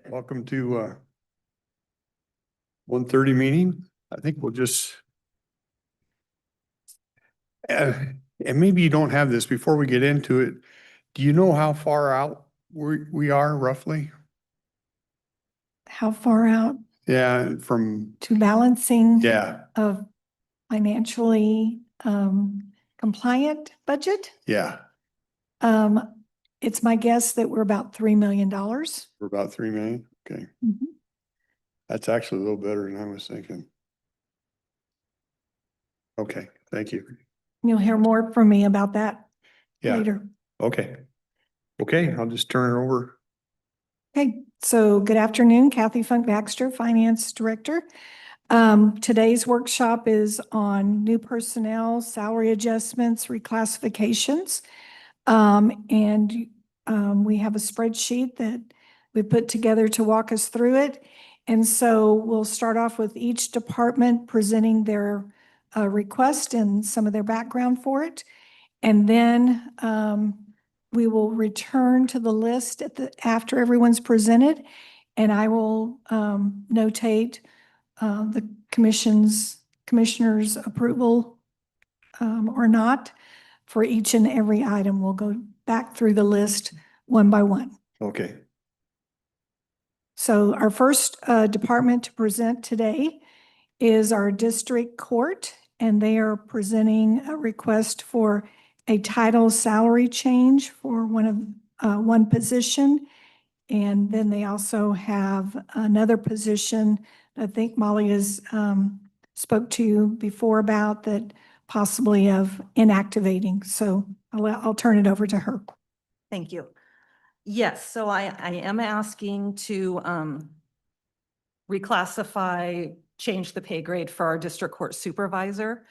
Welcome to 1:30 meeting. I think we'll just and maybe you don't have this before we get into it. Do you know how far out we are roughly? How far out Yeah, from, to balancing yeah, of financially compliant budget? yeah, It's my guess that we're about $3 million. we're about 3 million. Okay. That's actually a little better than I was thinking. Okay, thank you. You'll hear more from me about that Yeah, later. okay. Okay, I'll just turn it over. Okay, so good afternoon, Kathy Funk Baxter, Finance Director. Today's workshop is on new personnel, salary adjustments, reclassifications. We have a spreadsheet that we put together to walk us through it. And so we'll start off with each department presenting their request and some of their background for it. And then we will return to the list after everyone's presented. And I will notate the commissioner's approval or not for each and every item. We'll go back through the list one by one. Okay, So our first department to present today is our district court, and they are presenting a request for a title salary change for one position. And then they also have another position I think Molly has spoke to you before about that possibly of inactivating. So I'll turn it over to her. Thank you. Yes, so I am asking to reclassify, change the pay grade for our district court supervisor.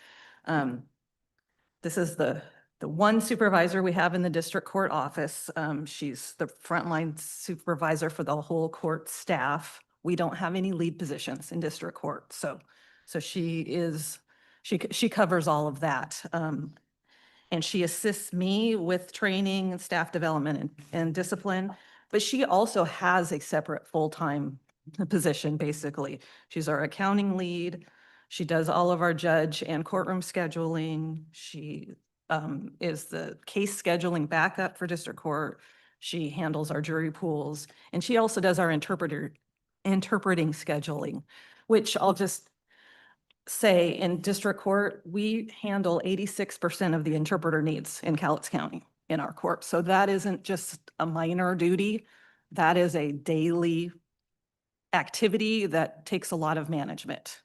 This is the one supervisor we have in the district court office. She's the frontline supervisor for the whole court staff. We don't have any lead positions in district court, so she covers all of that. And she assists me with training and staff development and discipline, but she also has a separate full-time position, basically. She's our accounting lead. She does all of our judge and courtroom scheduling. She is the case scheduling backup for district court. She handles our jury pools, and she also does our interpreting scheduling, which I'll just say in district court, we handle 86% of the interpreter needs in Cowlitz County in our court. So that isn't just a minor duty. That is a daily activity that takes a lot of management.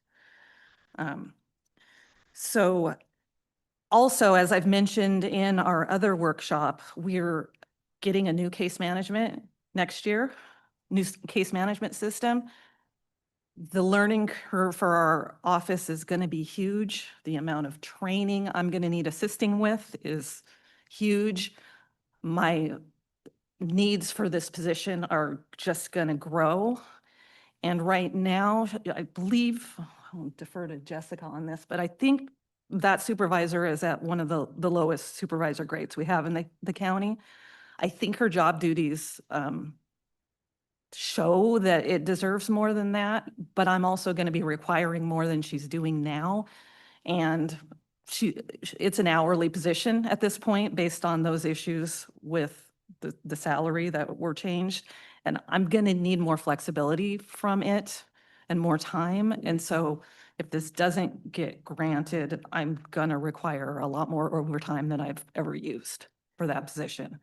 So also, as I've mentioned in our other workshop, we're getting a new case management next year, new case management system. The learning curve for our office is going to be huge. The amount of training I'm going to need assisting with is huge. My needs for this position are just going to grow. And right now, I believe, I'll defer to Jessica on this, but I think that supervisor is at one of the lowest supervisor grades we have in the county. I think her job duties show that it deserves more than that, but I'm also going to be requiring more than she's doing now. And it's an hourly position at this point based on those issues with the salary that were changed. And I'm going to need more flexibility from it and more time. And so if this doesn't get granted, I'm going to require a lot more overtime than I've ever used for that position.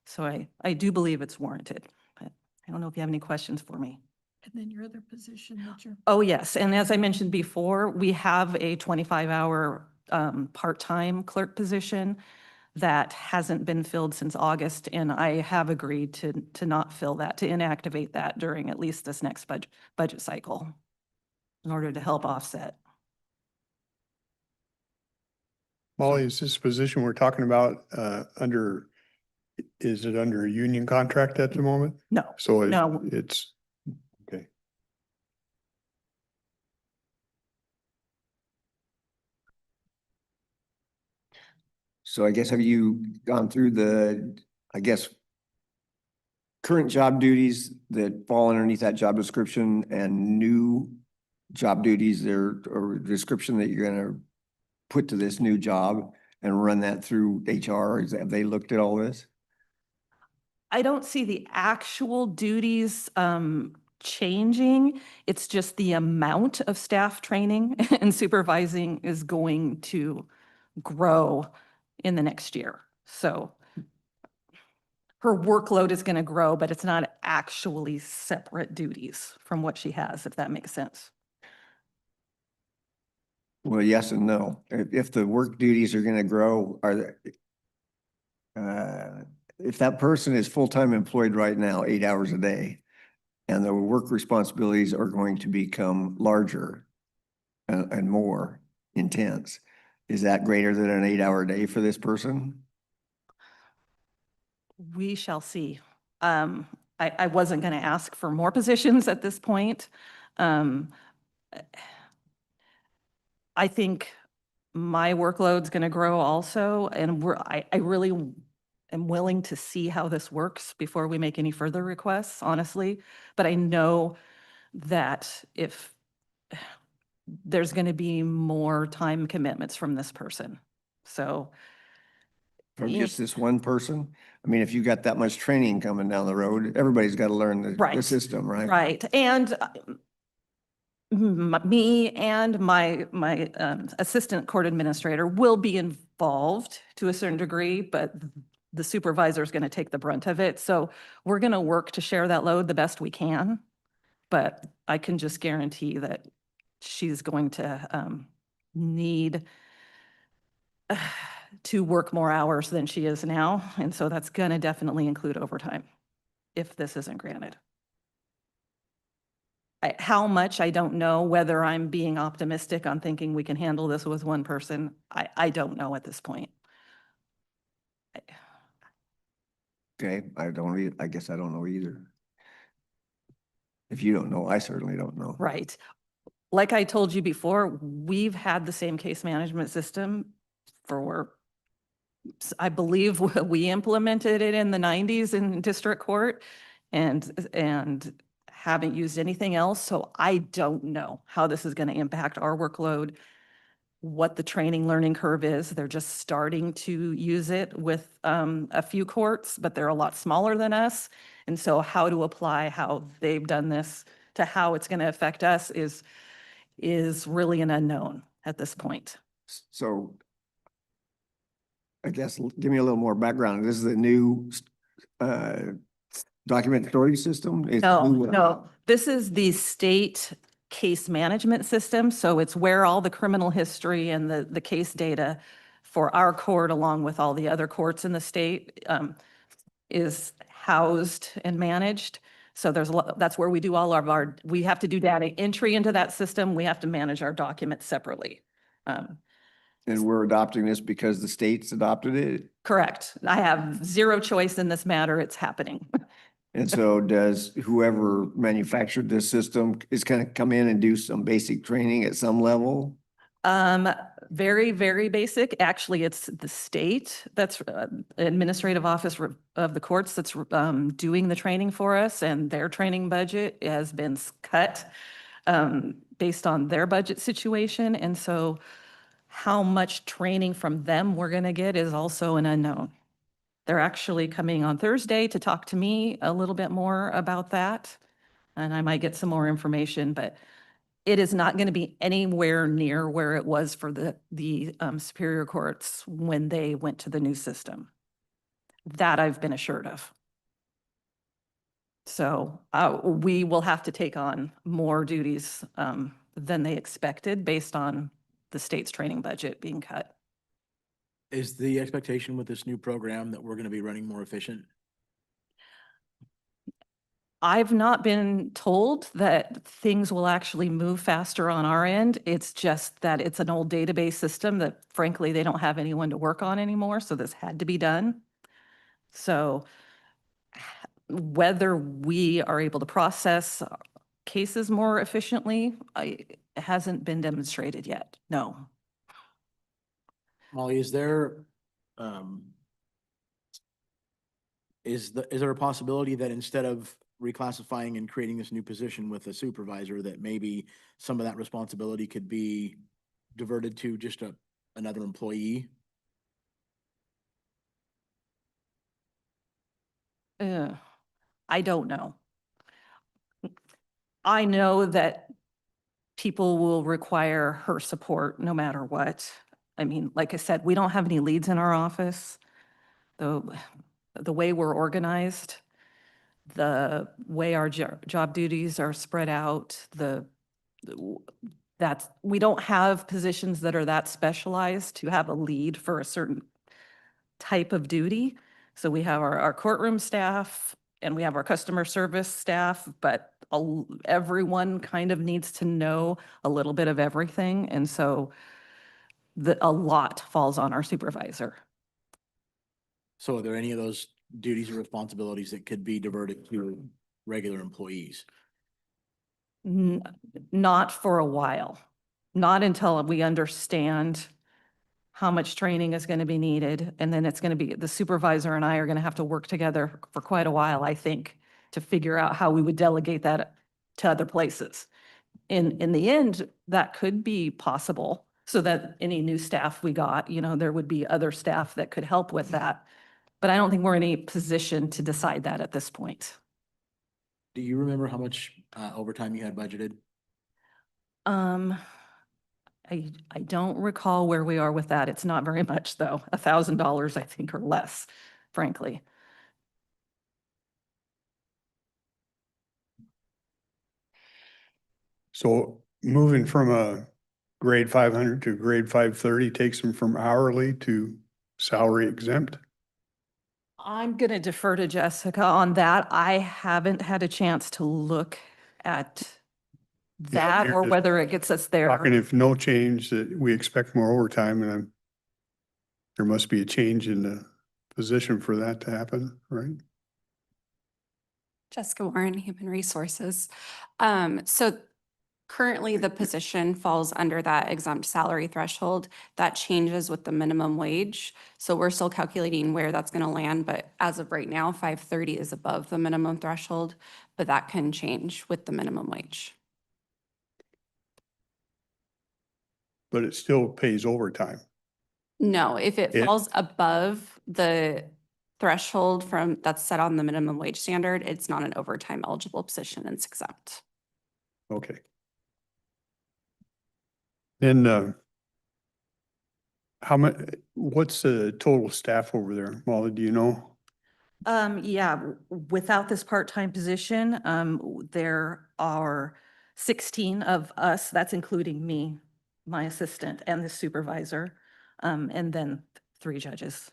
So I do believe it's warranted. I don't know if you have any questions for me. And then your other position that you're. Oh, yes. And as I mentioned before, we have a 25-hour part-time clerk position that hasn't been filled since August. And I have agreed to not fill that, to inactivate that during at least this next budget cycle in order to help offset. Molly, is this position we're talking about is it under a union contract at the moment? No, So no. it's, okay. So I guess have you gone through I guess, current job duties that fall underneath that job description and new job duties there or description that you're gonna put to this new job and run that through HR? Have they looked at all this? I don't see the actual duties changing. It's just the amount of staff training and supervising is going to grow in the next year. So her workload is going to grow, but it's not actually separate duties from what she has, if that makes sense. Well, yes and no. If the work duties are gonna grow, if that person is full-time employed right now, 8 hours a day, and the work responsibilities are going to become larger and more intense, is that greater than an 8 hour day for this person? We shall see. I wasn't going to ask for more positions at this point. I think my workload's going to grow also, and I really am willing to see how this works before we make any further requests, honestly. But I know that if there's going to be more time commitments from this person. So From Yeah. just this one person? I mean, if you got that much training coming down the road, everybody's got to learn the Right. system, right? Right, and me and my assistant court administrator will be involved to a certain degree, but the supervisor is going to take the brunt of it. So we're going to work to share that load the best we can. But I can just guarantee that she's going to need to work more hours than she is now. And so that's going to definitely include overtime if this isn't granted. How much, I don't know. Whether I'm being optimistic on thinking we can handle this with one person, I don't know at this point. Okay, I guess I don't know either. If you don't know, I certainly don't know. Right. Like I told you before, we've had the same case management system for, I believe we implemented it in the 90s in district court and haven't used anything else. So I don't know how this is going to impact our workload, what the training learning curve is. They're just starting to use it with a few courts, but they're a lot smaller than us. And so how to apply how they've done this to how it's going to affect us is really an unknown at this point. So I guess give me a little more background. This is the new document storage system? No, this is the state case management system. So it's where all the criminal history and the case data for our court, along with all the other courts in the state, is housed and managed. So that's where we do all of we have to do data entry into that system. We have to manage our documents separately. And we're adopting this because the state's adopted it? Correct. I have zero choice in this matter. It's happening. And so does whoever manufactured this system is going to come in and do some basic training at some level? Very, very basic. Actually, it's the state that's administrative office of the courts that's doing the training for us, and their training budget has been cut based on their budget situation. And so how much training from them we're going to get is also an unknown. They're actually coming on Thursday to talk to me a little bit more about that. And I might get some more information, but it is not going to be anywhere near where it was for the superior courts when they went to the new system. That I've been assured of. So we will have to take on more duties than they expected based on the state's training budget being cut. Is the expectation with this new program that we're going to be running more efficient? I've not been told that things will actually move faster on our end. It's just that it's an old database system that frankly, they don't have anyone to work on anymore. So this had to be done. So whether we are able to process cases more efficiently, it hasn't been demonstrated yet. No. Molly, is there, is there a possibility that instead of reclassifying and creating this new position with a supervisor, that maybe some of that responsibility could be diverted to just another employee? I don't know. I know that people will require her support no matter what. I mean, like I said, we don't have any leads in our office. The way we're organized, the way our job duties are spread out, we don't have positions that are that specialized to have a lead for a certain type of duty. So we have our courtroom staff and we have our customer service staff, but everyone kind of needs to know a little bit of everything. And so a lot falls on our supervisor. So are there any of those duties or responsibilities that could be diverted to regular employees? Not for a while, not until we understand how much training is going to be needed. And then it's going to be, the supervisor and I are going to have to work together for quite a while, I think, to figure out how we would delegate that to other places. In the end, that could be possible, so that any new staff we got, there would be other staff that could help with that. But I don't think we're in any position to decide that at this point. Do you remember how much overtime you had budgeted? I don't recall where we are with that. It's not very much, though. $1,000, I think, or less, frankly. So moving from a grade 500 to grade 530 takes them from hourly to salary exempt? I'm going to defer to Jessica on that. I haven't had a chance to look at that you're or just whether it gets us there. Talking if no change, that we expect more overtime, and there must be a change in the position for that to happen, right? Jessica Warren, Human Resources. So currently the position falls under that exempt salary threshold. That changes with the minimum wage. So we're still calculating where that's going to land, but as of right now, 530 is above the minimum threshold, but that can change with the minimum wage. But it still pays overtime. No, if it It- falls above the threshold that's set on the minimum wage standard, it's not an overtime eligible position, it's exempt. Okay. Then, what's the total staff over there? Molly, do you know? Yeah, without this part-time position, there are 16 of us, that's including me, my assistant, and the supervisor, and then 3 judges.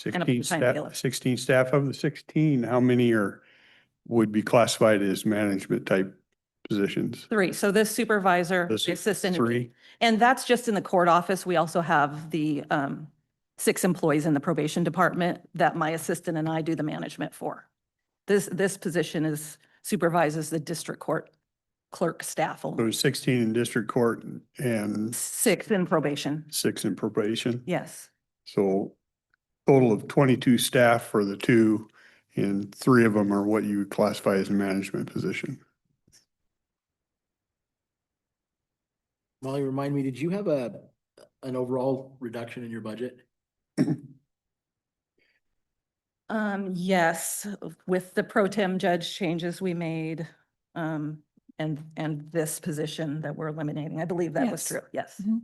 And a 16 part-time staff, bailiff. 16 staff. Of the 16, how many would be classified as management type positions? 3. So this supervisor, This the is assistant. and me. 3. And that's just in the court office. We also have the 6 employees in the probation department that my assistant and I do the management for. This position supervises the district court clerk staff So only. there's 16 in district court and 6 in probation. 6 in probation. Yes. So total of 22 staff for the 2, and 3 of them are what you would classify as a management position. Molly, remind me, did you have an overall reduction in your budget? Yes, with the pro tem judge changes we made, and this position that we're eliminating, I believe that was Yes. true. Yes. Mhm.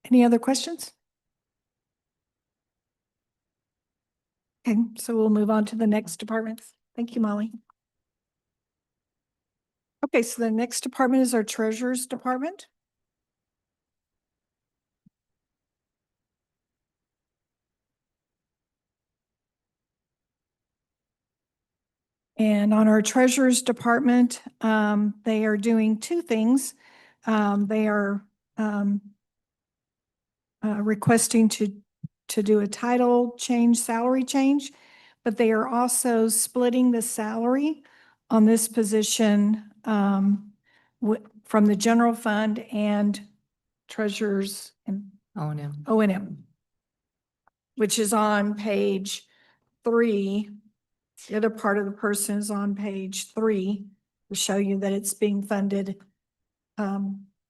Any other questions? Okay, so we'll move on to the next department. Thank you, Molly. Okay, so the next department is our treasurer's department. And on our treasurer's department, they are doing 2 things. They are requesting to do a title change, salary change, but they are also splitting the salary on this position from the general fund and treasurers and Oh, no. O&M, which is on page 3. The other part of the person is on page 3 to show you that it's being funded.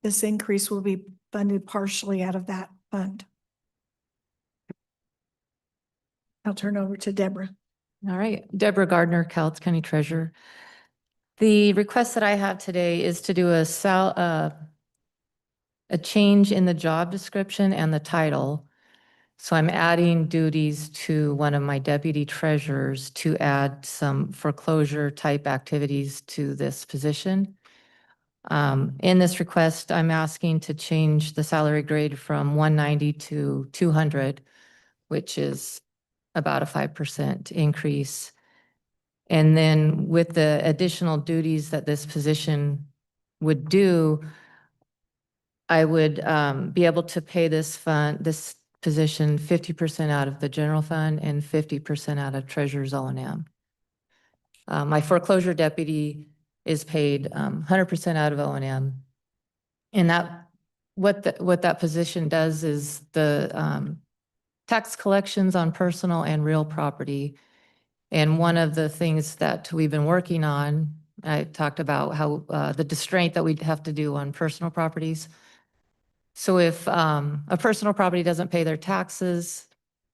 This increase will be funded partially out of that fund. I'll turn over to Deborah. All right, Deborah Gardner, Cowlitz County Treasurer. The request that I have today is to do a change in the job description and the title. So I'm adding duties to one of my deputy treasurers to add some foreclosure type activities to this position. In this request, I'm asking to change the salary grade from 190 to 200, which is about a 5% increase. And then with the additional duties that this position would do, I would be able to pay this position 50% out of the general fund and 50% out of treasurer's O&M. My foreclosure deputy is paid 100% out of O&M. And what that position does is the tax collections on personal and real property. And one of the things that we've been working on, I talked about how the distraint that we'd have to do on personal properties. So if a personal property doesn't pay their taxes,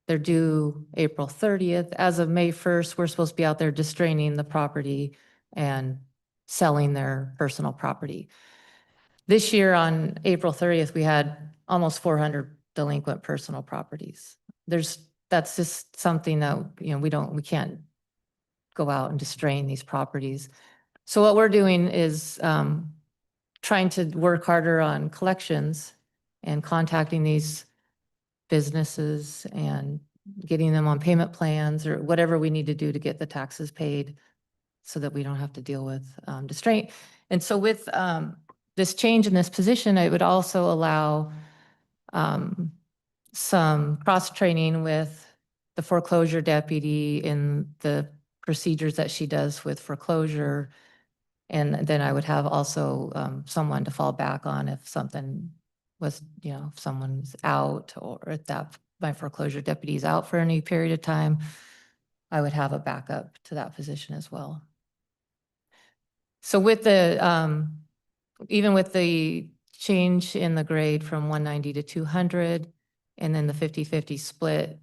they're due April 30th. As of May 1st, we're supposed to be out there distraining the property and selling their personal property. This year on April 30th, we had almost 400 delinquent personal properties. That's just something that, we can't go out and distrain these properties. So what we're doing is trying to work harder on collections and contacting these businesses and getting them on payment plans or whatever we need to do to get the taxes paid so that we don't have to deal with distraint. And so with this change in this position, it would also allow some cross-training with the foreclosure deputy in the procedures that she does with foreclosure. And then I would have also someone to fall back on if something was, if someone's out or if my foreclosure deputy is out for any period of time, I would have a backup to that position as well. So with even with the change in the grade from 190 to 200 and then the 50-50 split,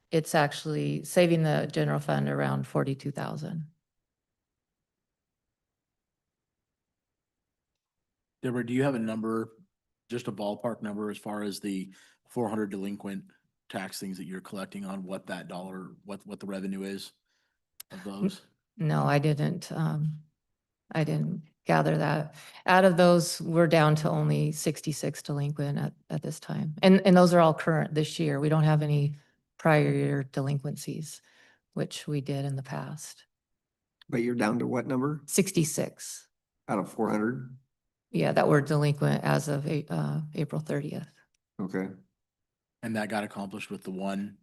it's actually saving the general fund around $42,000. Deborah, do you have a number, just a ballpark number as far as the 400 delinquent tax things that you're collecting on what that dollar, what the revenue is of those? No, I didn't gather that. Out of those, we're down to only 66 delinquent at this time. And those are all current this year. We don't have any prior year delinquencies, which we did in the past. But you're down to what number 66. out of 400? Yeah, that were delinquent as of April 30th. Okay. And that got accomplished with the one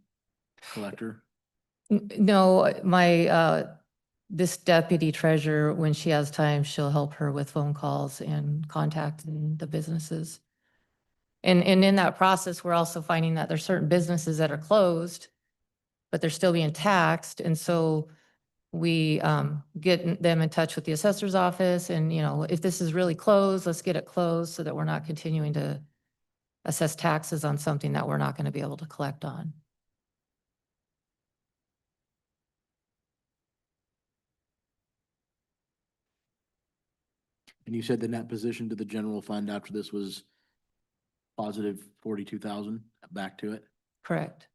collector? No, this deputy treasurer, when she has time, she'll help her with phone calls and contacting the businesses. And in that process, we're also finding that there's certain businesses that are closed, but they're still being taxed. And so we get them in touch with the assessor's office and, if this is really closed, let's get it closed so that we're not continuing to assess taxes on something that we're not going to be able to collect on. And you said the net position to the general fund after this was positive 42,000 back to it? Correct.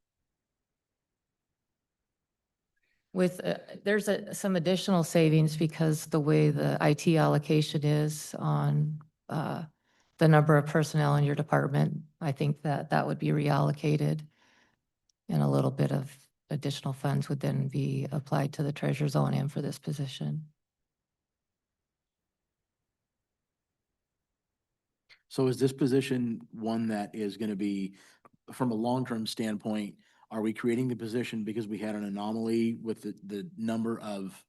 With, there's some additional savings because the way the IT allocation is on the number of personnel in your department, I think that would be reallocated. And a little bit of additional funds would then be applied to the treasurer's O&M for this position. So is this position one that is going to be, from a long-term standpoint, are we creating the position because we had an anomaly with the number of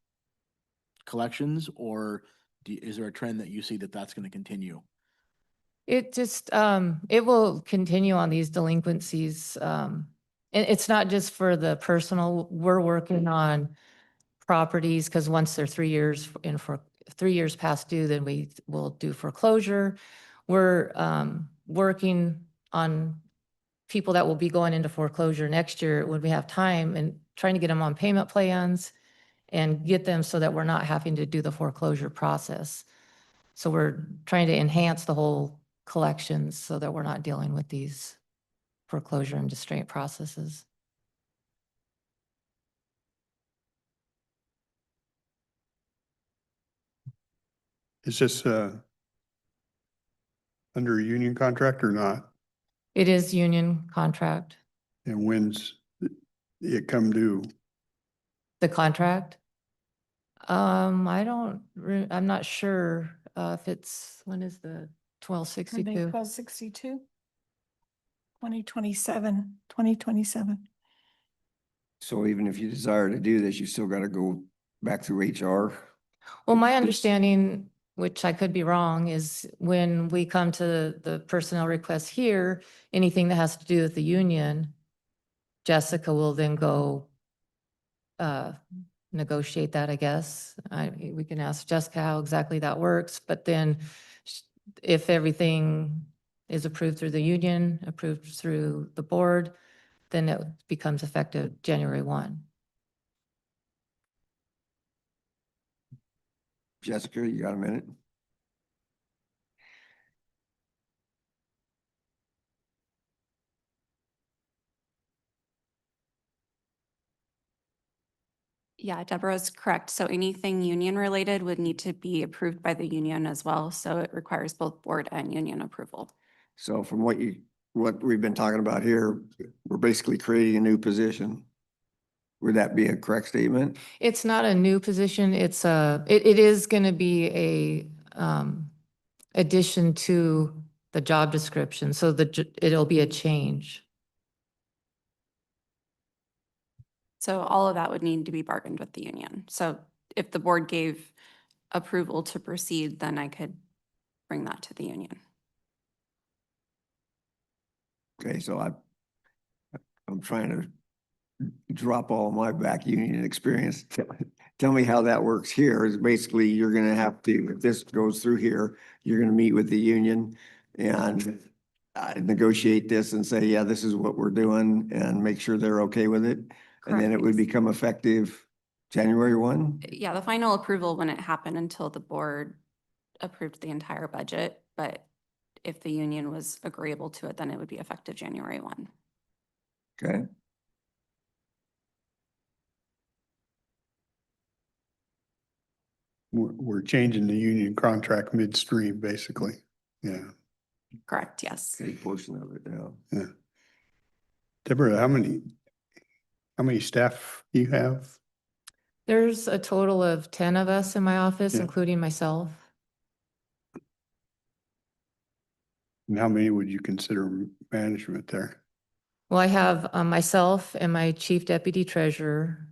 collections, or Is there a trend that you see that that's going to continue? It just, it will continue on these delinquencies. It's not just for the personal, we're working on properties, because once they're 3 years in for 3 years past due, then we will do foreclosure. We're, working on people that will be going into foreclosure next year when we have time, and trying to get them on payment plans and get them so that we're not having to do the foreclosure process. So we're trying to enhance the whole collections so that we're not dealing with these foreclosure and distraint processes. Is this, under a union contract or not? It is union contract, And when's it come due? the contract. I'm not sure, if it's, when is the 1262? 1262. 2027. So even if you desire to do this, you still got to go back through HR. Well, my understanding, which I could be wrong, is when we come to the personnel request here, anything that has to do with the union, Jessica will then go negotiate that, I guess. We can ask Jessica how exactly that works, but then if everything is approved through the union, approved through the board, then it becomes effective January 1. Jessica, you got a minute? Yeah, Deborah's correct. So anything union related would need to be approved by the union as well. So it requires both board and union approval. So from what we've been talking about here, we're basically creating a new position. Would that be a correct statement? It's not a new position. It's it is going to be a addition to the job description. So it'll be a change. So all of that would need to be bargained with the union. So if the board gave approval to proceed, then I could bring that to the union. Okay, so I'm trying to drop all my back union experience. Tell me how that works here. Is basically you're gonna have to, if this goes through here, you're gonna meet with the union and negotiate this and say, yeah, this is what we're doing, and make sure they're okay with it. And then it would Correct. become effective January 1? Yeah, the final approval wouldn't happen until the board approved the entire budget, but if the union was agreeable to it, then it would be effective January 1. Okay. We're changing the union contract midstream, basically. Yeah. Correct, yes. A portion of it, yeah. Yeah. Deborah, how many staff do you have? There's a total of 10 of us in my office, Yeah. including myself. And how many would you consider management there? Well, I have myself and my chief deputy treasurer.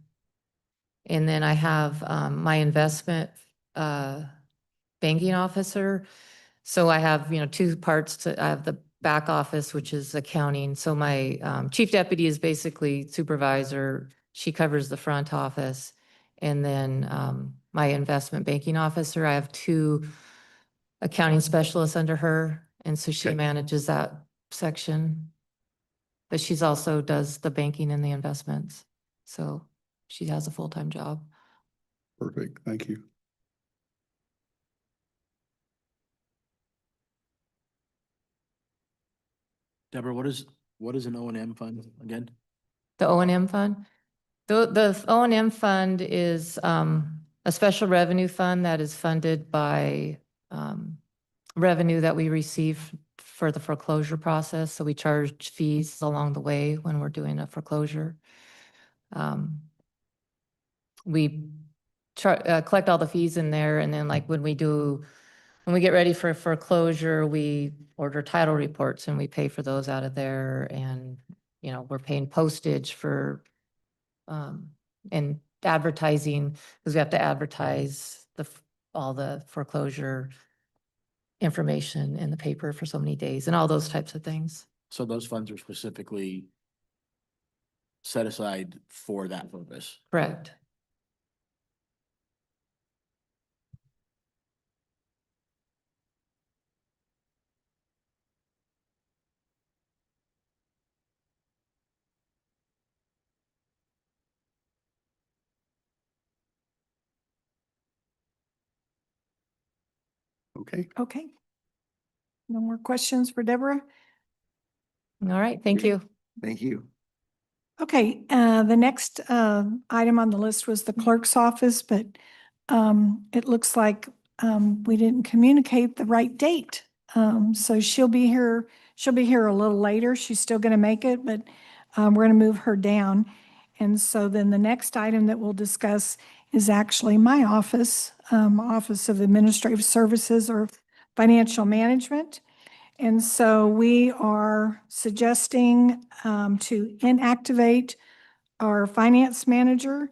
And then I have my investment banking officer. So I have, two parts to, I have the back office, which is accounting. So my chief deputy is basically supervisor. She covers the front office. And then my investment banking officer, I have 2 accounting specialists under her. And so she Okay. manages that section. But she's also does the banking and the investments. So she has a full-time job. Perfect, thank you. Deborah, what is an O&M fund again? The O&M fund? The O&M fund is a special revenue fund that is funded by revenue that we receive for the foreclosure process. So we charge fees along the way when we're doing a foreclosure. We collect all the fees in there, and then like when we get ready for foreclosure, we order title reports and we pay for those out of there. And, we're paying postage for, and advertising, because we have to advertise all the foreclosure information in the paper for so many days and all those types of things. So those funds are specifically set aside for that purpose. Correct. Okay, Okay. No more questions for Deborah? All right, thank you. Thank you. Okay, the next item on the list was the clerk's office, but it looks like we didn't communicate the right date. So she'll be here a little later. She's still going to make it, but we're going to move her down. And so then the next item that we'll discuss is actually my office, Office of Administrative Services or Financial Management. And so we are suggesting to inactivate our finance manager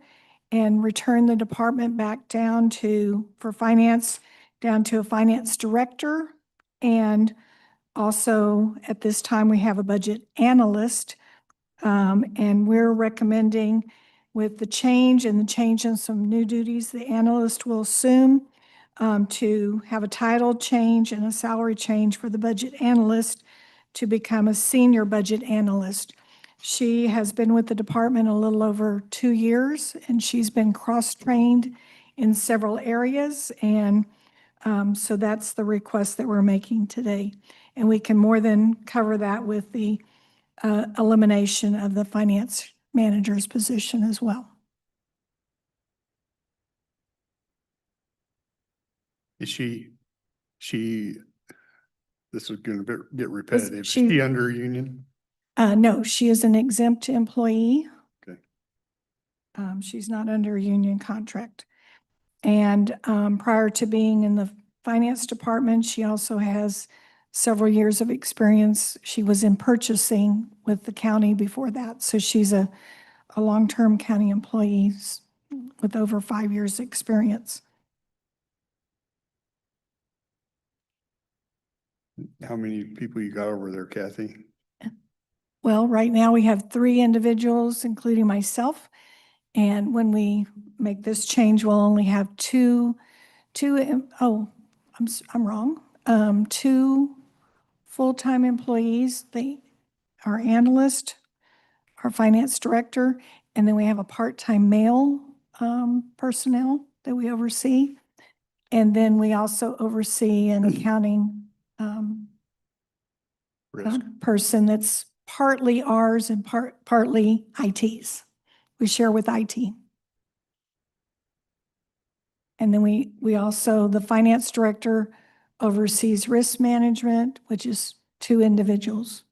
and return the department back down to, for finance, down to a finance director. And also at this time, we have a budget analyst. And we're recommending with the change and the change in some new duties the analyst will assume, to have a title change and a salary change for the budget analyst to become a senior budget analyst. She has been with the department a little over 2 years, and she's been cross-trained in several areas. And so that's the request that we're making today. And we can more than cover that with the elimination of the finance manager's position as well. is this is gonna get repetitive. Is she- she under union? No, she is an exempt employee. Okay. She's not under a union contract. And prior to being in the finance department, she also has several years of experience. She was in purchasing with the county before that. So she's a long-term county employee with over 5 years' experience. How many people you got over there, Kathy? Well, right now we have 3 individuals, including myself. And when we make this change, we'll only have two, I'm wrong. 2 full-time employees, our analyst, our finance director, and then we have a part-time male personnel that we oversee. And then we also oversee an accounting Risk. person that's partly ours and partly IT's. We share with IT. And then we also, the finance director oversees risk management, which is 2 individuals.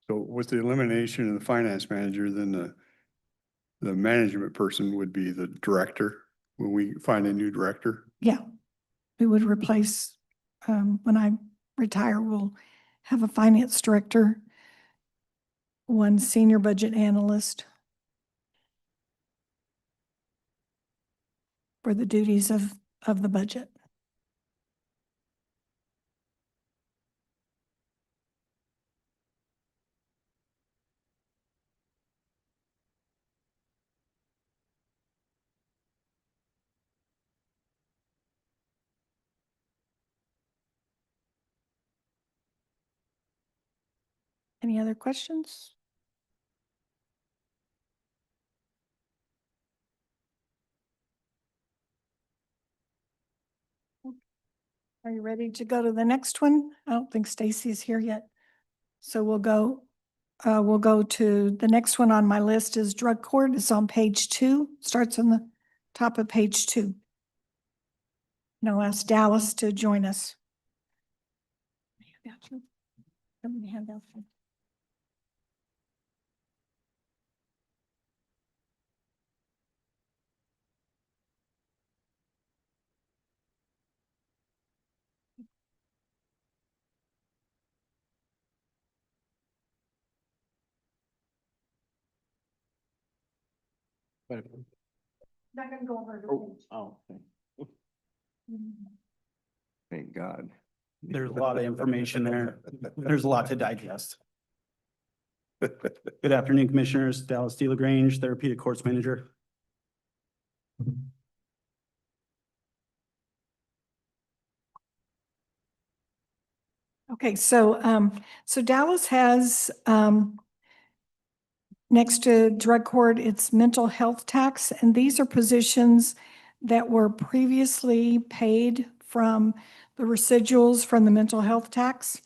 So with the elimination of the finance manager, then the management person would be the director when we find a new director. Yeah, we would replace, when I retire, we'll have a finance director, 1 senior budget analyst for the duties of the budget. Any other questions? Are you ready to go to the next one? I don't think Stacy's here yet. So we'll go to the next one on my list is drug court. It's on page 2, starts on the top of page 2. And I'll ask Dallas to join us. Not gonna go over the page. Oh, okay. Thank God. There's a lot of information there. There's a lot to digest. Good afternoon, Commissioners. Dallas D. LaGrange, Therapeutic Courts Manager. Okay, so Dallas has, next to drug court, it's mental health tax, and these are positions that were previously paid from the residuals from the mental health tax.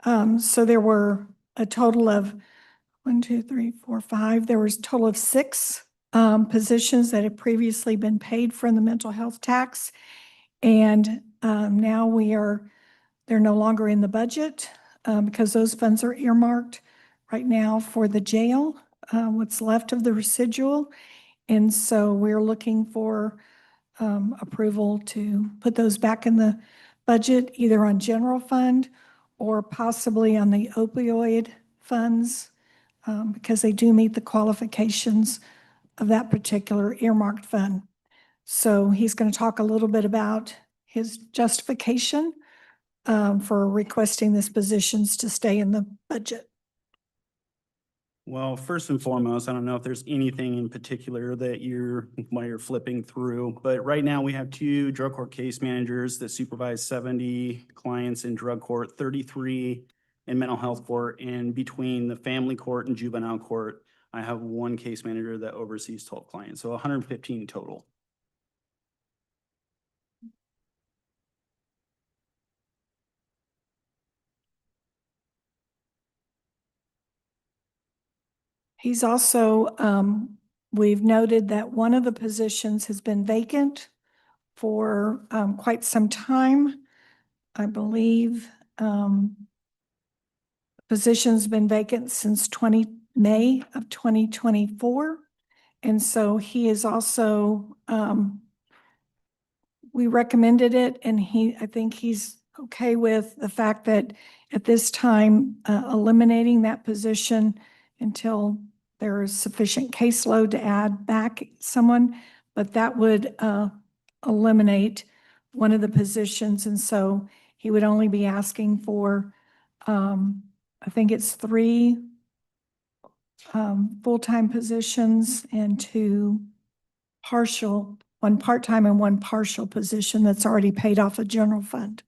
So there were a total of 1, 2, 3, 4, 5. There was a total of 6 positions that had previously been paid from the mental health tax. And now they're no longer in the budget because those funds are earmarked right now for the jail, what's left of the residual. And so we're looking for approval to put those back in the budget, either on general fund or possibly on the opioid funds, because they do meet the qualifications of that particular earmarked fund. So he's going to talk a little bit about his justification for requesting these positions to stay in the budget. Well, first and foremost, I don't know if there's anything in particular that while you're flipping through, but right now we have 2 drug court case managers that supervise 70 clients in drug court, 33 in mental health court, and between the family court and juvenile court, I have 1 case manager that oversees 12 clients, so 115 total. He's also, we've noted that one of the positions has been vacant for quite some time. I believe position's been vacant since May of 2024. And so he is also, we recommended it, and I think he's okay with the fact that at this time, eliminating that position until there is sufficient caseload to add back someone, but that would eliminate one of the positions. And so he would only be asking for, I think it's 3 full-time positions and 2 1 part-time and 1 partial position that's already paid off a general fund,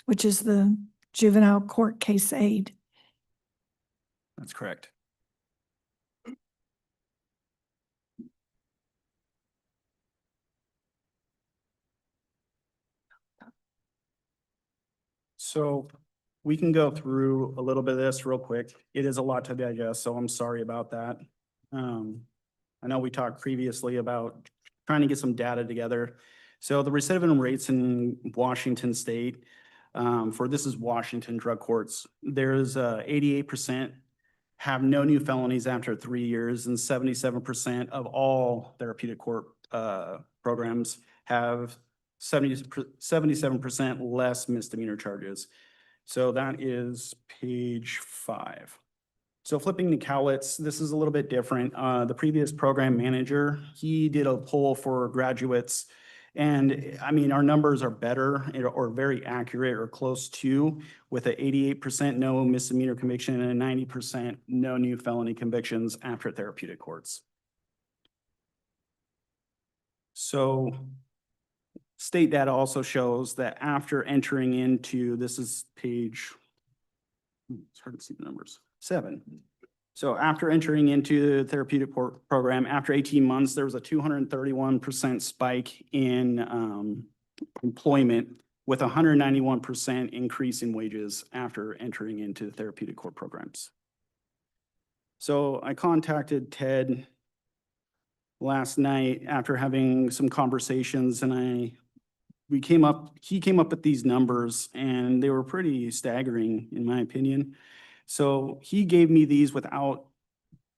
which is the juvenile court case aid. That's correct. So we can go through a little bit of this real quick. It is a lot to digest, so I'm sorry about that. I know we talked previously about trying to get some data together. So the recidivism rates in Washington State, this is Washington drug courts, there's 88% have no new felonies after 3 years, and 77% of all therapeutic court programs have 77% less misdemeanor charges. So that is page 5. So flipping to Cowlitz, this is a little bit different. The previous program manager, he did a poll for graduates, and I mean, our numbers are better or very accurate or close to, with an 88% no misdemeanor conviction and a 90% no new felony convictions after therapeutic courts. So state data also shows that after entering into, this is page, it's hard to see the numbers, 7. So after entering into the therapeutic program, after 18 months, there was a 231% spike in employment, with 191% increase in wages after entering into the therapeutic court programs. So I contacted Ted last night after having some conversations, and he came up with these numbers, and they were pretty staggering in my opinion. So he gave me these without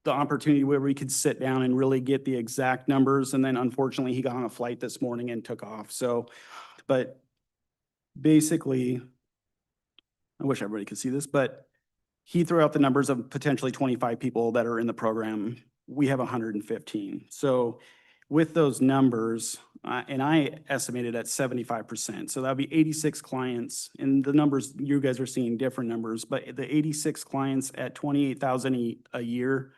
the opportunity where we could sit down and really get the exact numbers. And then unfortunately he got on a flight this morning and took off. So, but basically, I wish everybody could see this, but he threw out the numbers of potentially 25 people that are in the program. We have 115. So with those numbers, and I estimated at 75%. So that'd be 86 clients. And the numbers, you guys are seeing different numbers, but the 86 clients at 28,000 a year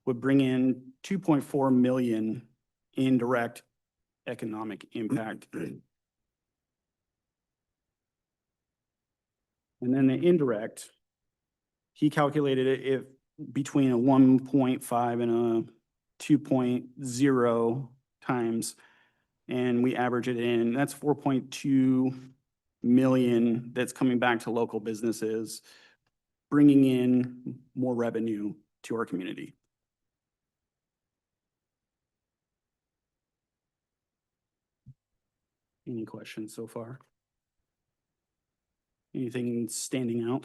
would bring in 2.4 million in direct economic impact. And then the indirect, he calculated it if between a 1.5 and a 2.0 times, and we average it in, that's 4.2 million that's coming back to local businesses, bringing in more revenue to our community. Any questions so far? Anything standing out?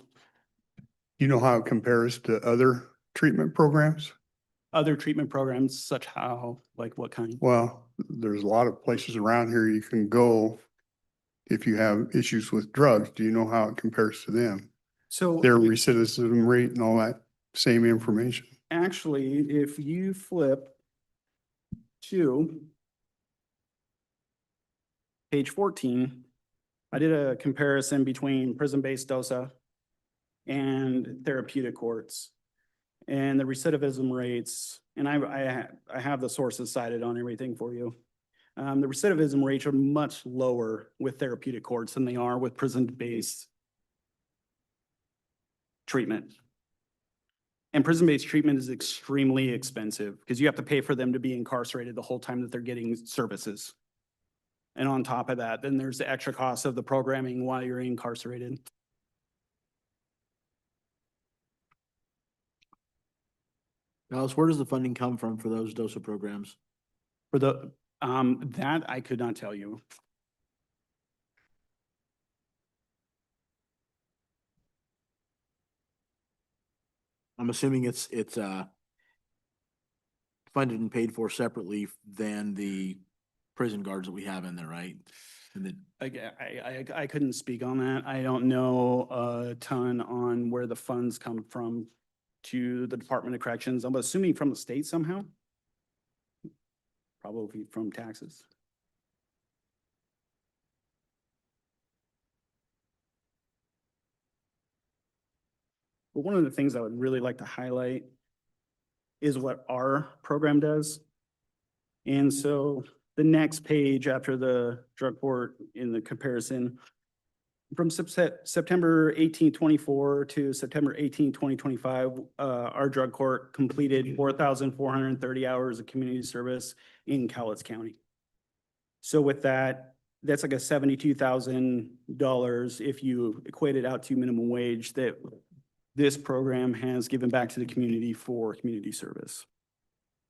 You know how it compares to other treatment programs? Other treatment programs such how, like what kind? Well, there's a lot of places around here you can go if you have issues with drugs. Do you know how it compares to them? So Their recidivism rate and all that same information? actually, if you flip to page 14, I did a comparison between prison-based DOSA and therapeutic courts. And the recidivism rates, and I have the sources cited on everything for you. The recidivism rates are much lower with therapeutic courts than they are with prison-based treatment. And prison-based treatment is extremely expensive because you have to pay for them to be incarcerated the whole time that they're getting services. And on top of that, then there's the extra cost of the programming while you're incarcerated. Alice, where does the funding come from for those DOSA programs? For the, that I could not tell you. I'm assuming it's funded and paid for separately than the prison guards that we have in there, right? And then, I couldn't speak on that. I don't know a ton on where the funds come from to the Department of Corrections. I'm assuming from the state somehow. Probably from taxes. But one of the things I would really like to highlight is what our program does. And so the next page after the drug court in the comparison, from September 18, 24 to September 18, 2025, our drug court completed 4,430 hours of community service in Cowlitz County. So with that, that's like a $72,000 if you equate it out to minimum wage that this program has given back to the community for community service.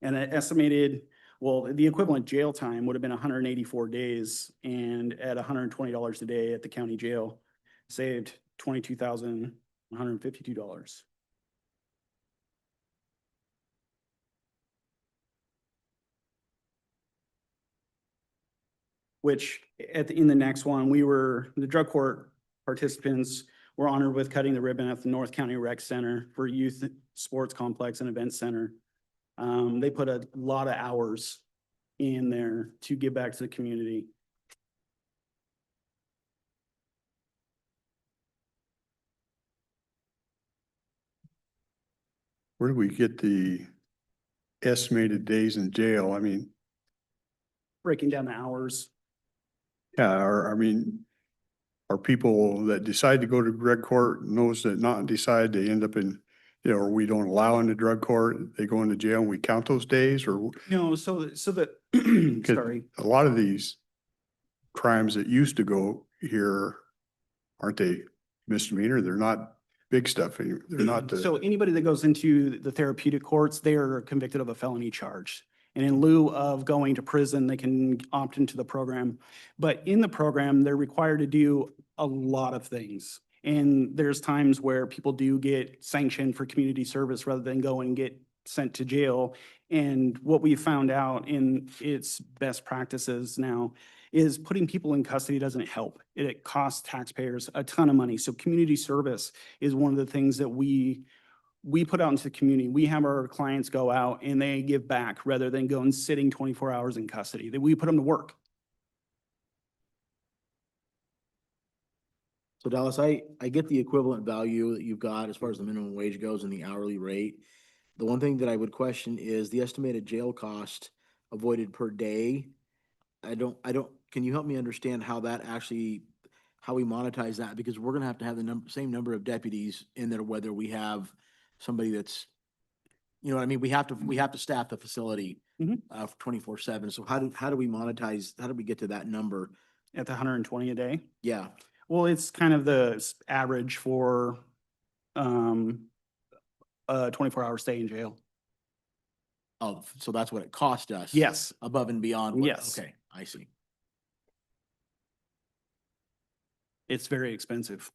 And an estimated, well, the equivalent jail time would have been 184 days, and at $120 a day at the county jail, saved $22,152. Which in the next one, the drug court participants were honored with cutting the ribbon at the North County Rec Center for Youth Sports Complex and Event Center. They put a lot of hours in there to give back to the community. Where do we get the estimated days in jail? I mean, Breaking down the hours. yeah, are people that decide to go to drug court and those that not decide, they end up in, or we don't allow in the drug court, they go into jail and we count those days, or? No, so that, 'Cause sorry. a lot of these crimes that used to go here, aren't they misdemeanor? They're not big stuff. They're not So the, anybody that goes into the therapeutic courts, they are convicted of a felony charge. And in lieu of going to prison, they can opt into the program. But in the program, they're required to do a lot of things. And there's times where people do get sanctioned for community service rather than go and get sent to jail. And what we found out in its best practices now is putting people in custody doesn't help. It costs taxpayers a ton of money. So community service is one of the things that we put out into the community. We have our clients go out and they give back rather than going sitting 24 hours in custody. That we put them to work. So Dallas, I get the equivalent value that you've got as far as the minimum wage goes and the hourly rate. The one thing that I would question is the estimated jail cost avoided per day. Can you help me understand how that actually, how we monetize that? Because we're gonna have to have the same number of deputies in there, whether we have somebody that's, you know what I mean? We have to staff the facility Mhm. 24/7. So how do we monetize, how do we get to that number? At the 120 a day. Yeah, Well, it's kind of the average for a 24-hour stay in jail. so that's what it cost us. Yes. Above and beyond. Yes. Okay, I see. It's very expensive.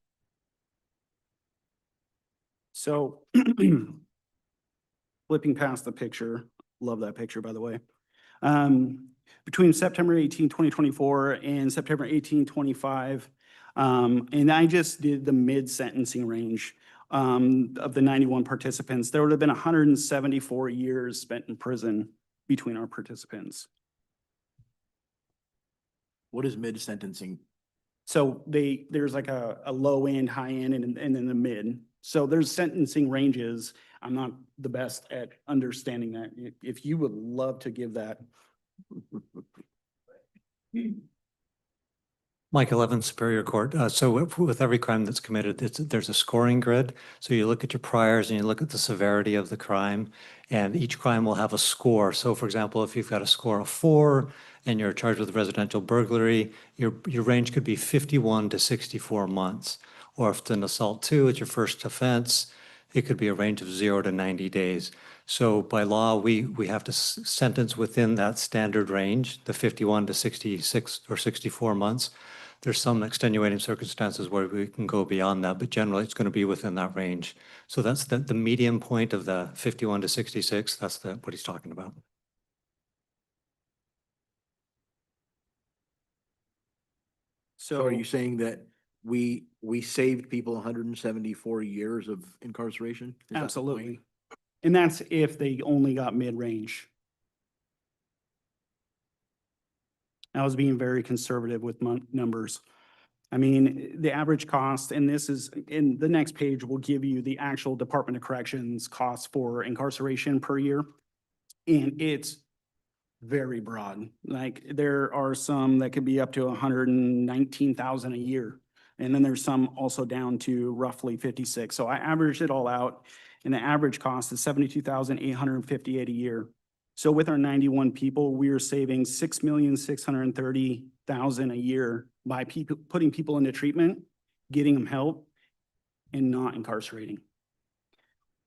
So flipping past the picture, love that picture, by the way. Between September 18, 2024 and September 18, 25, and I just did the mid-sentencing range of the 91 participants, there would have been 174 years spent in prison between our participants. What is mid-sentencing? So there's like a low end, high end, and then the mid. So there's sentencing ranges. I'm not the best at understanding that. If you would love to give that. Michael Evans, Superior Court. So with every crime that's committed, there's a scoring grid. So you look at your priors and you look at the severity of the crime, and each crime will have a score. So for example, if you've got a score of 4 and you're charged with residential burglary, your range could be 51 to 64 months. Or if it's an assault 2, it's your first offense, it could be a range of 0 to 90 days. So by law, we have to sentence within that standard range, the 51 to 66 or 64 months. There's some extenuating circumstances where we can go beyond that, but generally it's going to be within that range. So that's the median point of the 51 to 66. That's what he's talking about. So are you saying that we saved people 174 years of incarceration? Is that the point? Absolutely. And that's if they only got mid-range. I was being very conservative with my numbers. I mean, the average cost, and this is, in the next page will give you the actual Department of Corrections costs for incarceration per year. And it's very broad. Like, there are some that could be up to 119,000 a year. And then there's some also down to roughly 56. So I averaged it all out, and the average cost is 72,858 a year. So with our 91 people, we are saving 6,630,000 a year by putting people into treatment, getting them help, and not incarcerating.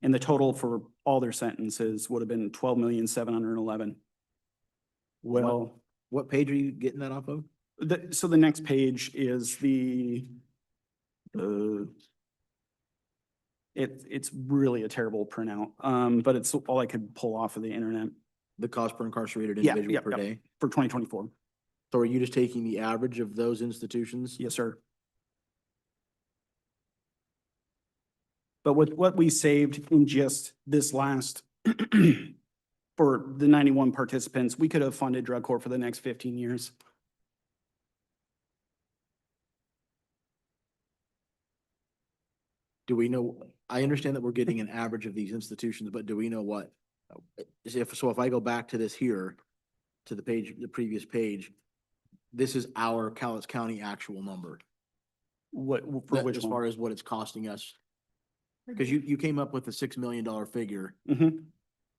And the total for all their sentences would have been 12,711,000. Well, What page are you getting that off of? so the next page is it's really a terrible printout, but it's all I could pull off of the internet. The cost per incarcerated Yeah, individual yep, per yep. day? For 2024. So are you just taking the average of those institutions? Yes, sir. But with what we saved in just this last, for the 91 participants, we could have funded drug court for the next 15 years. Do we know, I understand that we're getting an average of these institutions, but do we know what? So if I go back to this here, to the page, the previous page, this is our Cowlitz County actual number. What, for which As one? far as what it's costing us. Because you came up with a $6 million figure. Mhm.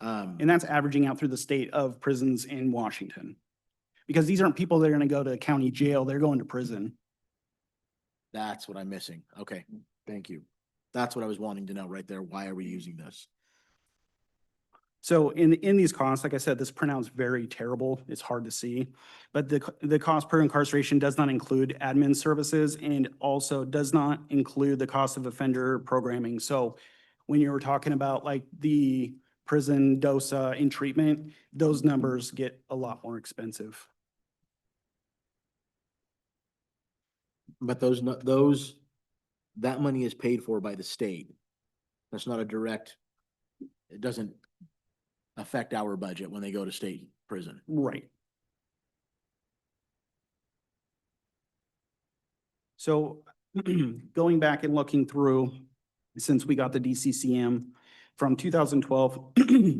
And that's averaging out through the state of prisons in Washington. Because these aren't people that are gonna go to county jail, they're going to prison. That's what I'm missing. Okay, thank you. That's what I was wanting to know right there. Why are we using this? So in these costs, like I said, this printout's very terrible. It's hard to see. But the cost per incarceration does not include admin services and also does not include the cost of offender programming. So when you were talking about like the prison DOSA in treatment, those numbers get a lot more expensive. But that money is paid for by the state. That's not a direct, it doesn't affect our budget when they go to state prison. Right. So going back and looking through, since we got the DCCM from 2012,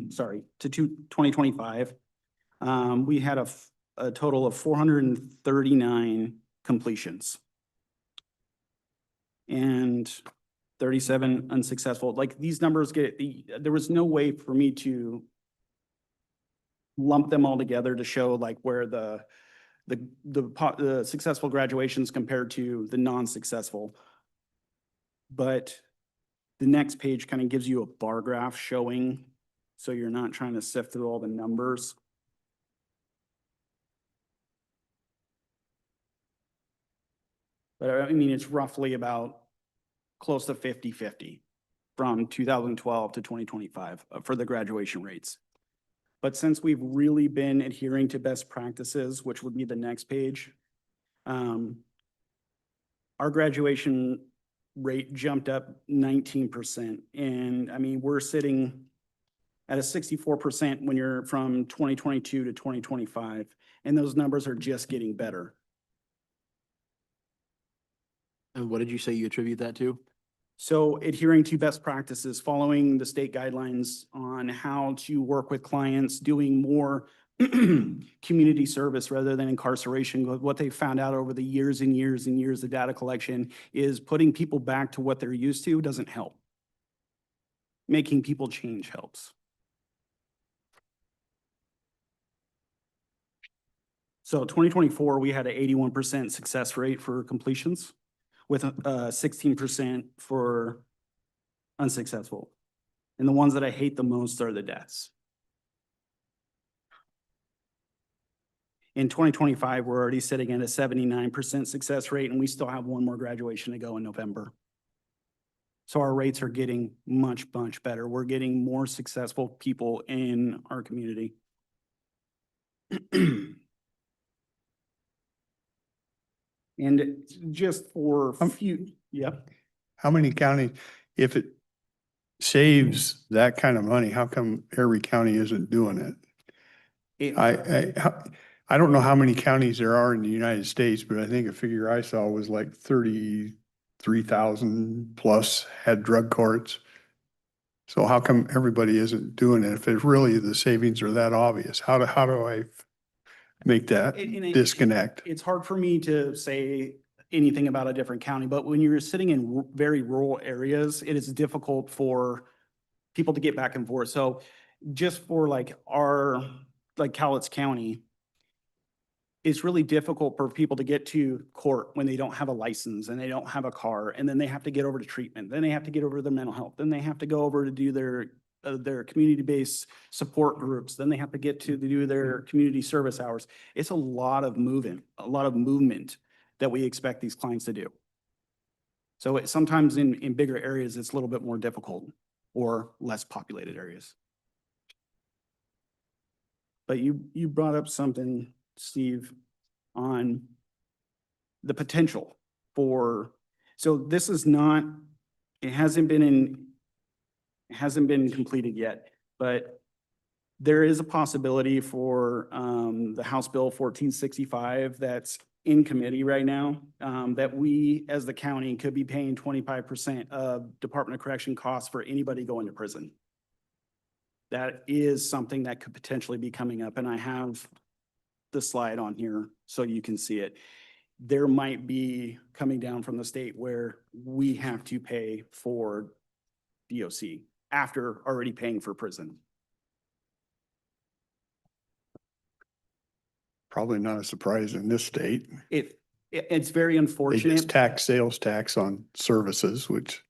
sorry, to 2025, we had a total of 439 completions. And 37 unsuccessful. Like these numbers there was no way for me to lump them all together to show like where the successful graduations compared to the non-successful. But the next page kind of gives you a bar graph showing, so you're not trying to sift through all the numbers. But I mean, it's roughly about close to 50-50 from 2012 to 2025 for the graduation rates. But since we've really been adhering to best practices, which would be the next page, our graduation rate jumped up 19%. And I mean, we're sitting at a 64% when you're from 2022 to 2025. And those numbers are just getting better. And what did you say you attribute that to? So adhering to best practices, following the state guidelines on how to work with clients, doing more community service rather than incarceration. What they found out over the years and years and years of data collection is putting people back to what they're used to doesn't help. Making people change helps. So 2024, we had an 81% success rate for completions, with 16% for unsuccessful. And the ones that I hate the most are the deaths. In 2025, we're already sitting at a 79% success rate, and we still have one more graduation to go in November. So our rates are getting much, much better. We're getting more successful people in our community. And just for a few, yep. How many counties, if it saves that kind of money, how come every county isn't doing it? I don't know how many counties there are in the United States, but I think a figure I saw was like 33,000 plus had drug courts. So how come everybody isn't doing it? If it's really the savings are that obvious, how do I make that disconnect? It's hard for me to say anything about a different county, but when you're sitting in very rural areas, it is difficult for people to get back and forth. So just for like Cowlitz County, it's really difficult for people to get to court when they don't have a license and they don't have a car, and then they have to get over to treatment. Then they have to get over to their mental health. Then they have to go over to do their community-based support groups. Then they have to get to do their community service hours. It's a lot of movement that we expect these clients to do. So sometimes in bigger areas, it's a little bit more difficult, or less populated areas. But you brought up something, Steve, on the potential for, so this is not, it hasn't been completed yet, but there is a possibility for the House Bill 1465 that's in committee right now, that we as the county could be paying 25% of Department of Correction costs for anybody going to prison. That is something that could potentially be coming up, and I have the slide on here so you can see it. There might be coming down from the state where we have to pay for DOC after already paying for prison. Probably not a surprise in this state. It's very They unfortunate. just tax sales tax on services, which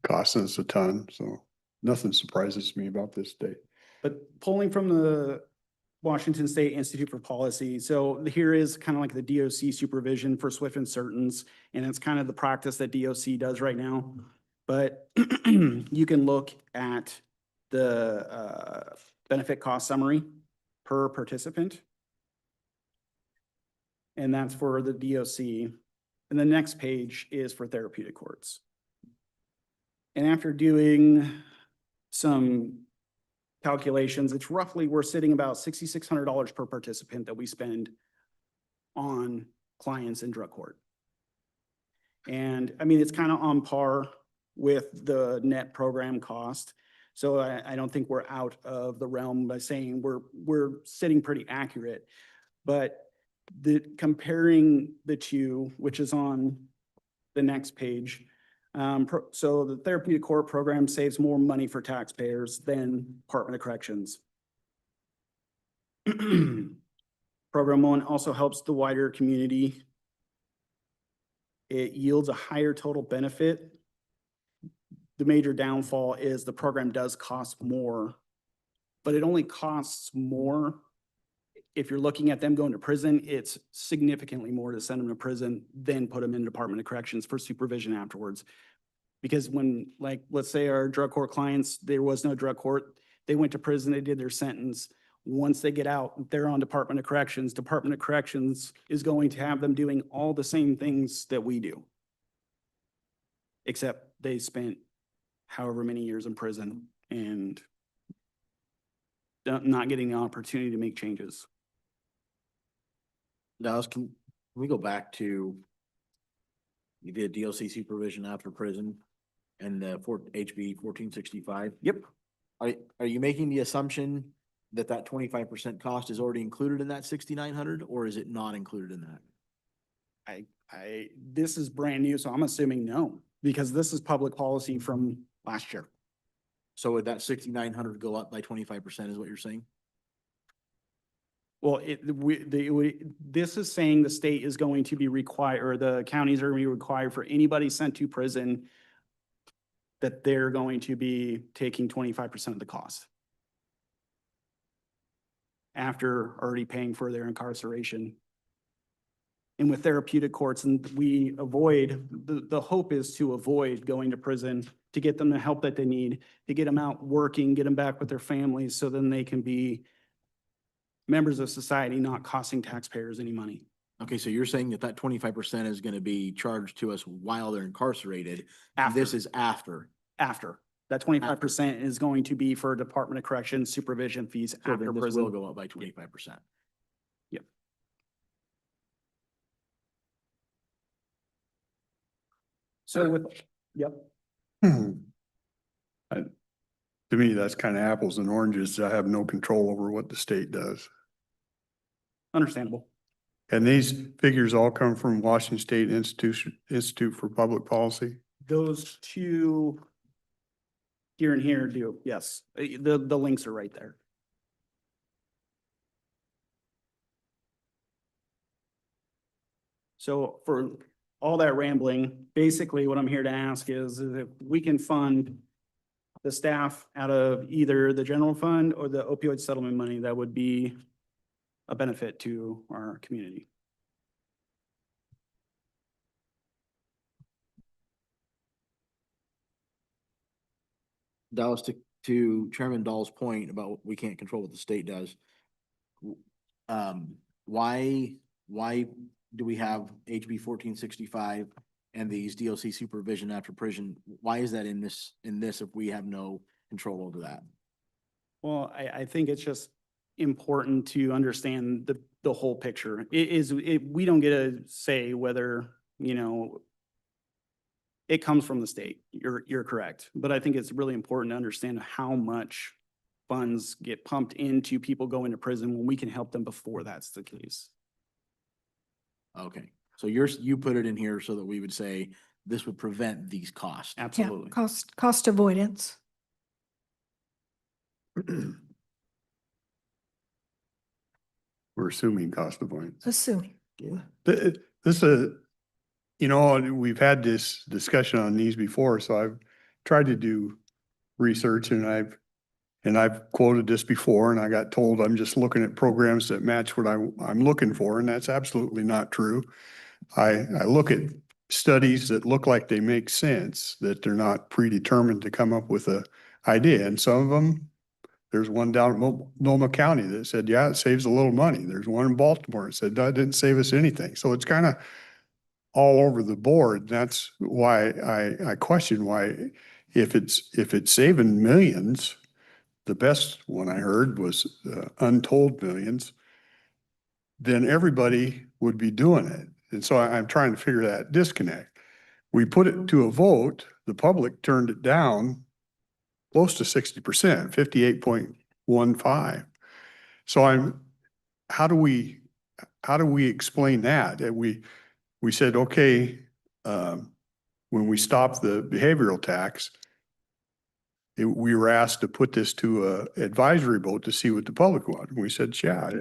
costs us a ton. So nothing surprises me about this state. But pulling from the Washington State Institute for Policy, so here is kind of like the DOC supervision for SWIFT and Certains, and it's kind of the practice that DOC does right now. But you can look at the benefit cost summary per participant. And that's for the DOC. And the next page is for therapeutic courts. And after doing some calculations, it's roughly, we're sitting about $6,600 per participant that we spend on clients in drug court. And I mean, it's kind of on par with the net program cost. So I don't think we're out of the realm by saying we're sitting pretty accurate. But comparing the two, which is on the next page. So the therapeutic court program saves more money for taxpayers than Department of Corrections. Program one also helps the wider community. It yields a higher total benefit. The major downfall is the program does cost more, but it only costs more. If you're looking at them going to prison, it's significantly more to send them to prison than put them in Department of Corrections for supervision afterwards. Because when, like, let's say our drug court clients, there was no drug court, they went to prison, they did their sentence. Once they get out, they're on Department of Corrections. Department of Corrections is going to have them doing all the same things that we do. Except they spent however many years in prison and not getting the opportunity to make changes. Dallas, can we go back to you did DLC supervision after prison and the HB 1465? Yep. Are you making the assumption that 25% cost is already included in that 6,900, or is it not included in that? This is brand new, so I'm assuming no, because this is public policy from last year. So would that 6,900 go up by 25% is what you're saying? Well, this is saying the state is going to be required, or the counties are going to be required for anybody sent to prison that they're going to be taking 25% of the cost after already paying for their incarceration. And with therapeutic courts, and we avoid, the hope is to avoid going to prison, to get them the help that they need, to get them out working, get them back with their families, so then they can be members of society, not costing taxpayers any money. Okay, so you're saying that 25% is going to be charged to us while they're incarcerated. After. This is after. After. That 25% is going to be for Department of Corrections supervision fees So after then this prison. will go up by 25%. Yep. So with, yep. To me, that's kind of apples and oranges. I have no control over what the state does. Understandable. And these figures all come from Washington State Institute for Public Policy. Those two here and here do, yes. The links are right there. So for all that rambling, basically what I'm here to ask is if we can fund the staff out of either the general fund or the opioid settlement money, that would be a benefit to our community. Dallas, to Chairman Dahl's point about we can't control what the state does. Why do we have HB 1465 and these DLC supervision after prison? Why is that in this if we have no control over that? Well, I think it's just important to understand the whole picture. We don't get a say whether, it comes from the state. You're correct. But I think it's really important to understand how much funds get pumped into people going to prison when we can help them before that's the case. Okay, so you put it in here so that we would say this would prevent these costs. Yeah, Absolutely. cost avoidance. We're assuming cost avoidance. Assuming. This we've had this discussion on these before, so I've tried to do research and I've quoted this before and I got told I'm just looking at programs that match what I'm looking for, and that's absolutely not true. I look at studies that look like they make sense, that they're not predetermined to come up with a idea. And some of them, there's one down in Multnomah County that said, yeah, it saves a little money. There's one in Baltimore that said, that didn't save us anything. So it's kind of all over the board. That's why I question why, if it's saving millions, the best one I heard was untold millions, then everybody would be doing it. And so I'm trying to figure that disconnect. We put it to a vote, the public turned it down close to 60%, 58.15. So how do we explain that? And we said, okay, when we stopped the behavioral tax, we were asked to put this to a advisory vote to see what the public wanted. We said, yeah,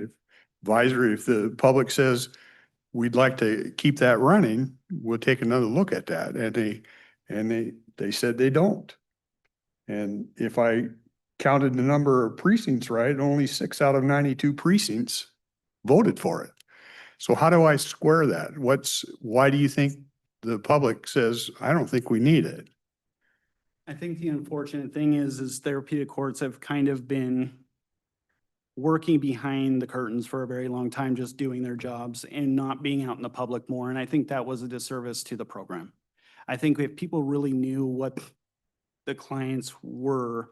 if the public says we'd like to keep that running, we'll take another look at that. And they said they don't. And if I counted the number of precincts right, only 6 out of 92 precincts voted for it. So how do I square that? Why do you think the public says, I don't think we need it? I think the unfortunate thing is therapeutic courts have kind of been working behind the curtains for a very long time, just doing their jobs and not being out in the public more. And I think that was a disservice to the program. I think if people really knew what the clients were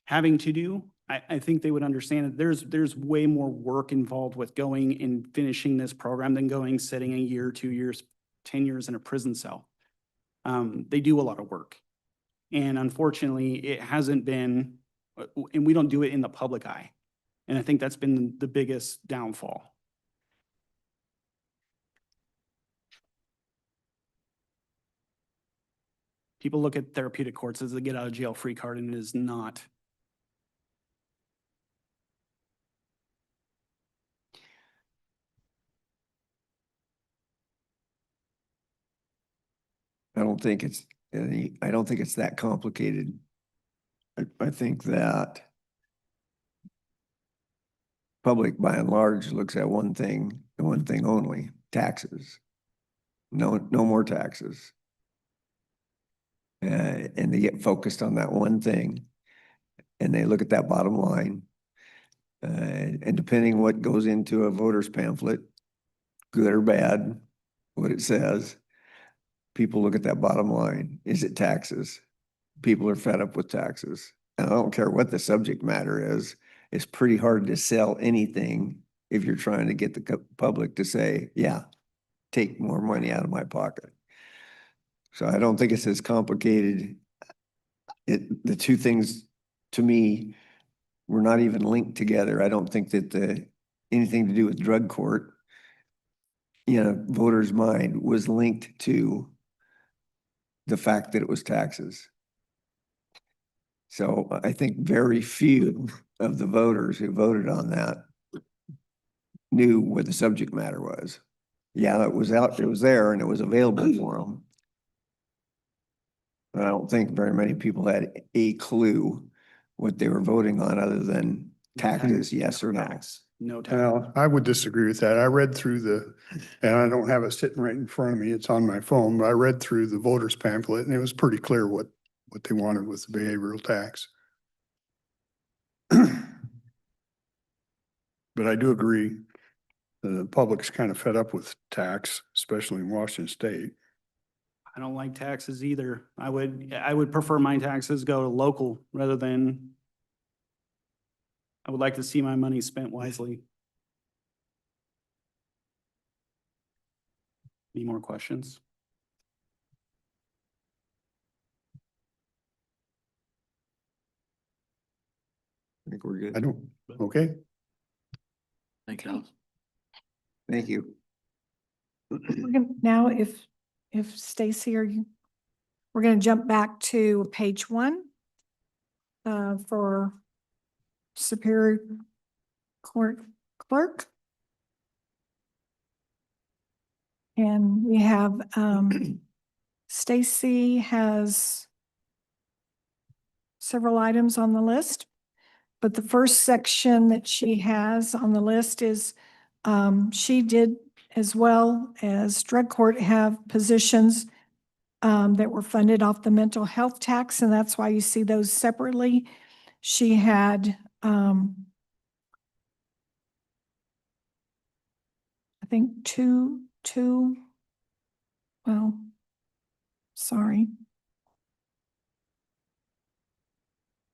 having to do, I think they would understand that there's way more work involved with going and finishing this program than sitting a year, 2 years, 10 years in a prison cell. They do a lot of work. And unfortunately, it hasn't been, and we don't do it in the public eye. And I think that's been the biggest downfall. People look at therapeutic courts as a get out of jail free card, and it is not. I don't think it's that complicated. I think that public by and large looks at one thing and one thing only, taxes. No more taxes. And they get focused on that one thing and they look at that bottom line. And depending what goes into a voter's pamphlet, good or bad, what it says, people look at that bottom line. Is it taxes? People are fed up with taxes. And I don't care what the subject matter is. It's pretty hard to sell anything if you're trying to get the public to say, yeah, take more money out of my pocket. So I don't think it's as complicated. The two things to me were not even linked together. I don't think that anything to do with drug court in a voter's mind was linked to the fact that it was taxes. So I think very few of the voters who voted on that knew what the subject matter was. Yeah, it was there and it was available for them. But I don't think very many people had a clue what they were voting on other than taxes, yes or no. No tax. Well, I would disagree with that. I read through and I don't have it sitting right in front of me, it's on my phone, but I read through the voters pamphlet and it was pretty clear what they wanted with the behavioral tax. But I do agree, the public's kind of fed up with tax, especially in Washington State. I don't like taxes either. I would prefer my taxes go to local rather than, I would like to see my money spent wisely. Any more questions? I think we're good. I don't, okay. Thank you. Thank you. Now, if Stacy, we're going to jump back to page 1 for Superior Court Clerk. And we have, Stacy has several items on the list, but the first section that she has on the list is, she did, as well as drug court, have positions that were funded off the mental health tax, and that's why you see those separately. She had, I think two, well, sorry.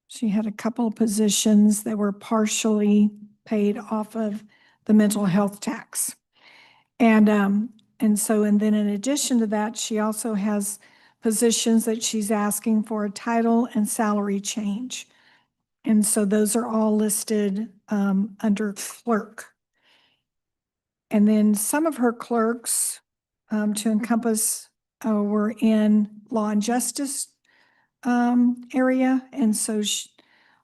She had a couple of positions that were partially paid off of the mental health tax. And and then in addition to that, she also has positions that she's asking for a title and salary change. And so those are all listed under clerk. And then some of her clerks to encompass were in law and justice area. And so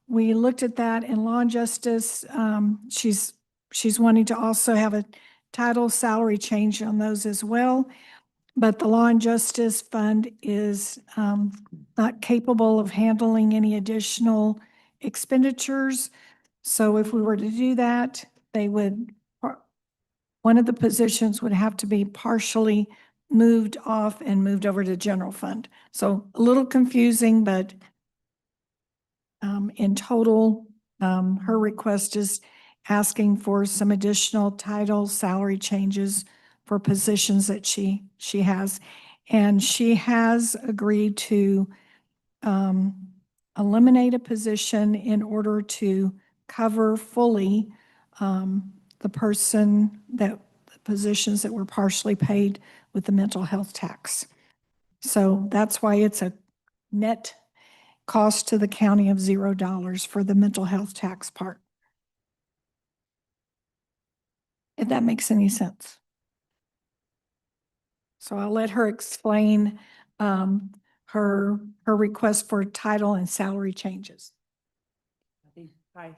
we looked at that in law and justice. She's wanting to also have a title salary change on those as well. But the Law and Justice Fund is not capable of handling any additional expenditures. So if we were to do that, one of the positions would have to be partially moved off and moved over to general fund. So a little confusing, but in total, her request is asking for some additional title salary changes for positions that she has. And she has agreed to eliminate a position in order to cover fully the positions that were partially paid with the mental health tax. So that's why it's a net cost to the county of $0 for the mental health tax part. If that makes any sense. So I'll let her explain her request for title and salary changes. Hi.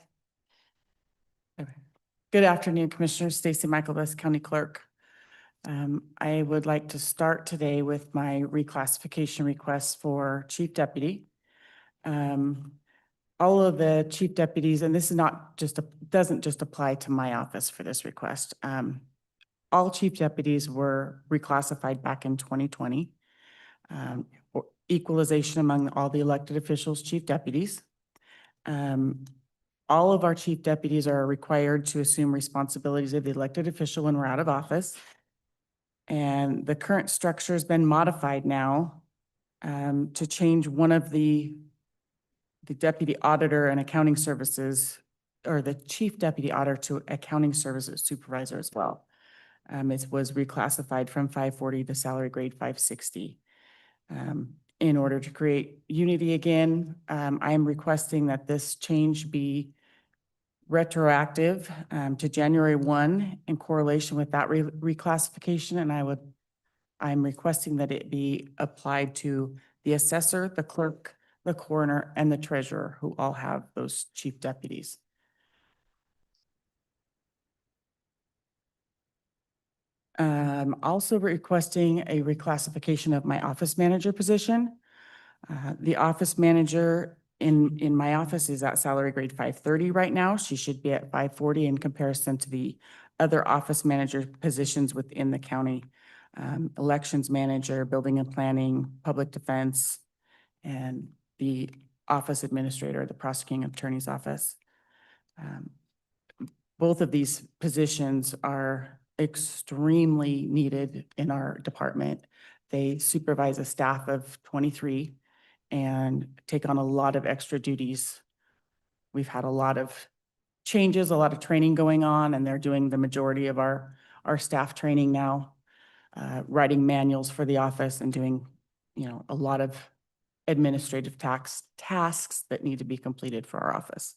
Okay. Good afternoon, Commissioners. Stacy Michaelbus, County Clerk. I would like to start today with my reclassification request for Chief Deputy. All of the chief deputies, and this is not just doesn't just apply to my office for this request. All chief deputies were reclassified back in 2020. Equalization among all the elected officials, chief deputies. All of our chief deputies are required to assume responsibilities of the elected official when we're out of office. And the current structure has been modified now to change one of the deputy auditor and accounting services, or the chief deputy auditor to accounting services supervisor as well. It was reclassified from 540 to salary grade 560. In order to create unity again, I am requesting that this change be retroactive to January 1 in correlation with that reclassification, and I'm requesting that it be applied to the assessor, the clerk, the coroner, and the treasurer, who all have those chief deputies. Also requesting a reclassification of my office manager position. The office manager in my office is at salary grade 530 right now. She should be at 540 in comparison to the other office manager positions within the county. Elections manager, building and planning, public defense, and the office administrator, the prosecuting attorney's office. Both of these positions are extremely needed in our department. They supervise a staff of 23 and take on a lot of extra duties. We've had a lot of changes, a lot of training going on, and they're doing the majority of our staff training now, writing manuals for the office and doing, a lot of administrative tasks that need to be completed for our office.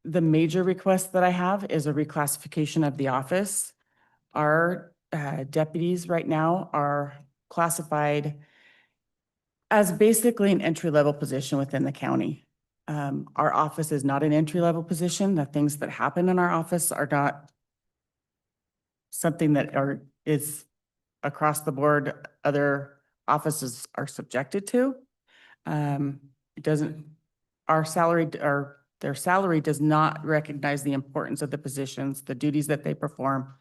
The major request that I have is a reclassification of the office. Our deputies right now are classified as basically an entry-level position within the county. Our office is not an entry-level position. The things that happen in our office are not something that is across the board other offices are subjected to. Their salary does not recognize the importance of the positions, the duties that they perform.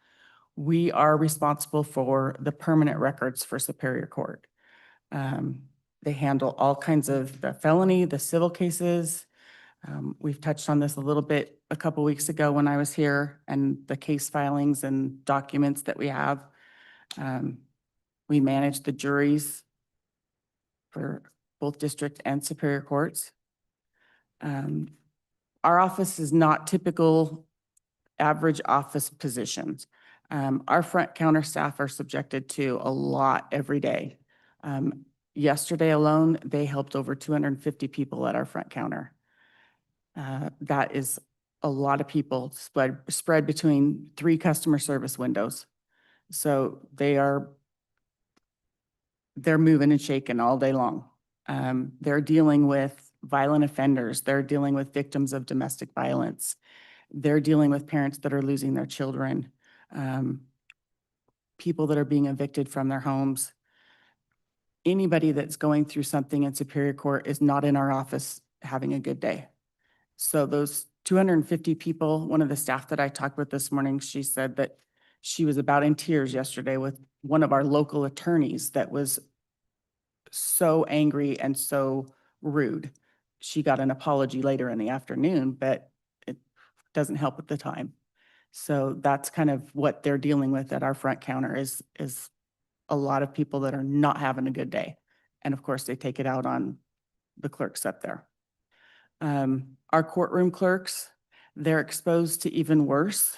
We are responsible for the permanent records for Superior Court. They handle all kinds of the felony, the civil cases. We've touched on this a little bit a couple weeks ago when I was here, and the case filings and documents that we have. We manage the juries for both district and Superior Courts. Our office is not typical average office positions. Our front counter staff are subjected to a lot every day. Yesterday alone, they helped over 250 people at our front counter. That is a lot of people spread between 3 customer service windows. So they're moving and shaking all day long. They're dealing with violent offenders. They're dealing with victims of domestic violence. They're dealing with parents that are losing their children, people that are being evicted from their homes. Anybody that's going through something in Superior Court is not in our office having a good day. So those 250 people, one of the staff that I talked with this morning, she said that she was about in tears yesterday with one of our local attorneys that was so angry and so rude. She got an apology later in the afternoon, but it doesn't help at the time. So that's kind of what they're dealing with at our front counter is a lot of people that are not having a good day. And of course, they take it out on the clerks up there. Our courtroom clerks, they're exposed to even worse.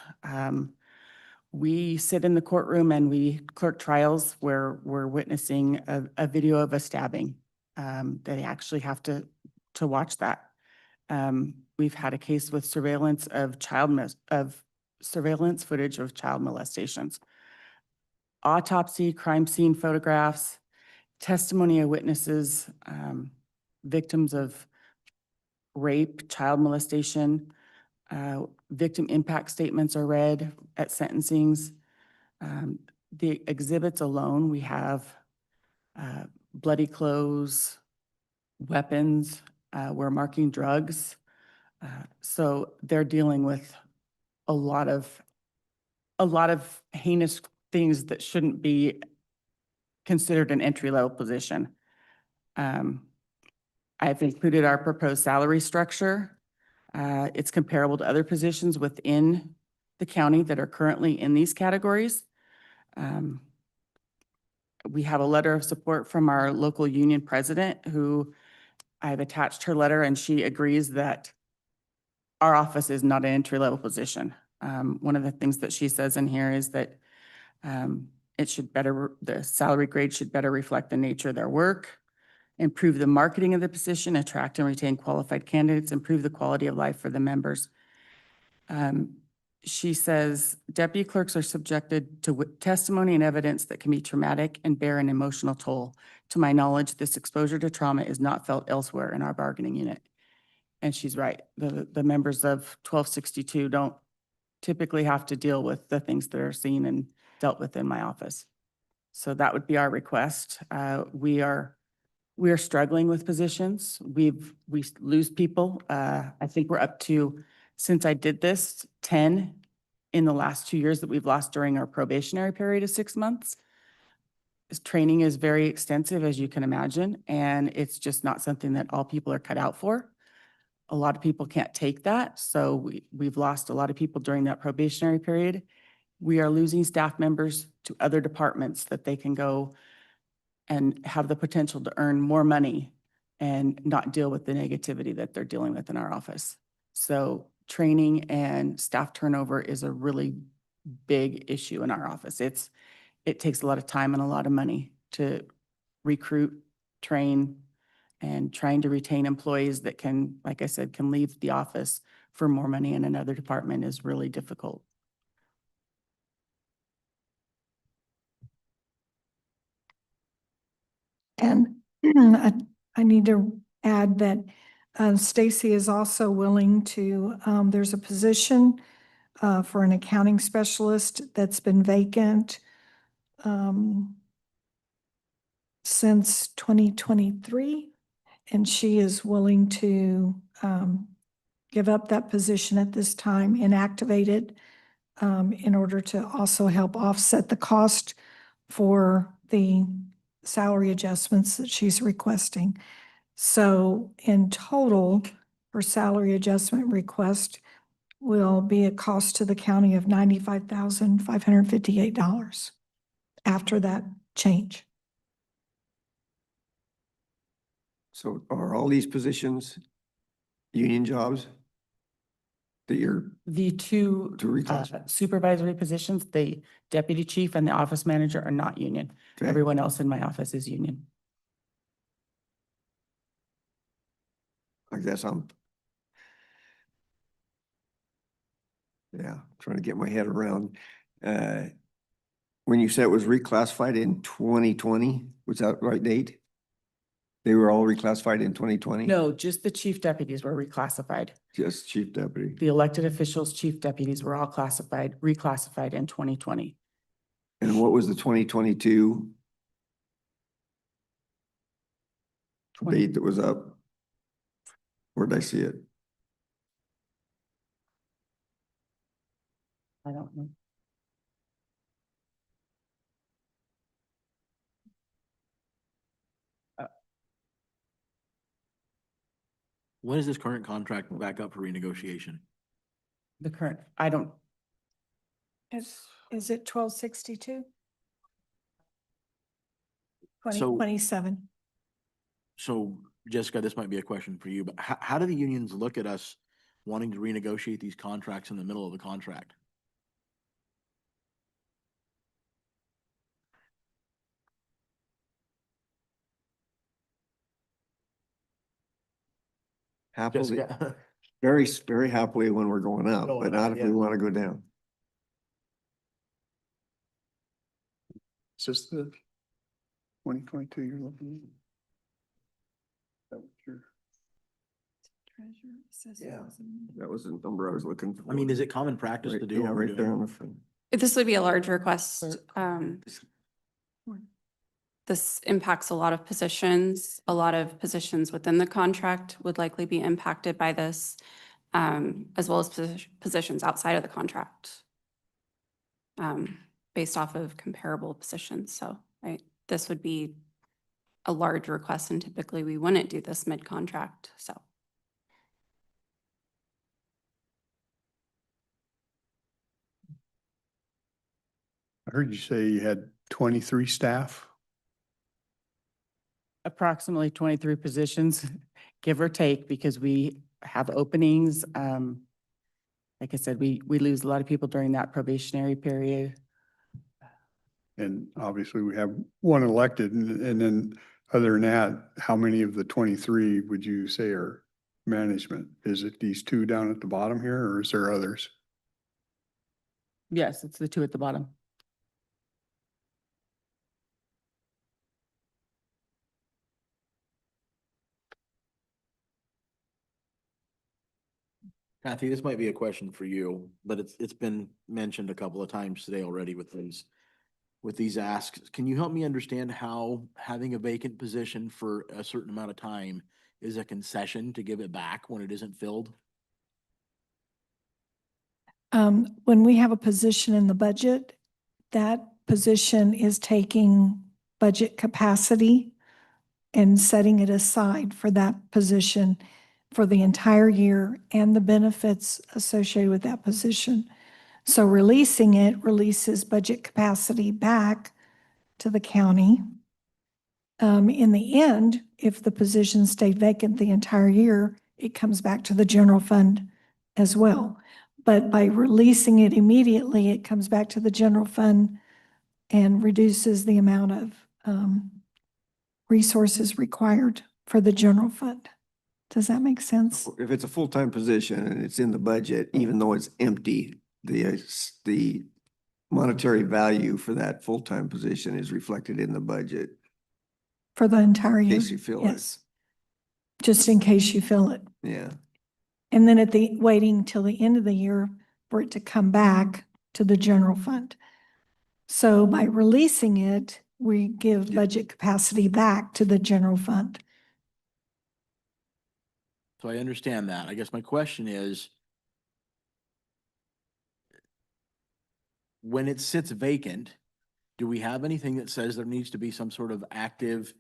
We sit in the courtroom and we clerk trials where we're witnessing a video of a stabbing. They actually have to watch that. We've had a case with surveillance of surveillance footage of child molestations. Autopsy, crime scene photographs, testimony of witnesses, victims of rape, child molestation, victim impact statements are read at sentencings. The exhibits alone, we have bloody clothes, weapons, we're marking drugs. So they're dealing with a lot of heinous things that shouldn't be considered an entry-level position. I've included our proposed salary structure. It's comparable to other positions within the county that are currently in these categories. We have a letter of support from our local union president who I've attached her letter, and she agrees that our office is not an entry-level position. One of the things that she says in here is that the salary grade should better reflect the nature of their work, improve the marketing of the position, attract and retain qualified candidates, improve the quality of life for the members. She says deputy clerks are subjected to testimony and evidence that can be traumatic and bear an emotional toll. To my knowledge, this exposure to trauma is not felt elsewhere in our bargaining unit. And she's right. The members of 1262 don't typically have to deal with the things that are seen and dealt with in my office. So that would be our request. We are struggling with positions. We lose people. I think we're up to, since I did this, 10 in the last 2 years that we've lost during our probationary period of 6 months. This training is very extensive, as you can imagine, and it's just not something that all people are cut out for. A lot of people can't take that, so we've lost a lot of people during that probationary period. We are losing staff members to other departments that they can go and have the potential to earn more money and not deal with the negativity that they're dealing with in our office. So training and staff turnover is a really big issue in our office. It takes a lot of time and a lot of money to recruit, train, and trying to retain employees that can, like I said, can leave the office for more money in another department is really difficult. And I need to add that Stacy is also willing to, there's a position for an accounting specialist that's been vacant since 2023, and she is willing to give up that position at this time and activate it in order to also help offset the cost for the salary adjustments that she's requesting. So in total, her salary adjustment request will be a cost to the county of $95,558 after that change. So are all these positions union jobs? that you're, The two To reclassify. supervisory positions, the deputy chief and the office manager are not union. okay? Everyone else in my office is union. I guess trying to get my head around. When you said it was reclassified in 2020, was that the right date? They were all reclassified in 2020? No, just the chief deputies were reclassified. Just chief deputy. The elected officials, chief deputies were all reclassified in 2020. And what was the 2022 date that was up? Where did I see it? I don't know. When is this current contract back up for renegotiation? The current, I don't, Is it 1262? So- 2027. So Jessica, this might be a question for you, but how do the unions look at us wanting to renegotiate these contracts in the middle of the contract? Happily, Jessica? very happily when we're going up, Going but not up, if we yeah. want to go down. Is this the 2022 you're looking at? That was your- Yeah. That was the number I was looking for. I mean, is it common practice Right- to do? Yeah, what we're right there doing? on the front. This would be a large request. Clerk. This impacts a lot of positions. A lot of positions within the contract would likely be impacted by this, as well as positions outside of the contract, based off of comparable positions. So, right, this would be a large request, and typically we wouldn't do this mid-contract, so. I heard you say you had 23 staff. approximately 23 positions, give or take, because we have openings. Like I said, we lose a lot of people during that probationary period. And obviously we have one elected and then other than that, how many of the 23 would you say are management? Is it these two down at the bottom here or is there others? Yes, it's the two at the bottom. Kathy, this might be a question for you, but it's been mentioned a couple of times today already with these asks. Can you help me understand how having a vacant position for a certain amount of time is a concession to give it back when it isn't filled? When we have a position in the budget, that position is taking budget capacity and setting it aside for that position for the entire year and the benefits associated with that position. So releasing it releases budget capacity back to the county. In the end, if the position stayed vacant the entire year, it comes back to the general fund as well. But by releasing it immediately, it comes back to the general fund and reduces the amount of resources required for the general fund. Does that make sense? If it's a full-time position and it's in the budget, even though it's empty, the monetary value for that full-time position is reflected in the budget. For the entire In year? case you fill it. Yes. Just in case you fill it. Yeah. And then waiting till the end of the year for it to come back to the general fund. So by releasing it, we give budget capacity back to the general fund. So I understand that. I guess my question is, when it sits vacant, do we have anything that says there needs to be some sort of active,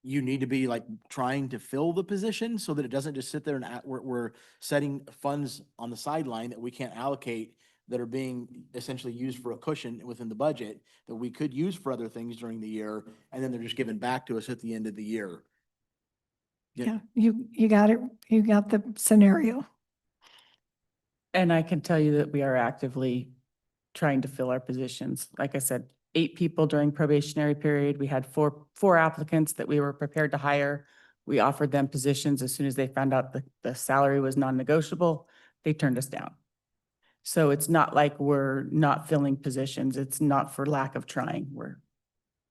you need to be like trying to fill the position so that it doesn't just sit there and we're setting funds on the sideline that we can't allocate that are being essentially used for a cushion within the budget that we could use for other things during the year, and then they're just given back to us at the end of the year? Yeah, you got it. You got the scenario. And I can tell you that we are actively trying to fill our positions. Like I said, 8 people during probationary period. We had four applicants that we were prepared to hire. We offered them positions as soon as they found out the salary was non-negotiable. They turned us down. So it's not like we're not filling positions. It's not for lack of trying. We're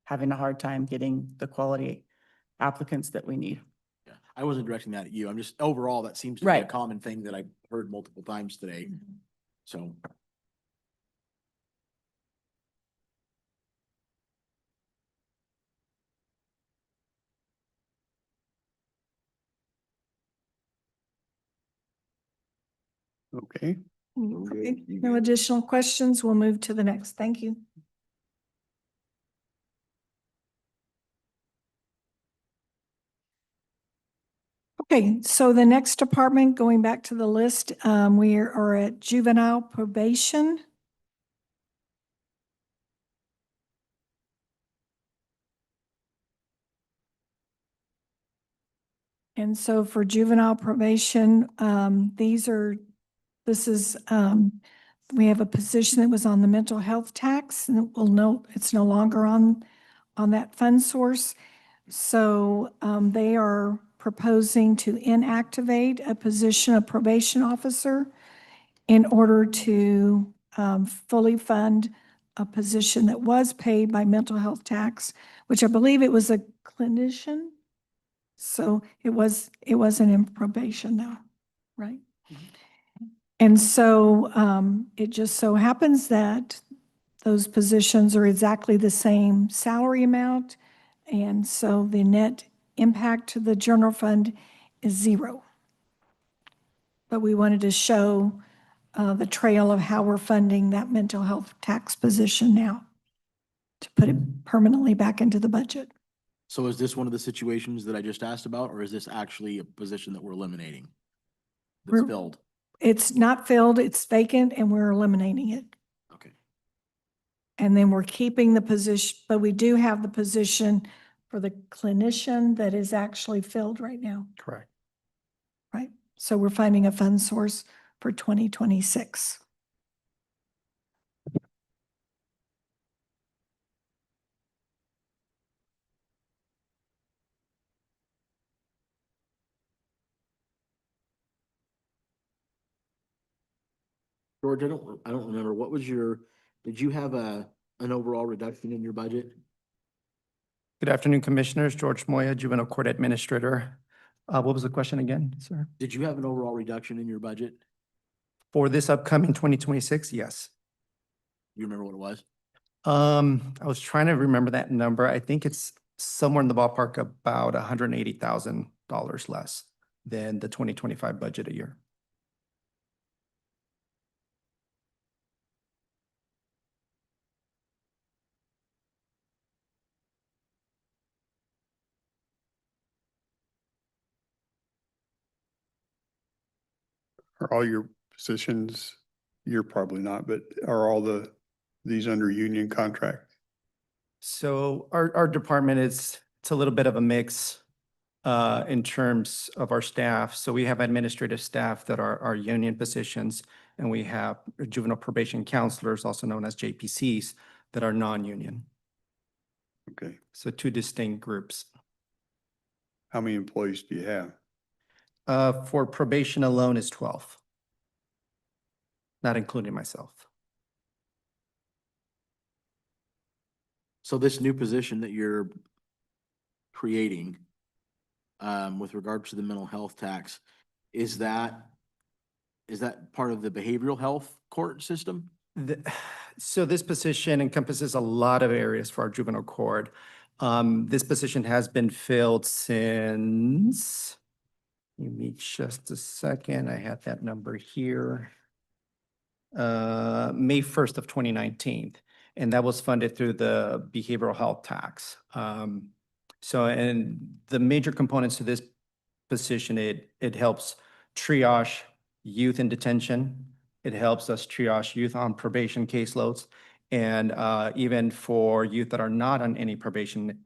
having a hard time getting the quality applicants that we need. Yeah, I wasn't directing that at you. I'm just, overall, that seems to be a Right. common thing that I've heard multiple times today. So. Okay, Okay, no additional questions. We'll move to the next. Thank you. Okay, so the next department, going back to the list, we are at juvenile probation. And so for juvenile probation, we have a position that was on the mental health tax, and we'll note it's no longer on that fund source. So they are proposing to inactivate a position of probation officer in order to fully fund a position that was paid by mental health tax, which I believe it was a clinician. So it wasn't in probation now, right? And so it just so happens that those positions are exactly the same salary amount. And so the net impact to the general fund is 0. But we wanted to show the trail of how we're funding that mental health tax position now to put it permanently back into the budget. So is this one of the situations that I just asked about, or is this actually a position that we're eliminating? That's We're- filled? It's not filled, it's vacant, and we're eliminating it. Okay. And then we're keeping the position, but we do have the position for the clinician that is actually filled right now, correct. right? So we're finding a fund source for 2026. George, I don't remember. What was did you have an overall reduction in your budget? Good afternoon, Commissioners. George Moya, Juvenile Court Administrator. What was the question again, sir? Did you have an overall reduction in your budget? For this upcoming 2026, yes. You remember what it was? I was trying to remember that number. I think it's somewhere in the ballpark about $180,000 less than the 2025 budget a year. Are all your positions, you're probably not, but are all these under union contract? So our department it's a little bit of a mix in terms of our staff. So we have administrative staff that are our union positions, and we have juvenile probation counselors, also known as JPCs, that are non-union. Okay, So 2 distinct groups. how many employees do you have? For probation alone is 12, not including myself. So this new position that you're creating, with regards to the mental health tax, is that part of the behavioral health court system? So this position encompasses a lot of areas for our juvenile court. This position has been filled since, give me just a second, I had that number here. May 1st of 2019, and that was funded through the behavioral health tax. And the major components to this position, it helps triage youth in detention. It helps us triage youth on probation caseloads. And even for youth that are not on any probation,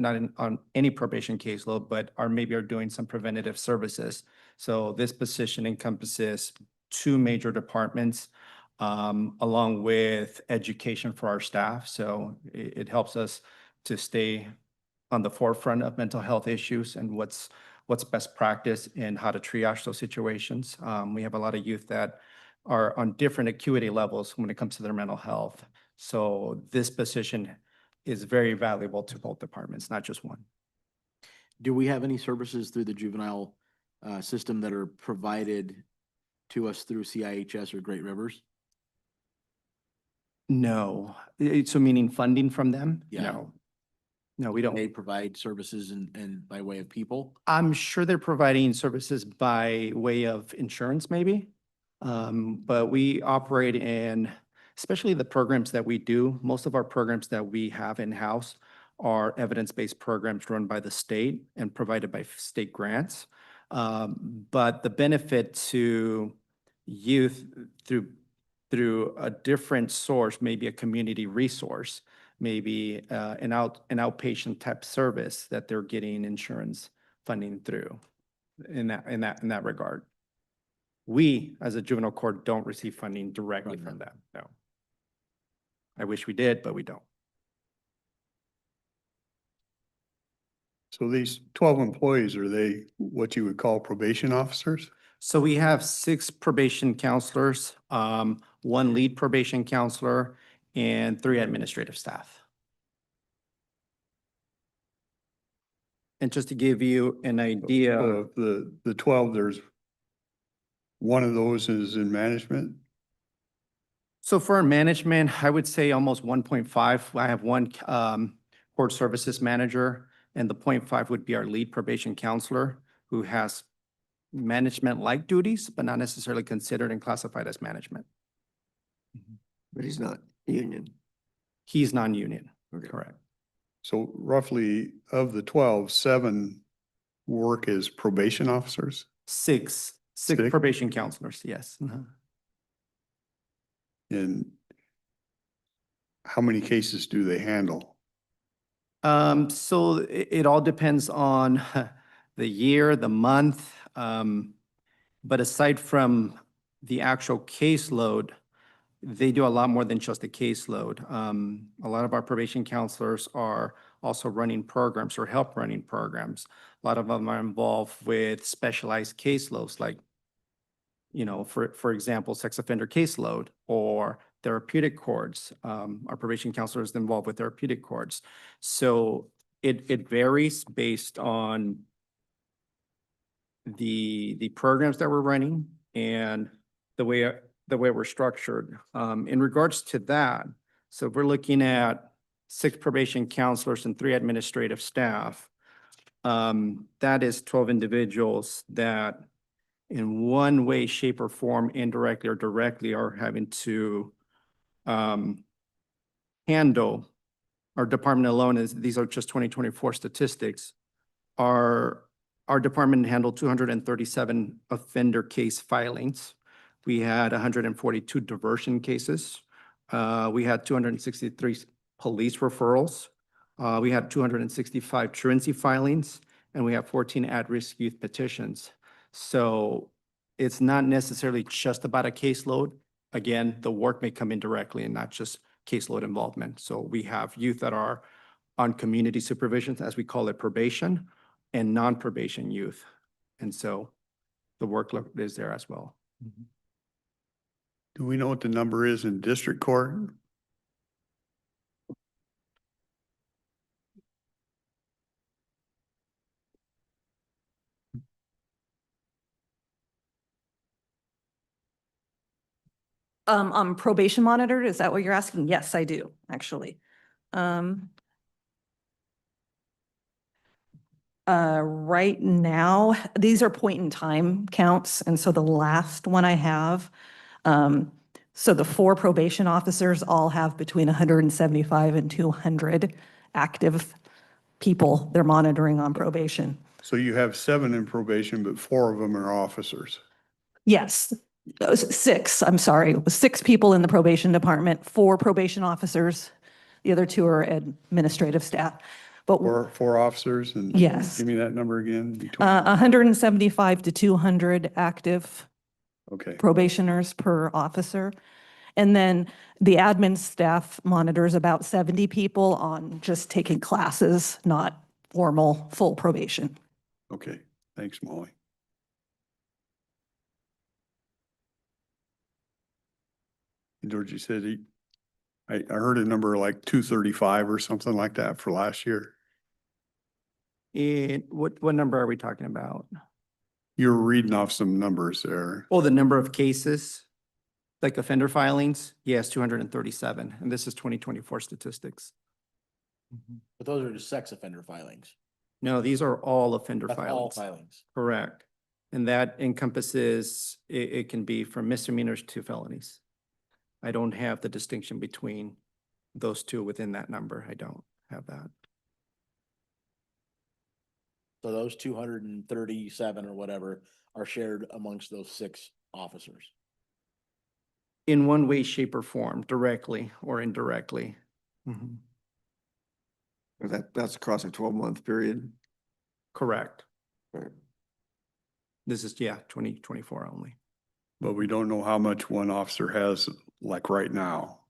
on any probation caseload, but are doing some preventative services. So this position encompasses two major departments, along with education for our staff. So it helps us to stay on the forefront of mental health issues and what's best practice and how to triage those situations. We have a lot of youth that are on different acuity levels when it comes to their mental health. So this position is very valuable to both departments, not just one. Do we have any services through the juvenile system that are provided to us through CIHS or Great Rivers? No, so meaning funding from them? Yeah. No. No, we don't. They provide services and by way of people? I'm sure they're providing services by way of insurance, maybe. But we operate in, especially the programs that we do, most of our programs that we have in-house are evidence-based programs run by the state and provided by state grants. But the benefit to youth through a different source, maybe a community resource, maybe an outpatient type service that they're getting insurance funding through in that regard. We, as a juvenile court, don't receive funding directly from them, no. I wish we did, but we don't. So these 12 employees, are they what you would call probation officers? So we have 6 probation counselors, 1 lead probation counselor, and 3 administrative staff. And just to give you an idea. So of the 12, there's one of those is in management? So for our management, I would say almost 1.5. I have 1 court services manager, and the 0.5 would be our lead probation counselor, who has management-like duties, but not necessarily considered and classified as management. But he's not union. He's non-union, Okay. correct. So roughly of the 12, 7 work as probation officers? 6 Six? probation counselors, yes. Mhm. And how many cases do they handle? So it all depends on the year, the month. But aside from the actual caseload, they do a lot more than just a caseload. A lot of our probation counselors are also running programs or help running programs. A lot of them are involved with specialized caseloads, like, you know, for example, sex offender caseload or therapeutic courts. Our probation counselor is involved with therapeutic courts. So it varies based on the programs that we're running and the way we're structured. In regards to that, so if we're looking at 6 probation counselors and 3 administrative staff, that is 12 individuals that in one way, shape, or form, indirectly or directly, are having to handle. Our department alone, these are just 2024 statistics, our department handled 237 offender case filings. We had 142 diversion cases. We had 263 police referrals. We had 265 truancy filings, and we have 14 at-risk youth petitions. So it's not necessarily just about a caseload. Again, the work may come in directly and not just caseload involvement. So we have youth that are on community supervision, as we call it, probation, and non-probation youth. And so the workload is there as well. Do we know what the number is in district court? Probation monitored, is that what you're asking? Yes, I do, actually. Right now, these are point in time counts, and so the last one I have, so the 4 probation officers all have between 175 and 200 active people they're monitoring on probation. So you have 7 in probation, but 4 of them are officers. Yes, 6, I'm sorry, 6 people in the probation department, 4 probation officers. The other 2 are administrative staff. But 4 officers and. Yes. Give me that number again. Between 175 to 200 active Okay, probationers per officer. And then the admin staff monitors about 70 people on just taking classes, not formal, full probation. okay. Thanks, Molly. George, you said I heard a number like 235 or something like that for last year. What number are we talking about? You were reading off some numbers there. Oh, the number of cases, like offender filings? Yes, 237, and this is 2024 statistics. But those are just sex offender filings. No, these are all offender That's all filings. filings. Correct. And that encompasses, it can be from misdemeanors to felonies. I don't have the distinction between those two within that number. I don't have that. So those 237 or whatever are shared amongst those 6 officers. In one way, shape, or form, directly or indirectly. That's across a 12-month period. Correct. Right. This is, yeah, 2024 only. But we don't know how much one officer has like right now.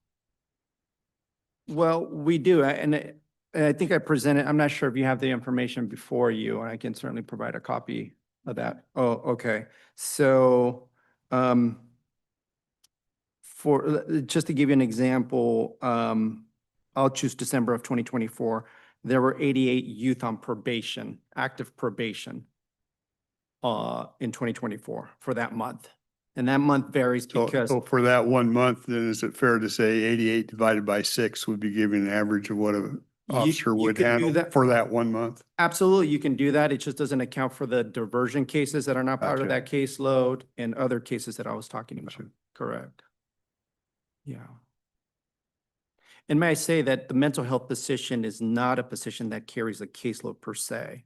Well, we do, and I think I presented, I'm not sure if you have the information before you, and I can certainly provide a copy of that. Oh, okay. So, just to give you an example, I'll choose December of 2024. There were 88 youth on probation, active probation, in 2024 for that month. And that month varies So, because, so for that 1 month, then is it fair to say 88 divided by 6 would be giving an average of what an officer you would could do handle that. for that 1 month? absolutely, you can do that. It just doesn't account for the diversion cases that are not part of Gotcha. that caseload and other cases that I was talking about. Gotcha. Correct. Yeah. And may I say that the mental health position is not a position that carries a caseload per se.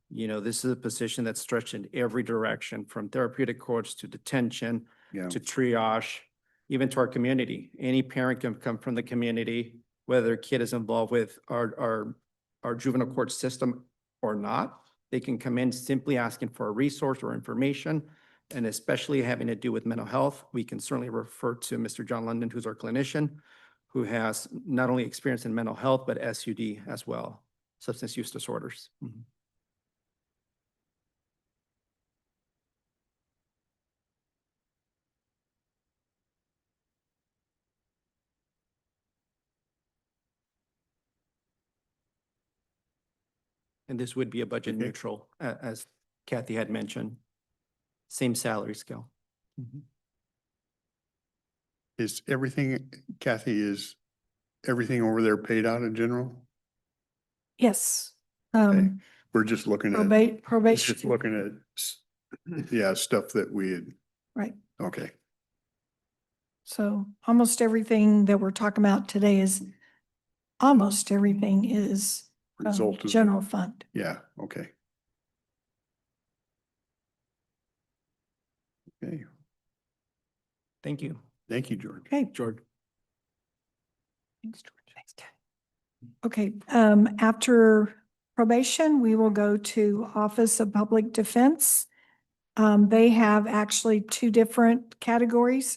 You know, this is a position that's stretched in every direction, from therapeutic courts to detention, Yeah, to triage, even to our community. Any parent can come from the community, whether their kid is involved with our juvenile court system or not. They can come in simply asking for a resource or information, and especially having to do with mental health. We can certainly refer to Mr. John London, who's our clinician, who has not only experience in mental health, but SUD as well, substance use disorders. And this would be a budget Okay. neutral, as Kathy had mentioned. Same salary scale. is everything, Kathy, is everything over there paid out in general? Yes. Okay. We're just looking at, just Probation, looking at, yeah, stuff that we had, right. okay. So almost everything that we're talking about today almost everything is Result of, general fund. yeah, okay. Okay, Thank you. thank you, George. Okay. George. Thanks, George. Thanks, Kat. Okay, after probation, we will go to Office of Public Defense. They have actually 2 different categories.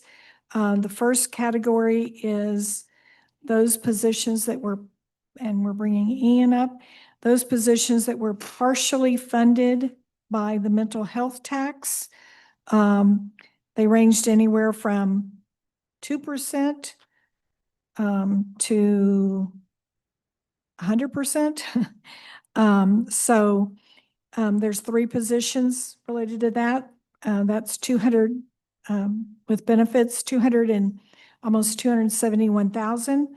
The first category is those positions that were, and we're bringing Ian up, those positions that were partially funded by the mental health tax. They ranged anywhere from 2% to 100%. There's 3 positions related to that. That's 200 with benefits, 200 and almost 271,000.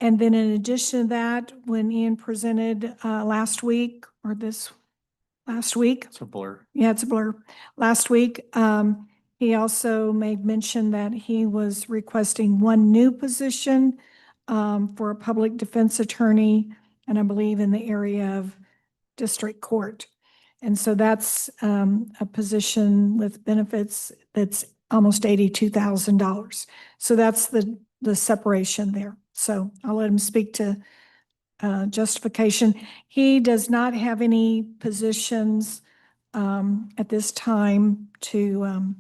And then in addition to that, when Ian presented last week or this last week, It's a blur. yeah, it's a blur. Last week, he also made mention that he was requesting 1 new position for a public defense attorney, and I believe in the area of district court. And so that's a position with benefits that's almost $82,000. So that's the separation there. So I'll let him speak to justification. He does not have any positions at this time to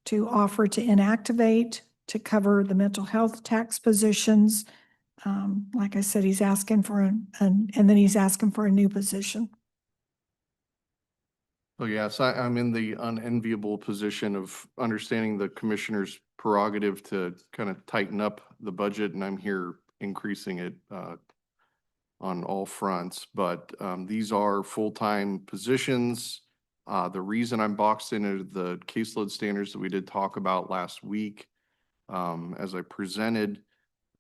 to offer to inactivate, to cover the mental health tax positions. Like I said, he's asking for and then he's asking for a new position. So yes, I'm in the unenviable position of understanding the commissioner's prerogative to kind of tighten up the budget, and I'm here increasing it on all fronts. But these are full-time positions. The reason I'm boxed into the caseload standards that we did talk about last week, as I presented,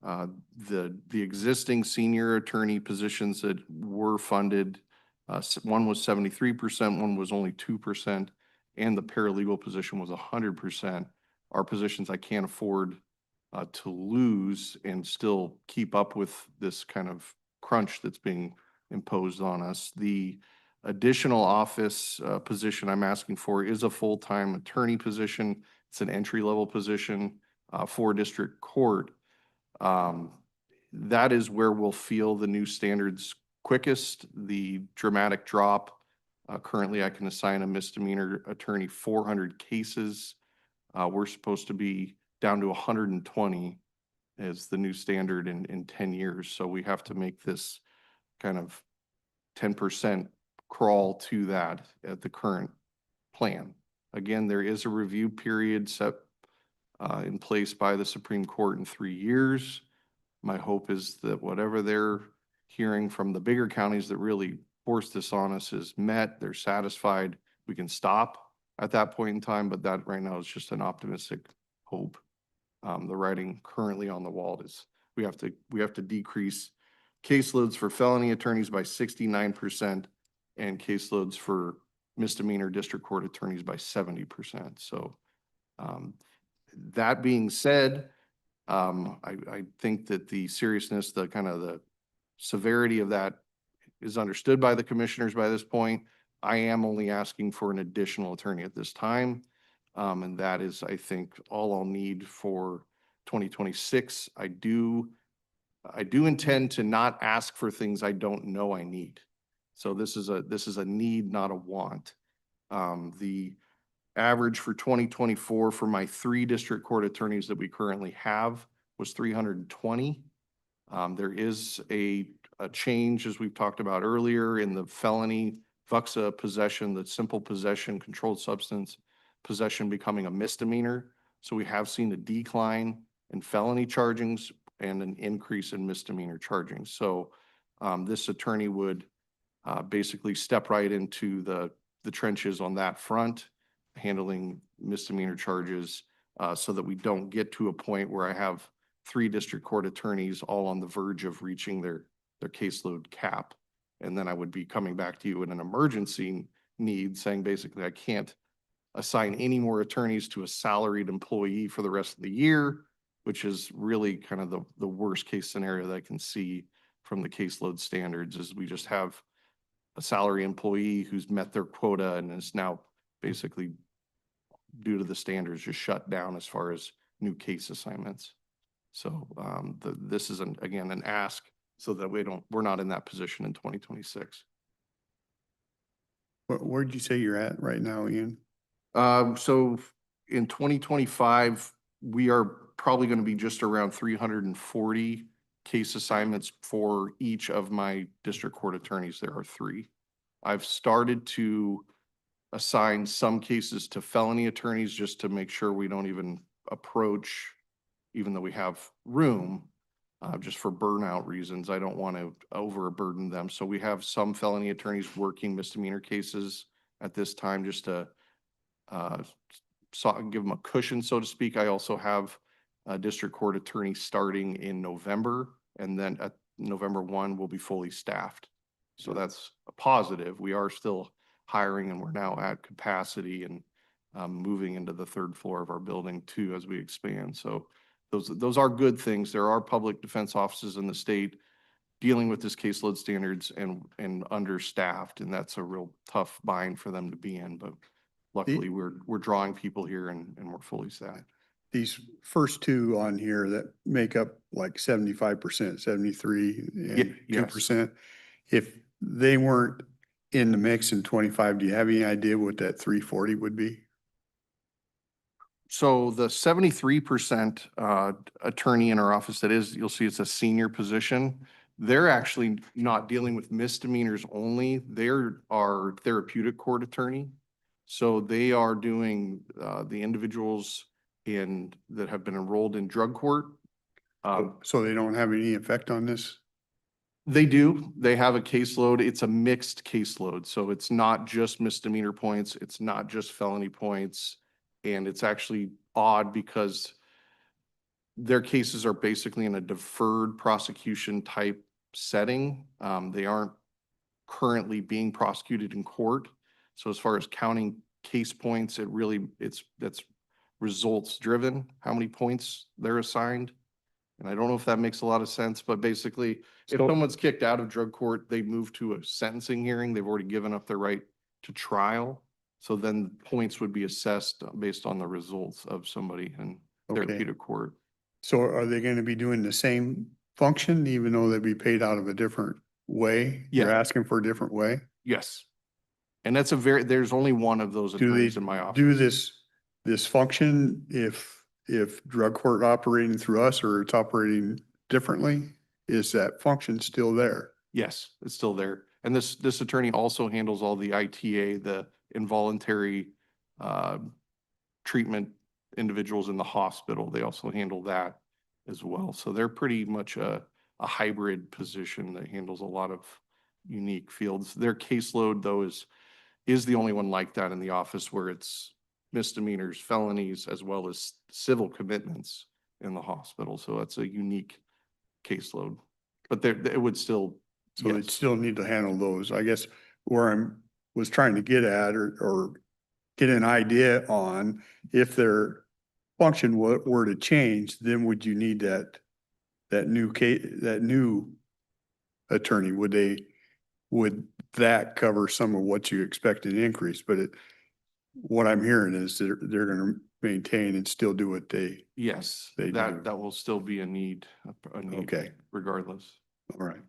the existing senior attorney positions that were funded, one was 73%, one was only 2%, and the paralegal position was 100%. Are positions I can't afford to lose and still keep up with this kind of crunch that's being imposed on us. The additional office position I'm asking for is a full-time attorney position. It's an entry-level position for district court. That is where we'll feel the new standards quickest. The dramatic drop. Currently, I can assign a misdemeanor attorney 400 cases. We're supposed to be down to 120 as the new standard in 10 years. So we have to make this kind of 10% crawl to that at the current plan. Again, there is a review period set in place by the Supreme Court in 3 years. My hope is that whatever they're hearing from the bigger counties that really forced this on us is met, they're satisfied, we can stop at that point in time, but that right now is just an optimistic hope. The writing currently on the wall is we have to decrease caseloads for felony attorneys by 69% and caseloads for misdemeanor district court attorneys by 70%. So that being said, I think that the seriousness, the kind of the severity of that is understood by the commissioners by this point. I am only asking for an additional attorney at this time. And that is, I think, all I'll need for 2026. I do intend to not ask for things I don't know I need. So this is a need, not a want. The average for 2024 for my 3 district court attorneys that we currently have was 320. There is a change, as we've talked about earlier, in the felony VUXA possession, the simple possession, controlled substance possession becoming a misdemeanor. So we have seen a decline in felony chargings and an increase in misdemeanor charging. So this attorney would basically step right into the trenches on that front, handling misdemeanor charges so that we don't get to a point where I have 3 district court attorneys all on the verge of reaching their caseload cap. And then I would be coming back to you in an emergency need saying basically I can't assign any more attorneys to a salaried employee for the rest of the year, which is really kind of the worst case scenario that I can see from the caseload standards is we just have a salary employee who's met their quota and is now basically due to the standards just shut down as far as new case assignments. So this is again an ask so that we're not in that position in 2026. Where'd you say you're at right now, Ian? So in 2025, we are probably going to be just around 340 case assignments for each of my district court attorneys. There are 3. I've started to assign some cases to felony attorneys just to make sure we don't even approach, even though we have room, just for burnout reasons. I don't want to overburden them. So we have some felony attorneys working misdemeanor cases at this time just to give them a cushion, so to speak. I also have a district court attorney starting in November, and then at November 1, we'll be fully staffed. So that's a positive. We are still hiring and we're now at capacity and moving into the 3rd floor of our building too as we expand. So those are good things. There are public defense offices in the state dealing with this caseload standards and understaffed, and that's a real tough bind for them to be in. But luckily, we're drawing people here and we're fully staffed. These first 2 on here that make up like 75%, 73 and 2%. If they weren't in the mix in 25, do you have any idea what that 340 would be? So the 73% attorney in our office that is, you'll see it's a senior position. They're actually not dealing with misdemeanors only. They're our therapeutic court attorney. So they are doing the individuals that have been enrolled in drug court. So they don't have any effect on this? They do. They have a caseload. It's a mixed caseload. So it's not just misdemeanor points. It's not just felony points. And it's actually odd because their cases are basically in a deferred prosecution type setting. They aren't currently being prosecuted in court. So as far as counting case points, that's results driven, how many points they're assigned. And I don't know if that makes a lot of sense, but basically, if So- someone's kicked out of drug court, they move to a sentencing hearing. They've already given up their right to trial. So then points would be assessed based on the results of somebody in Okay. therapeutic court. So are they going to be doing the same function even though they'd be paid out of a different way? You're Yeah. asking for a different way? Yes. And that's there's only one of those Do they attorneys in my office. do this function if drug court operating through us or it's operating differently? Is that function still there? Yes, it's still there. And this attorney also handles all the ITA, the involuntary treatment individuals in the hospital. They also handle that as well. So they're pretty much a hybrid position that handles a lot of unique fields. Their caseload though is the only one like that in the office where it's misdemeanors, felonies, as well as civil commitments in the hospital. So that's a unique caseload. But it would still, So they yes. still need to handle those. I guess where was trying to get at or get an idea on if their function were to change, then would you need that new attorney? Would that cover some of what you expect an increase? But what I'm hearing is they're gonna maintain and still do what they, Yes, They do. that will still be a need okay, regardless. all right.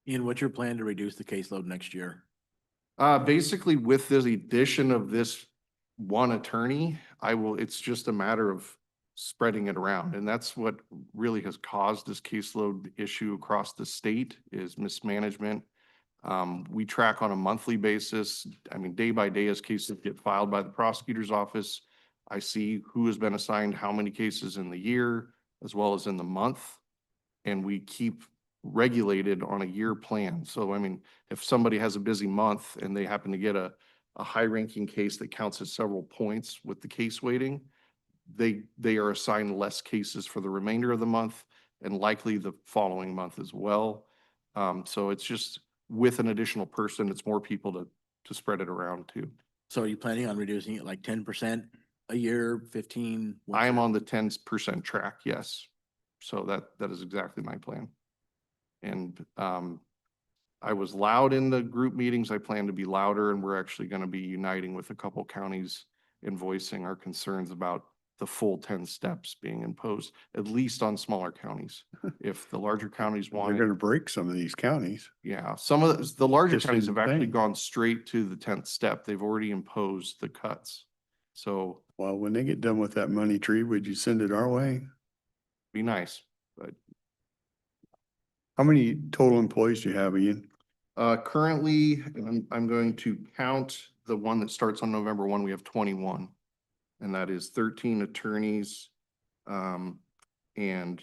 Ian, what's your plan to reduce the caseload next year? Basically with the addition of this one attorney, it's just a matter of spreading it around. And that's what really has caused this caseload issue across the state is mismanagement. We track on a monthly basis. I mean, day by day as cases get filed by the prosecutor's office, I see who has been assigned how many cases in the year as well as in the month. And we keep regulated on a year plan. So, I mean, if somebody has a busy month and they happen to get a high-ranking case that counts as several points with the case weighting, they are assigned less cases for the remainder of the month and likely the following month as well. So it's just with an additional person, it's more people to spread it around to. So are you planning on reducing it like 10% a year, 15? I am on the 10% track, yes. So that is exactly my plan. And I was loud in the group meetings. I plan to be louder, and we're actually going to be uniting with a couple counties and voicing our concerns about the full 10 steps being imposed, at least on smaller counties. If the larger counties They're want it, gonna break some of these counties. yeah, some of the larger Just counties have actually insane. gone straight to the 10th step. They've already imposed the cuts. So Well, when they get done with that money tree, would you send it our way? be nice, but How many total employees do you have, Ian? currently, I'm going to count the one that starts on November 1. We have 21. And that is 13 attorneys and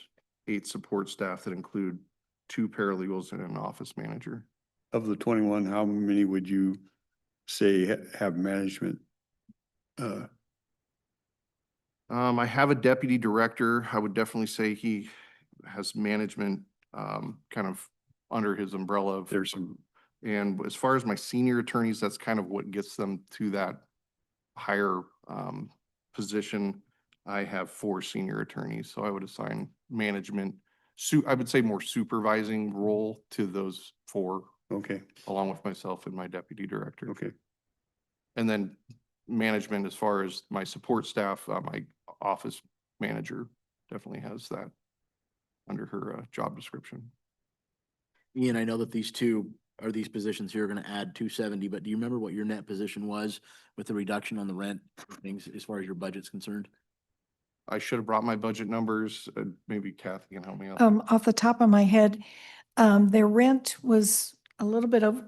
8 support staff that include 2 paralegals and an office manager. Of the 21, how many would you say have management? I have a deputy director. I would definitely say he has management kind of under his umbrella of. There's some, And as far as my senior attorneys, that's kind of what gets them to that higher position. I have 4 senior attorneys, so I would assign management, I would say more supervising role to those 4, okay, along with myself and my deputy director. okay. And then management, as far as my support staff, my office manager definitely has that under her job description. Ian, I know that these positions here are going to add 270, but do you remember what your net position was with the reduction on the rent things as far as your budget's concerned? I should have brought my budget numbers. Maybe Kathy can help me out. Off the top of my head, their rent was a little bit of,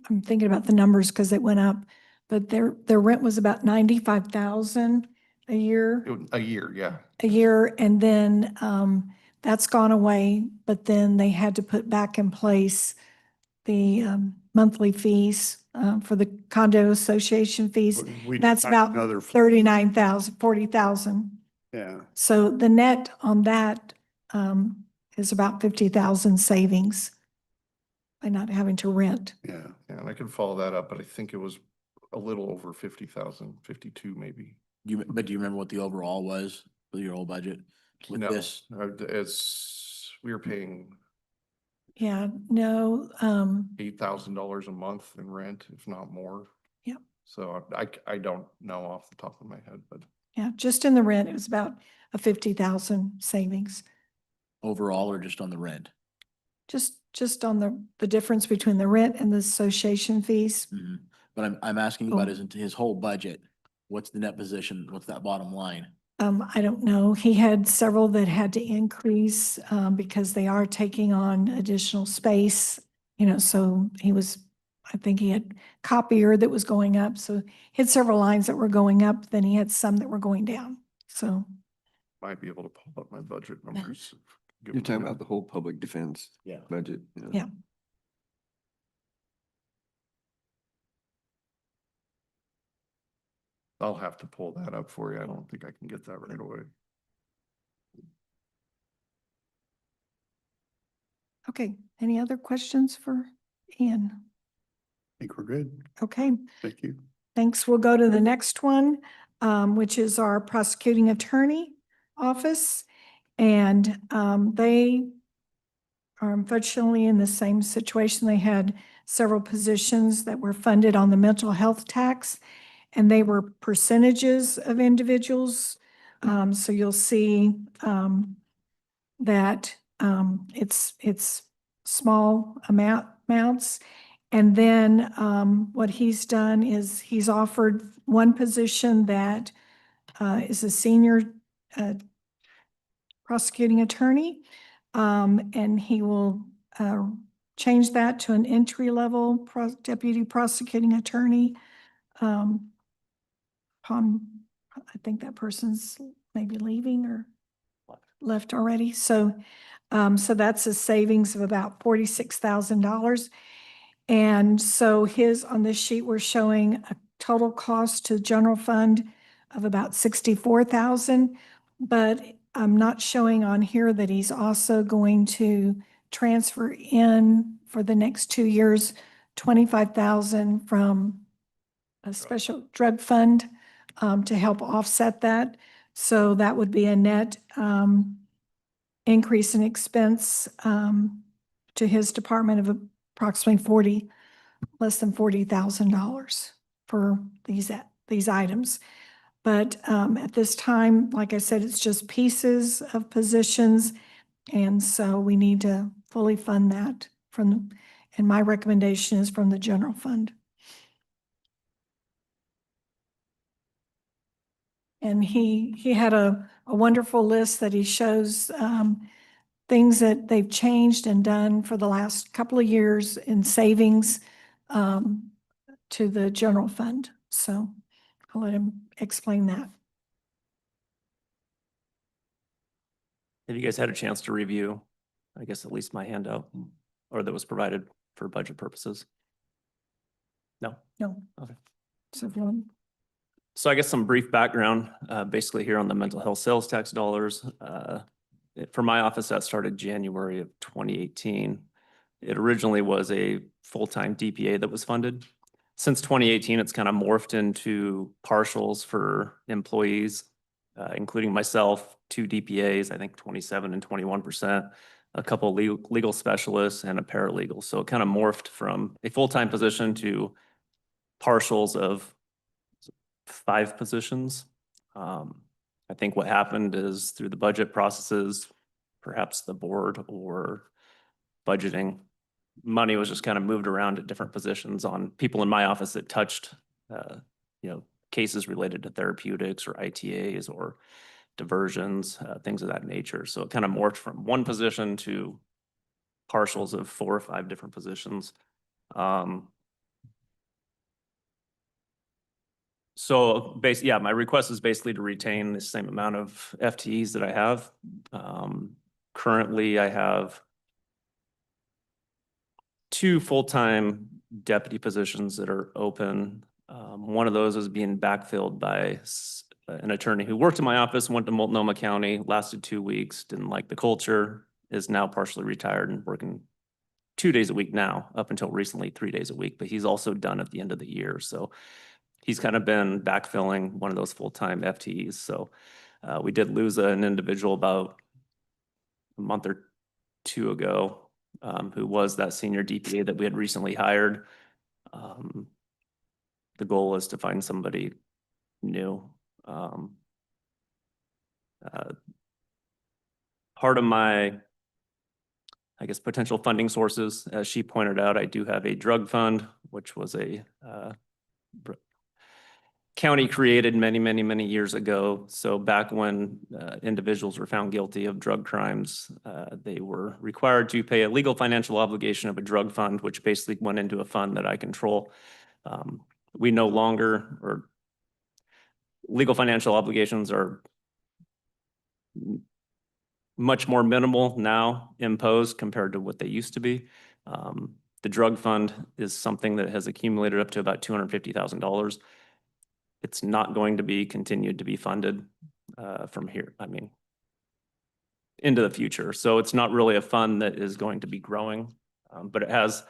I'm thinking about the numbers because it went up, but their rent was about 95,000 a year. A year, yeah. A year, and then that's gone away, but then they had to put back in place the monthly fees for the condo association fees. We That's about another 39,000, 40,000. Yeah, So the net on that is about 50,000 savings by not having to rent. yeah. Yeah, and I can follow that up, but I think it was a little over 50,000, 52 maybe. But do you remember what the overall was for your old budget with No, this? we were paying Yeah, no, $8,000 a month in rent, if not more. Yep. So I don't know off the top of my head, but yeah, just in the rent, it was about a 50,000 savings. Overall or just on the rent? Just on the difference between the rent and the association fees. Mhm. But I'm asking about Oh. his whole budget. What's the net position? What's that bottom line? I don't know. He had several that had to increase because they are taking on additional space, so I think he had copier that was going up. So he had several lines that were going up, then he had some that were going down. So, might be able to pull up my budget numbers. Give You're me a talking minute. about the whole public defense Yeah. budget. yeah. I'll have to pull that up for you. I don't think I can get that right away. Okay, any other questions for Ian? I think we're good. Okay. Thank you. Thanks. We'll go to the next one, which is our prosecuting attorney office. And they are unfortunately in the same situation. They had several positions that were funded on the mental health tax, and they were percentages of individuals. So you'll see that it's small amounts. And then what he's done is he's offered one position that is a senior prosecuting attorney, and he will change that to an entry-level deputy prosecuting attorney. Upon, I think that person's maybe leaving or left already. So that's a savings of about $46,000. And so on this sheet, we're showing a total cost to general fund of about 64,000, but I'm not showing on here that he's also going to transfer in for the next 2 years, 25,000 from a special drug fund to help offset that. So that would be a net increase in expense to his department of approximately less than $40,000 for these items. But at this time, like I said, it's just pieces of positions. And so we need to fully fund that and my recommendation is from the general fund. And he had a wonderful list that he shows things that they've changed and done for the last couple of years in savings to the general fund. So I'll let him explain that. Have you guys had a chance to review, I guess, at least my handout or that was provided for budget purposes? No? No. Okay. So if you want. So I guess some brief background, basically here on the mental health sales tax dollars. For my office, that started January of 2018. It originally was a full-time DPA that was funded. Since 2018, it's kind of morphed into partials for employees, including myself, 2 DPAs, I think 27 and 21%, a couple legal specialists and a paralegal. So it kind of morphed from a full-time position to partials of 5 positions. I think what happened is through the budget processes, perhaps the board or budgeting, money was just kind of moved around at different positions on people in my office that touched, cases related to therapeutics or ITAs or diversions, things of that nature. So it kind of morphed from one position to partials of 4 or 5 different positions. So yeah, my request is basically to retain the same amount of FTEs that I have. Currently, I have 2 full-time deputy positions that are open. One of those is being backfilled by an attorney who worked in my office, went to Multnomah County, lasted 2 weeks, didn't like the culture, is now partially retired and working 2 days a week now, up until recently 3 days a week, but he's also done at the end of the year. So he's kind of been backfilling one of those full-time FTEs. So we did lose an individual about a month or 2 ago, who was that senior DPA that we had recently hired. The goal is to find somebody new. Part of my, I guess, potential funding sources, as she pointed out, I do have a drug fund, which was a county created many, many, many years ago. So back when individuals were found guilty of drug crimes, they were required to pay a legal financial obligation of a drug fund, which basically went into a fund that I control. We no longer, or legal financial obligations are much more minimal now imposed compared to what they used to be. The drug fund is something that has accumulated up to about $250,000. It's not going to be continued to be funded from here, I mean, into the future. So it's not really a fund that is going to be growing, but it has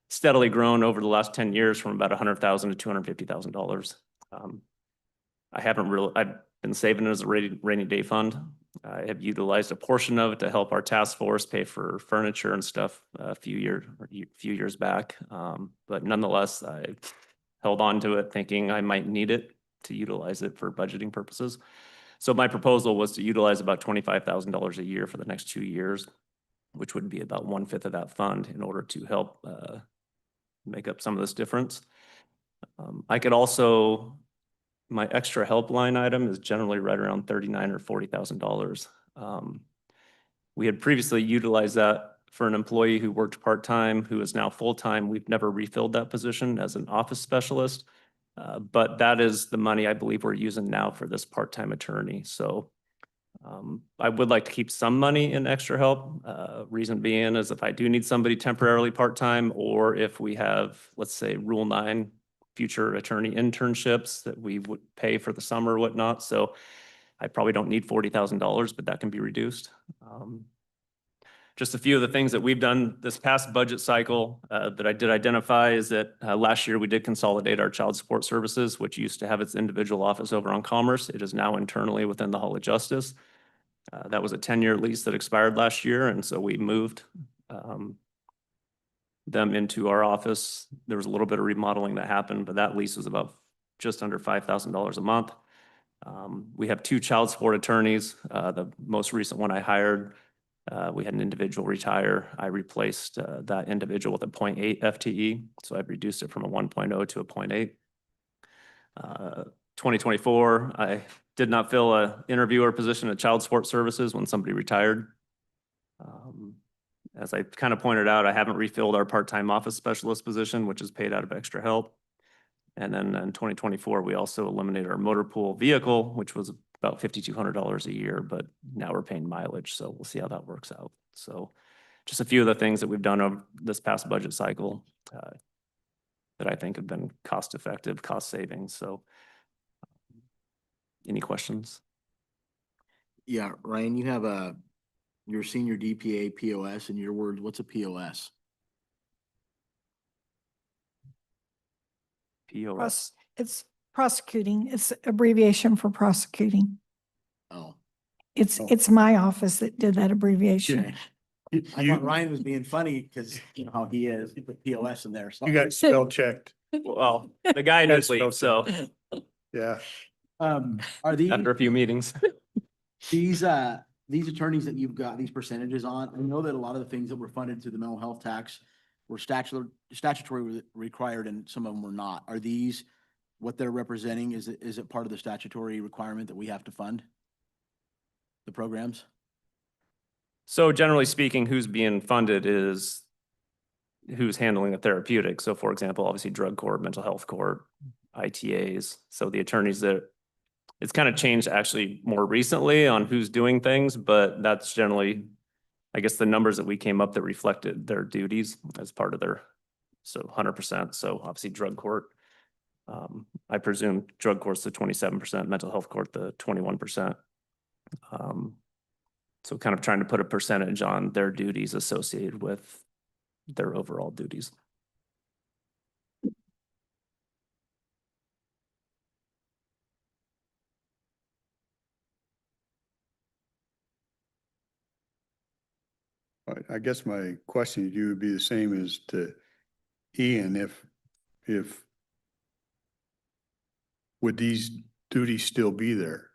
steadily grown over the last 10 years from about $100,000 to $250,000. I've been saving it as a rainy day fund. I have utilized a portion of it to help our task force pay for furniture and stuff a few years back. But nonetheless, I held on to it thinking I might need it to utilize it for budgeting purposes. So my proposal was to utilize about $25,000 a year for the next 2 years, which would be about 1/5 of that fund in order to help make up some of this difference. I could also, my extra help line item is generally right around $39,000 or $40,000. We had previously utilized that for an employee who worked part-time, who is now full-time. We've never refilled that position as an office specialist. But that is the money I believe we're using now for this part-time attorney. So I would like to keep some money in extra help. Reason being is if I do need somebody temporarily part-time, or if we have, let's say, Rule 9 future attorney internships that we would pay for the summer or whatnot. So I probably don't need $40,000, but that can be reduced. Just a few of the things that we've done this past budget cycle that I did identify is that last year we did consolidate our child support services, which used to have its individual office over on Commerce. It is now internally within the Hall of Justice. That was a 10-year lease that expired last year, and so we moved them into our office. There was a little bit of remodeling that happened, but that lease was about just under $5,000 a month. We have 2 child support attorneys. The most recent one I hired, we had an individual retire. I replaced that individual with a 0.8 FTE. So I've reduced it from a 1.0 to a 0.8. 2024, I did not fill an interviewer position at Child Support Services when somebody retired. As I kind of pointed out, I haven't refilled our part-time office specialist position, which is paid out of extra help. And then in 2024, we also eliminated our motor pool vehicle, which was about $5,200 a year, but now we're paying mileage. So we'll see how that works out. So just a few of the things that we've done over this past budget cycle that I think have been cost-effective, cost savings. So any questions? Yeah, Ryan, you have your senior DPA POS. In your words, what's a POS? POS. It's prosecuting. It's abbreviation for prosecuting. Oh. It's my office that did that abbreviation. Okay. I thought Ryan was being funny because you know how he is. He put POS in there. So. You got spell checked. Well, the guy did leave, so Yeah. Are these after a few meetings. these attorneys that you've got these percentages on? I know that a lot of the things that were funded through the mental health tax were statutory required, and some of them were not. Are these what they're representing? Is it part of the statutory requirement that we have to fund the programs? So generally speaking, who's being funded is who's handling the therapeutic. So for example, obviously drug court, mental health court, ITAs. So the attorneys that, it's kind of changed actually more recently on who's doing things, but that's generally, I guess, the numbers that we came up that reflected their duties as part of their, so 100%. So obviously drug court, I presume drug court's the 27%, mental health court the 21%. So kind of trying to put a percentage on their duties associated with their overall duties. I guess my question to you would be the same as to Ian, if would these duties still be there?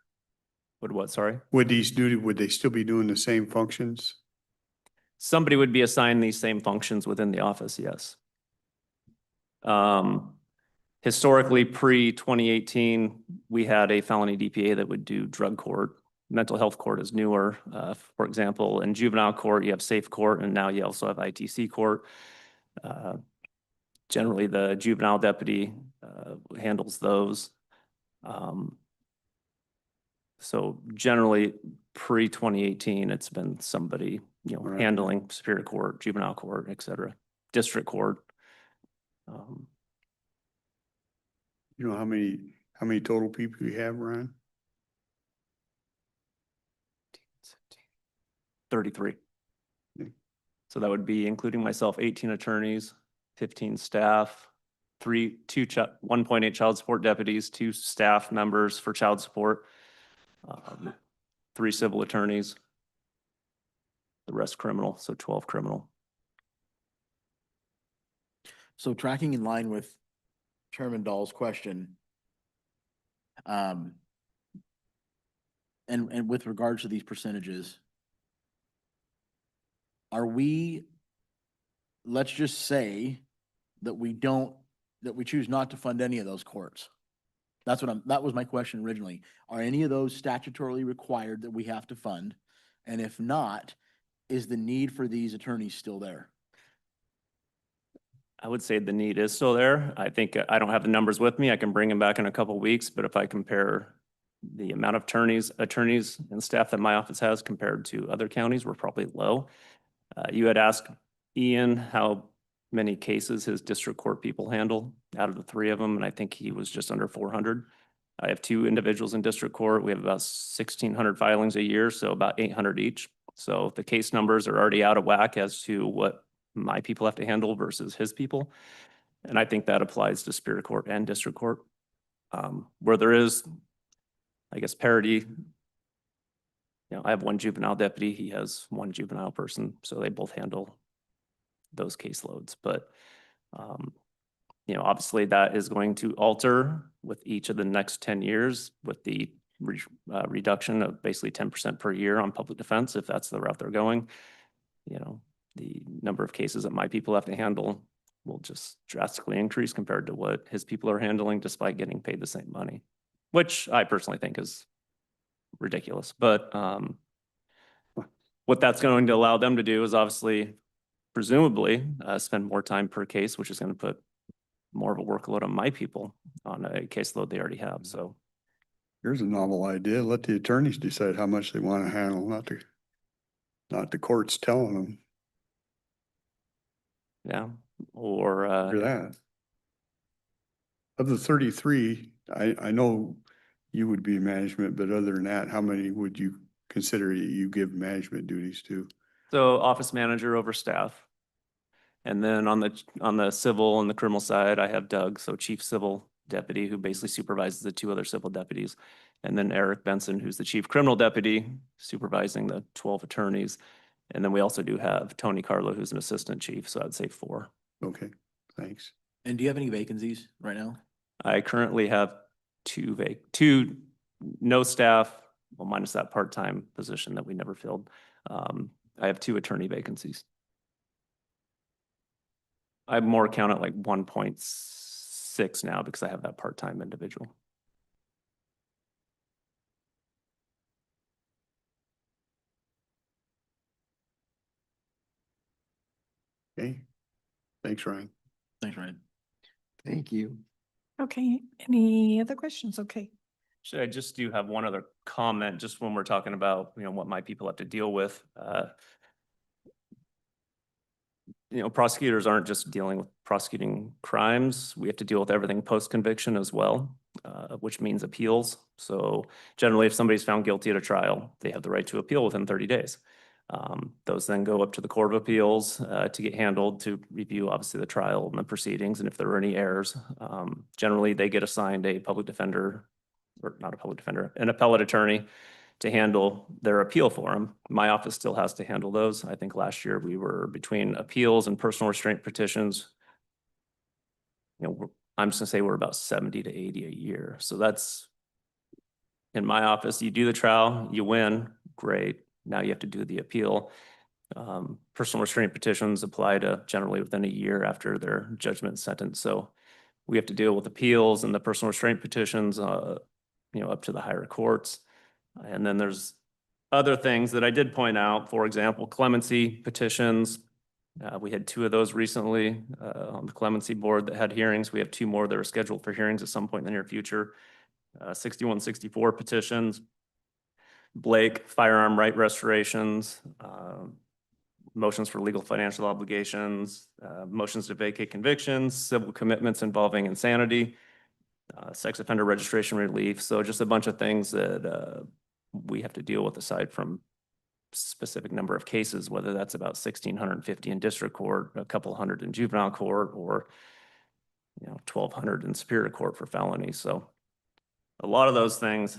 Would what, sorry? Would they still be doing the same functions? Somebody would be assigned these same functions within the office, yes. Historically, pre-2018, we had a felony DPA that would do drug court. Mental health court is newer. For example, in juvenile court, you have safe court, and now you also have ITC court. Generally, the juvenile deputy handles those. So generally, pre-2018, it's been somebody, Right. handling Superior Court, juvenile court, et cetera, district court. You know how many total people you have, Ryan? 33. Okay. So that would be including myself, 18 attorneys, 15 staff, 1.8 child support deputies, 2 staff members for child support, 3 civil attorneys, the rest criminal, so 12 criminal. So tracking in line with Chairman Dahl's question, and with regards to these percentages, are we, let's just say that we choose not to fund any of those courts. That was my question originally. Are any of those statutorily required that we have to fund? And if not, is the need for these attorneys still there? I would say the need is still there. I think I don't have the numbers with me. I can bring them back in a couple of weeks, but if I compare the amount of attorneys and staff that my office has compared to other counties, we're probably low. You had asked Ian how many cases his district court people handle out of the 3 of them, and I think he was just under 400. I have 2 individuals in district court. We have about 1,600 filings a year, so about 800 each. So the case numbers are already out of whack as to what my people have to handle versus his people. And I think that applies to Superior Court and district court. Where there is, I guess, parity, I have 1 juvenile deputy, he has 1 juvenile person, so they both handle those caseloads. But, obviously that is going to alter with each of the next 10 years with the reduction of basically 10% per year on public defense, if that's the route they're going. The number of cases that my people have to handle will just drastically increase compared to what his people are handling despite getting paid the same money, which I personally think is ridiculous. But what that's going to allow them to do is obviously, presumably, spend more time per case, which is going to put more of a workload on my people on a caseload they already have. So Here's a novel idea. Let the attorneys decide how much they want to handle, not the courts telling them. yeah, or For that. Of the 33, I know you would be management, but other than that, how many would you consider you give management duties to? so office manager over staff. And then on the civil and the criminal side, I have Doug, so chief civil deputy, who basically supervises the 2 other civil deputies. And then Eric Benson, who's the chief criminal deputy, supervising the 12 attorneys. And then we also do have Tony Carlo, who's an assistant chief, so I'd say 4. Okay, thanks. And do you have any vacancies right now? I currently have 2 no staff, well, minus that part-time position that we never filled. I have 2 attorney vacancies. I more count at like 1.7 6 now because I have that part-time individual. Okay. Thanks, Ryan. Thanks, Ryan. Thank you. Okay, any other questions? Okay. Actually, I just do have one other comment, just when we're talking about, what my people have to deal with. Prosecutors aren't just dealing with prosecuting crimes. We have to deal with everything post-conviction as well, which means appeals. So generally, if somebody's found guilty at a trial, they have the right to appeal within 30 days. Those then go up to the Court of Appeals to get handled, to review obviously the trial and the proceedings, and if there are any errors. Generally, they get assigned a public defender, or not a public defender, an appellate attorney to handle their appeal for them. My office still has to handle those. I think last year we were between appeals and personal restraint petitions. I'm just gonna say we're about 70 to 80 a year. So that's, in my office, you do the trial, you win, great. Now you have to do the appeal. Personal restraint petitions apply to generally within a year after their judgment sentence. So we have to deal with appeals and the personal restraint petitions, up to the higher courts. And then there's other things that I did point out, for example, clemency petitions. We had 2 of those recently on the clemency board that had hearings. We have 2 more that are scheduled for hearings at some point in the near future. 6164 petitions. Blake, firearm right restorations, motions for legal financial obligations, motions to vacate convictions, civil commitments involving insanity, sex offender registration relief. So just a bunch of things that we have to deal with aside from specific number of cases, whether that's about 1,650 in district court, a couple hundred in juvenile court, or 1,200 in superior court for felonies. So a lot of those things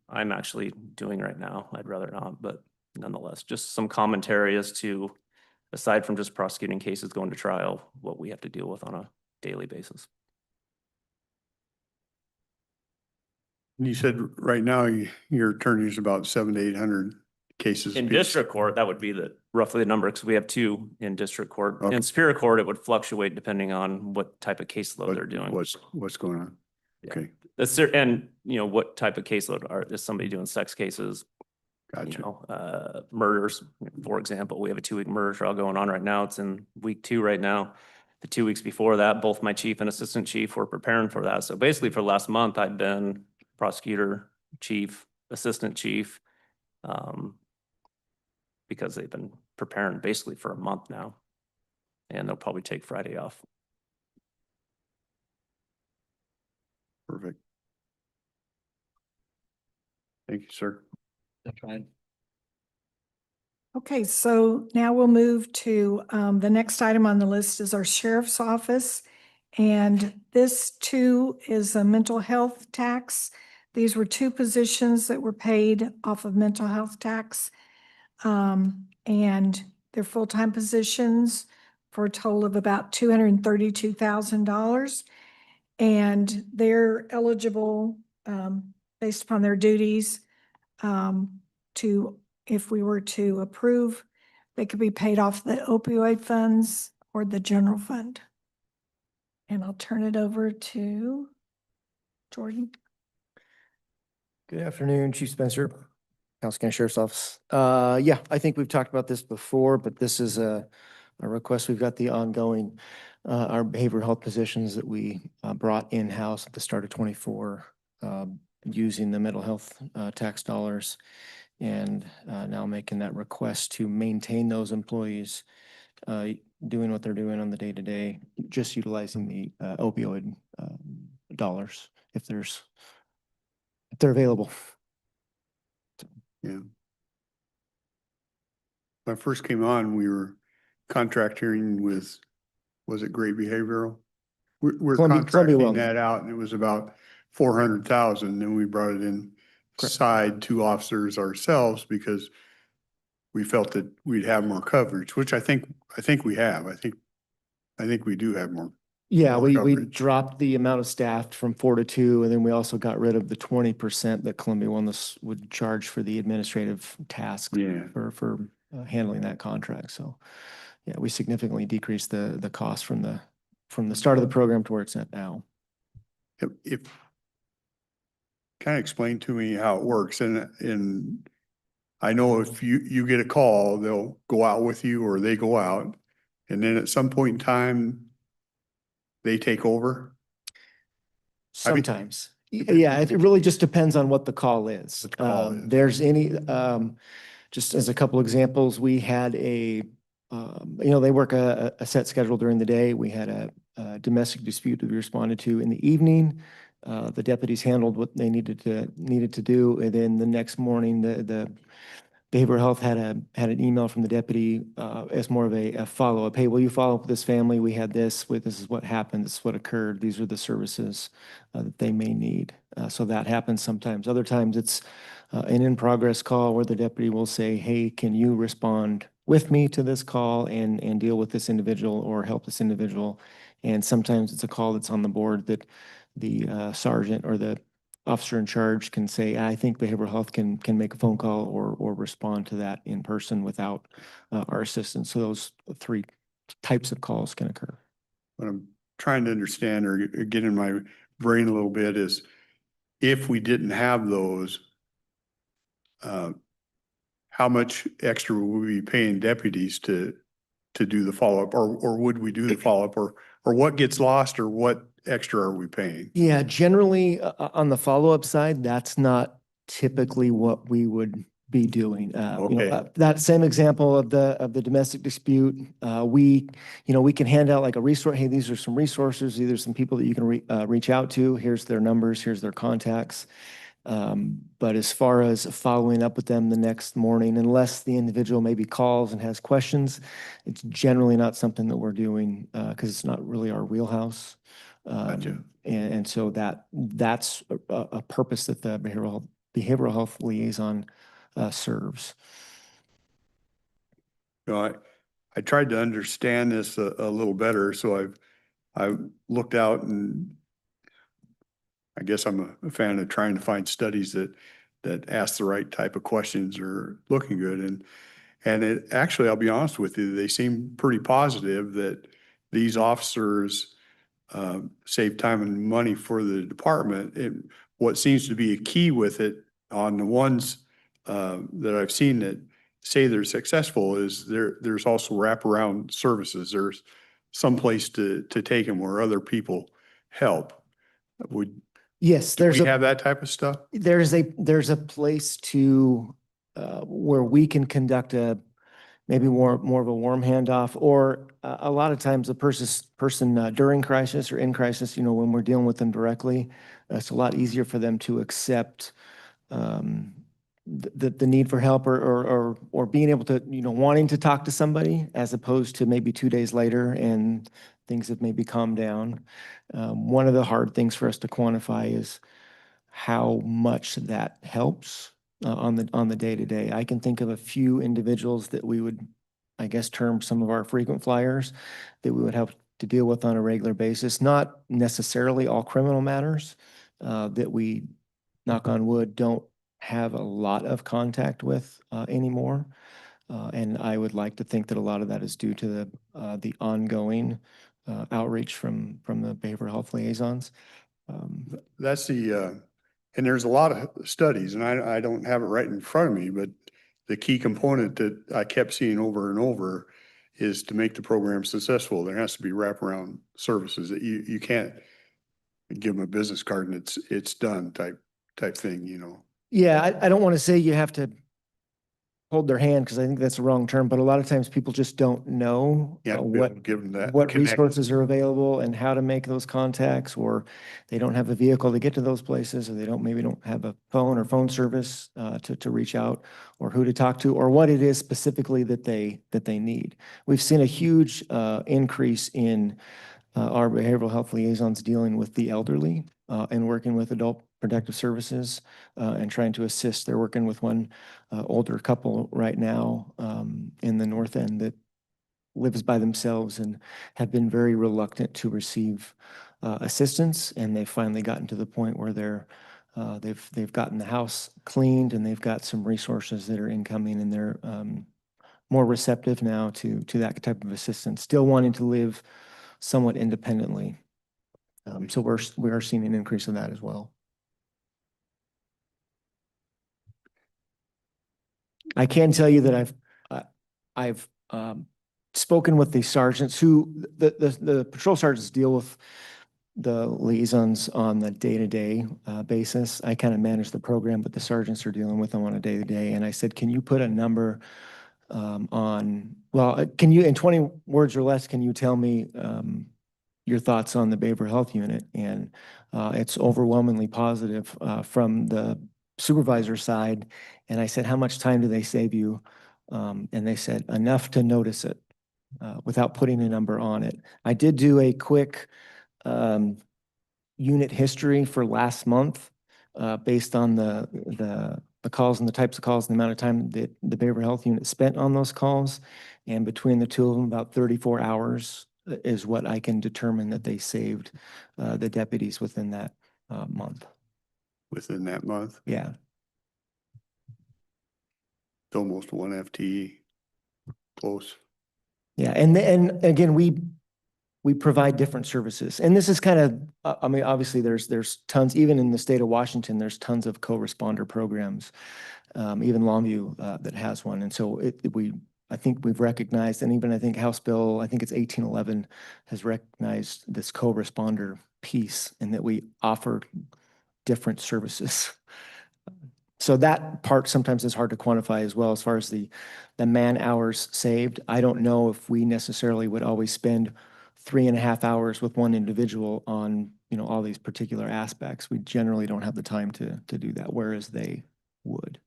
I'm actually doing right now. I'd rather not, but nonetheless, just some commentary as to, aside from just prosecuting cases going to trial, what we have to deal with on a daily basis. And you said right now your attorney's about 700 to 800 cases. In apiece. district court, that would be roughly the number, because we have 2 in district court. Okay. In superior court, it would fluctuate depending on what type of caseload they're doing. What's going on? Yeah. Okay, And what type of caseload is somebody doing sex cases, gotcha. murders, for example. We have a 2-week murder trial going on right now. It's in week 2 right now. The 2 weeks before that, both my chief and assistant chief were preparing for that. So basically for the last month, I've been prosecutor, chief, assistant chief, because they've been preparing basically for a month now, and they'll probably take Friday off. Perfect. Thank you, sir. That's right. Okay, so now we'll move to, the next item on the list is our sheriff's office. And this too is a mental health tax. These were 2 positions that were paid off of mental health tax. And they're full-time positions for a total of about $232,000. And they're eligible, based upon their duties, to, if we were to approve, they could be paid off the opioid funds or the general fund. And I'll turn it over to Jordan. Good afternoon, Chief Spencer, Council County Sheriff's Office. Yeah, I think we've talked about this before, but this is a request. We've got the ongoing, our behavioral health positions that we brought in-house at the start of 24, using the mental health tax dollars, and now making that request to maintain those employees doing what they're doing on the day-to-day, just utilizing the opioid dollars if they're available. Yeah. When I first came on, we were contracting with, was it Great Behavioral? We're Columbia contracting Wellness. that out, and it was about 400,000. Then we brought it in side 2 officers ourselves because we felt that we'd have more coverage, which I think we have. I think we do have more. Yeah, more we coverage. dropped the amount of staff from 4 to 2, and then we also got rid of the 20% that Columbia Wellness would charge for the administrative tasks Yeah. for handling that contract. So, yeah, we significantly decreased the cost from the start of the program to where it's at now. if kind of explain to me how it works, and I know if you get a call, they'll go out with you or they go out, and then at some point in time, they take over. I mean- Sometimes. Yeah, it really just depends on what the call is. What the call is. There's just as a couple examples, we had they work a set schedule during the day. We had a domestic dispute that we responded to in the evening. The deputies handled what they needed to do, and then the next morning, the behavioral health had an email from the deputy as more of a follow-up. Hey, will you follow up with this family? We had this, this is what happened, this is what occurred, these are the services that they may need. So that happens sometimes. Other times it's an in-progress call where the deputy will say, hey, can you respond with me to this call and deal with this individual or help this individual? And sometimes it's a call that's on the board that the sergeant or the officer in charge can say, I think behavioral health can make a phone call or respond to that in person without our assistance. So those three types of calls can occur. What I'm trying to understand or get in my brain a little bit is if we didn't have those, how much extra would we be paying deputies to do the follow-up, or would we do the follow-up, or what gets lost, or what extra are we paying? Yeah, generally on the follow-up side, that's not typically what we would be doing. Okay. That same example of the domestic dispute, we can hand out like a resource. Hey, these are some resources. These are some people that you can reach out to. Here's their numbers. Here's their contacts. But as far as following up with them the next morning, unless the individual maybe calls and has questions, it's generally not something that we're doing because it's not really our wheelhouse. Gotcha. And so that's a purpose that the behavioral health liaison serves. I tried to understand this a little better, so I've looked out, and I guess I'm a fan of trying to find studies that ask the right type of questions or looking good. And it actually, I'll be honest with you, they seem pretty positive that these officers save time and money for the department. And what seems to be a key with it on the ones that I've seen that say they're successful is there's also wraparound services. There's some place to take them where other people help. Yes, Do we have that type of stuff? there's a place to where we can conduct maybe more of a warm handoff, or a lot of times the person during crisis or in crisis, when we're dealing with them directly, it's a lot easier for them to accept the need for help or being able to, wanting to talk to somebody as opposed to maybe 2 days later and things have maybe calmed down. One of the hard things for us to quantify is how much that helps on the day-to-day. I can think of a few individuals that we would, I guess, term some of our frequent flyers that we would have to deal with on a regular basis, not necessarily all criminal matters that we, knock on wood, don't have a lot of contact with anymore. And I would like to think that a lot of that is due to the ongoing outreach from the behavioral health liaisons. That's and there's a lot of studies, and I don't have it right in front of me, but the key component that I kept seeing over and over is to make the program successful, there has to be wraparound services that you can't give them a business card and it's done type thing. Yeah, I don't want to say you have to hold their hand because I think that's the wrong term, but a lot of times people just don't know Yeah, give them that. what connect. resources are available and how to make those contacts, or they don't have a vehicle to get to those places, or they maybe don't have a phone or phone service to reach out, or who to talk to, or what it is specifically that they need. We've seen a huge increase in our behavioral health liaisons dealing with the elderly and working with adult protective services and trying to assist. They're working with one older couple right now in the North End that lives by themselves and have been very reluctant to receive assistance. And they've finally gotten to the point where they've gotten the house cleaned and they've got some resources that are incoming, and they're more receptive now to that type of assistance, still wanting to live somewhat independently. So we are seeing an increase in that as well. I can tell you that I've spoken with the sergeants the patrol sergeants deal with the liaisons on the day-to-day basis. I kind of manage the program, but the sergeants are dealing with them on a day-to-day. And I said, can you put a number can you, in 20 words or less, can you tell me your thoughts on the behavioral health unit? And it's overwhelmingly positive from the supervisor side. And I said, how much time do they save you? And they said, enough to notice it without putting a number on it. I did do a quick unit history for last month based on the calls and the types of calls and the amount of time that the behavioral health unit spent on those calls. And between the two of them, about 34 hours is what I can determine that they saved the deputies within that month. Within that month, Yeah. it's almost 1 FTE, close. Yeah. And again, we provide different services. And this is kind of, I mean, obviously there's tons, even in the state of Washington, there's tons of co-responder programs, even Longview that has one. And so I think we've recognized, and even I think House Bill, I think it's 1811 has recognized this co-responder piece and that we offer different services. So that part sometimes is hard to quantify as well as far as the man hours saved. I don't know if we necessarily would always spend 3.5 hours with one individual on, all these particular aspects. We generally don't have the time to do that, whereas they would.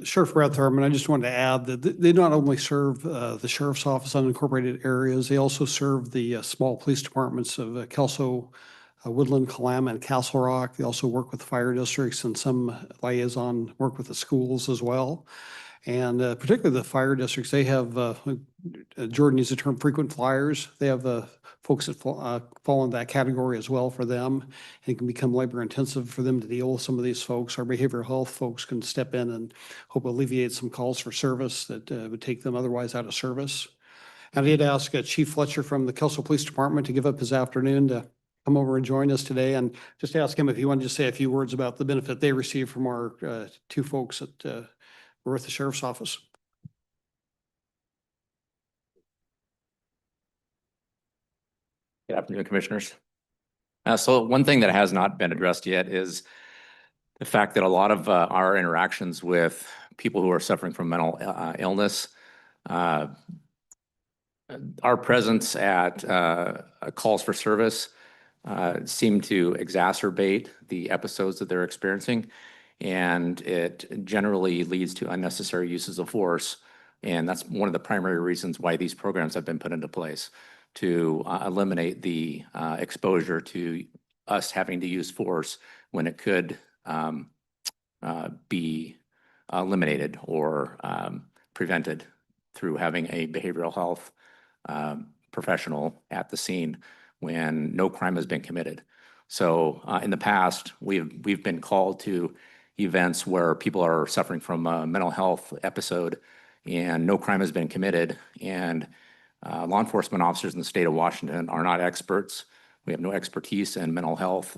Sheriff Brad Thurman, I just wanted to add that they not only serve the sheriff's office on unincorporated areas, they also serve the small police departments of Kelso, Woodland, Kalama, and Castle Rock. They also work with fire districts, and some liaison work with the schools as well. And particularly the fire districts, they have, Jordan used the term frequent flyers. They have folks that fall in that category as well for them. And it can become labor intensive for them to deal with some of these folks. Our behavioral health folks can step in and help alleviate some calls for service that would take them otherwise out of service. And I did ask Chief Fletcher from the Kelso Police Department to give up his afternoon to come over and join us today, and just ask him if he wanted to say a few words about the benefit they receive from our two folks that were at the sheriff's office. Good afternoon, Commissioners. So one thing that has not been addressed yet is the fact that a lot of our interactions with people who are suffering from mental illness, our presence at calls for service seem to exacerbate the episodes that they're experiencing, and it generally leads to unnecessary uses of force. And that's one of the primary reasons why these programs have been put into place, to eliminate the exposure to us having to use force when it could be eliminated or prevented through having a behavioral health professional at the scene when no crime has been committed. So in the past, we've been called to events where people are suffering from a mental health episode and no crime has been committed, and law enforcement officers in the state of Washington are not experts. We have no expertise in mental health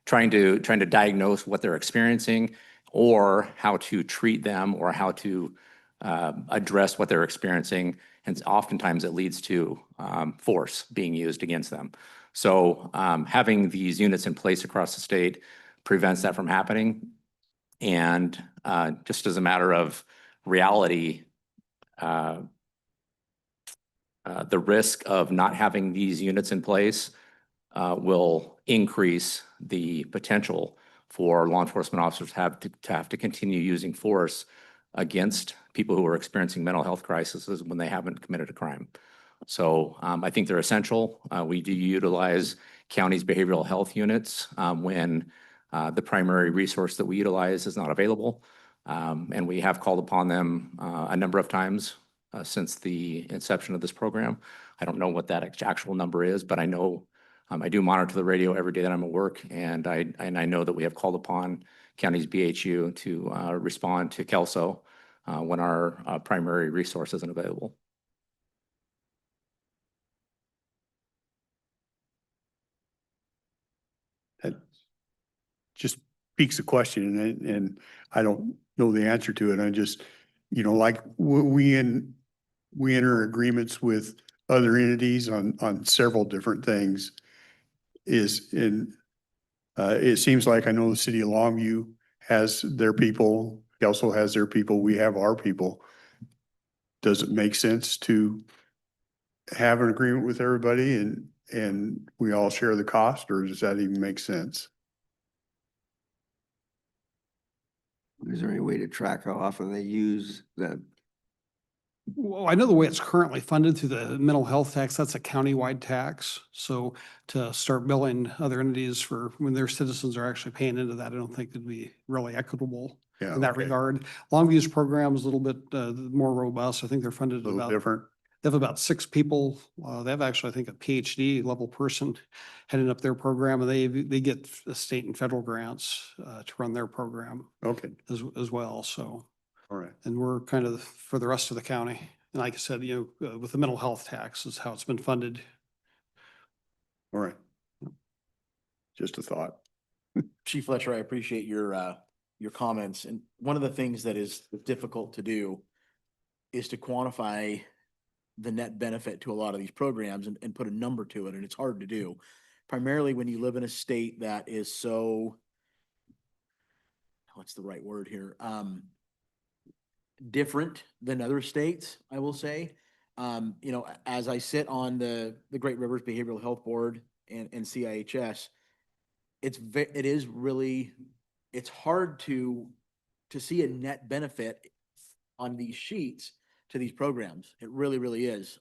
trying to diagnose what they're experiencing or how to treat them or how to address what they're experiencing. And oftentimes it leads to force being used against them. So having these units in place across the state prevents that from happening. And just as a matter of reality, the risk of not having these units in place will increase the potential for law enforcement officers to have to continue using force against people who are experiencing mental health crises when they haven't committed a crime. So I think they're essential. We do utilize counties' behavioral health units when the primary resource that we utilize is not available. And we have called upon them a number of times since the inception of this program. I don't know what that actual number is, but I know I do monitor the radio every day that I'm at work, and I know that we have called upon county's BHU to respond to Kelso when our primary resource isn't available. That just piques a question, and I don't know the answer to it. I just, like we enter agreements with other entities on several different things. It seems like I know the city of Longview has their people, Kelso has their people, we have our people. Does it make sense to have an agreement with everybody and we all share the cost, or does that even make sense? Is there any way to track how often they use that? Well, I know the way it's currently funded through the mental health tax, that's a countywide tax. So to start billing other entities for when their citizens are actually paying into that, I don't think it'd be really equitable Yeah, in that okay. regard. Longview's program is a little bit more robust. I think they're funded A little about, different. they have about 6 people. They have actually, I think, a PhD level person heading up their program, and they get state and federal grants to run their program Okay, as well. So. all right. And we're kind of for the rest of the county. And like I said, with the mental health tax is how it's been funded. All right. Just a thought. Chief Fletcher, I appreciate your comments. And one of the things that is difficult to do is to quantify the net benefit to a lot of these programs and put a number to it. And it's hard to do, primarily when you live in a state that is so, what's the right word here? Different than other states, I will say. As I sit on the Great Rivers Behavioral Health Board and CIHS, it is really, it's hard to see a net benefit on these sheets to these programs. It really, really is.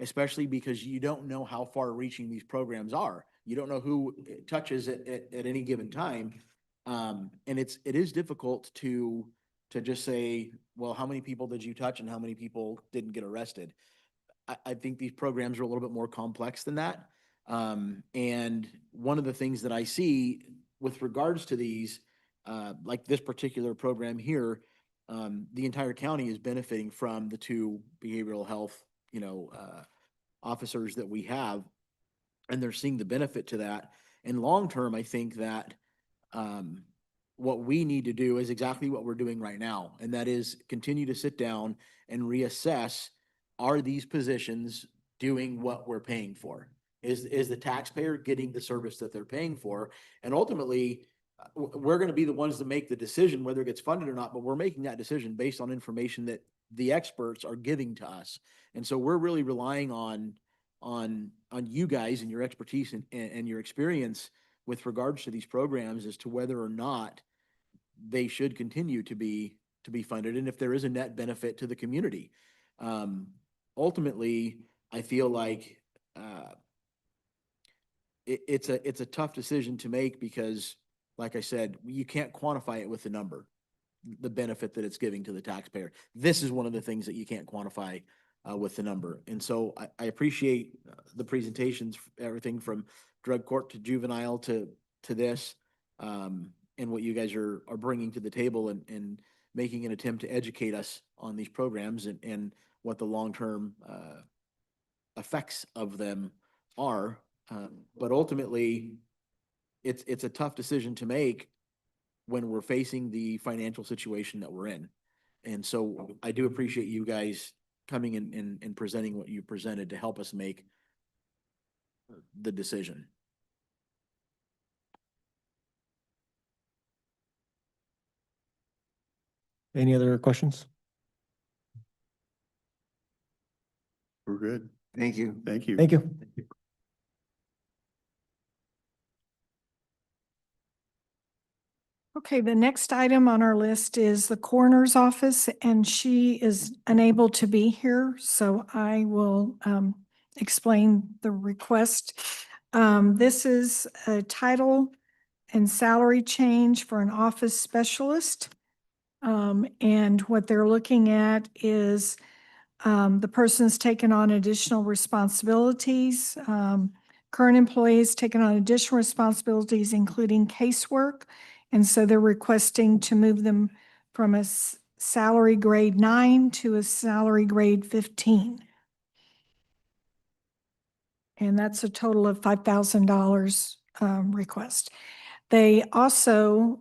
Especially because you don't know how far reaching these programs are. You don't know who it touches at any given time. And it is difficult to just say, well, how many people did you touch and how many people didn't get arrested? I think these programs are a little bit more complex than that. And one of the things that I see with regards to these, like this particular program here, the entire county is benefiting from the 2 behavioral health, officers that we have, and they're seeing the benefit to that. And long term, I think that what we need to do is exactly what we're doing right now, and that is continue to sit down and reassess, are these positions doing what we're paying for? Is the taxpayer getting the service that they're paying for? And ultimately, we're going to be the ones that make the decision whether it gets funded or not, but we're making that decision based on information that the experts are giving to us. And so we're really relying on you guys and your expertise and your experience with regards to these programs as to whether or not they should continue to be funded, and if there is a net benefit to the community. Ultimately, I feel like it's a tough decision to make because, like I said, you can't quantify it with a number, the benefit that it's giving to the taxpayer. This is one of the things that you can't quantify with the number. And so I appreciate the presentations, everything from drug court to juvenile to this, and what you guys are bringing to the table and making an attempt to educate us on these programs and what the long-term effects of them are. But ultimately, it's a tough decision to make when we're facing the financial situation that we're in. And so I do appreciate you guys coming in and presenting what you presented to help us make the decision. Any other questions? We're good. Thank you. Thank you. Thank you. Okay, the next item on our list is the coroner's office, and she is unable to be here, so I will explain the request. This is a title and salary change for an office specialist. And what they're looking at is the person's taken on additional responsibilities current employees taking on additional responsibilities, including casework. And so they're requesting to move them from a salary grade 9 to a salary grade 15. And that's a total of $5,000 request. They also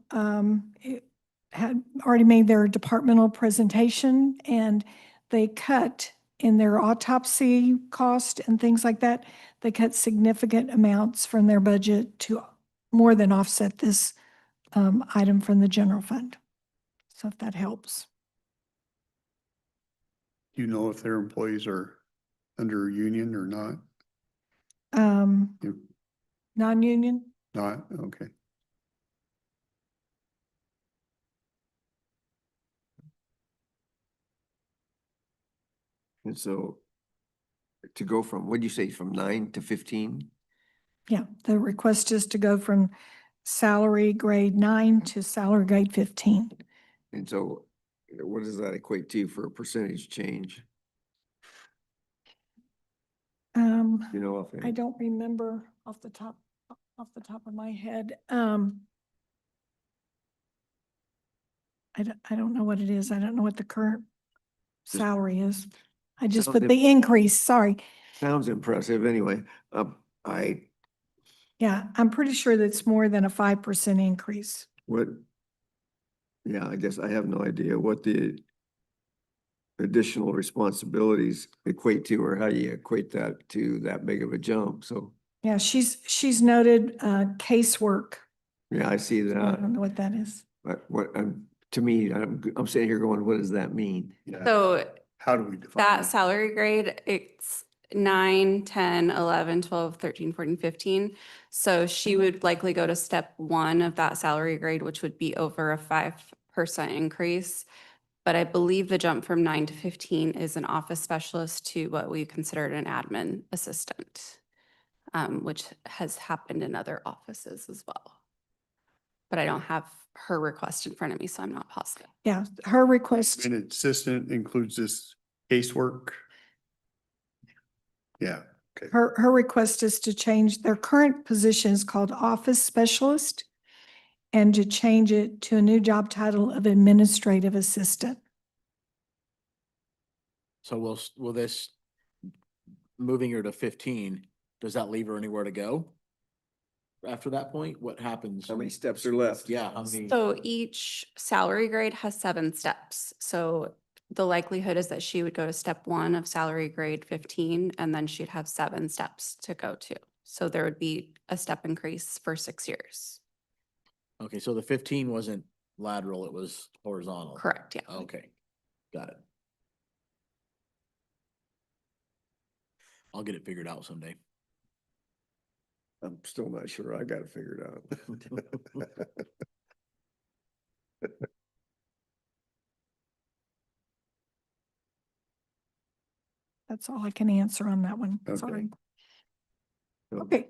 had already made their departmental presentation, and they cut in their autopsy cost and things like that. They cut significant amounts from their budget to more than offset this item from the general fund. So if that helps. Do you know if their employees are under union or not? You- Non-union? Not, okay. And so to go from, what'd you say, from 9 to 15? Yeah, the request is to go from salary grade 9 to salary grade 15. And so what does that equate to for a percentage change? You know, if I don't remember off the top of my head. I don't know what it is. I don't know what the current salary is. I just Sounds put the increase, sorry. sounds impressive anyway. Yeah, I'm pretty sure that's more than a 5% increase. What? Yeah, I guess I have no idea what the additional responsibilities equate to, or how you equate that to that big of a jump. So, Yeah, she's noted casework. yeah, I see I that. don't know what that is. But to me, I'm sitting here going, what does that mean? Yeah. So How do we define that that? salary grade, it's 9, 10, 11, 12, 13, 14, 15. So she would likely go to step 1 of that salary grade, which would be over a 5% increase. But I believe the jump from 9 to 15 is an office specialist to what we considered an admin assistant, which has happened in other offices as well. But I don't have her request in front of me, so I'm not positive. Yeah, her request, An assistant includes this casework? Yeah, okay. her request is to change their current position is called office specialist and to change it to a new job title of administrative assistant. So will this, moving her to 15, does that leave her anywhere to go? After that point, what happens? How many steps are left? Yeah, how many? So each salary grade has 7 steps. So the likelihood is that she would go to step 1 of salary grade 15, and then she'd have 7 steps to go to. So there would be a step increase for 6 years. Okay, so the 15 wasn't lateral, it was horizontal. Correct, yeah. Okay, got it. I'll get it figured out someday. I'm still not sure. I got it figured out. That's all I can answer on that one. Okay. Sorry. So- Okay.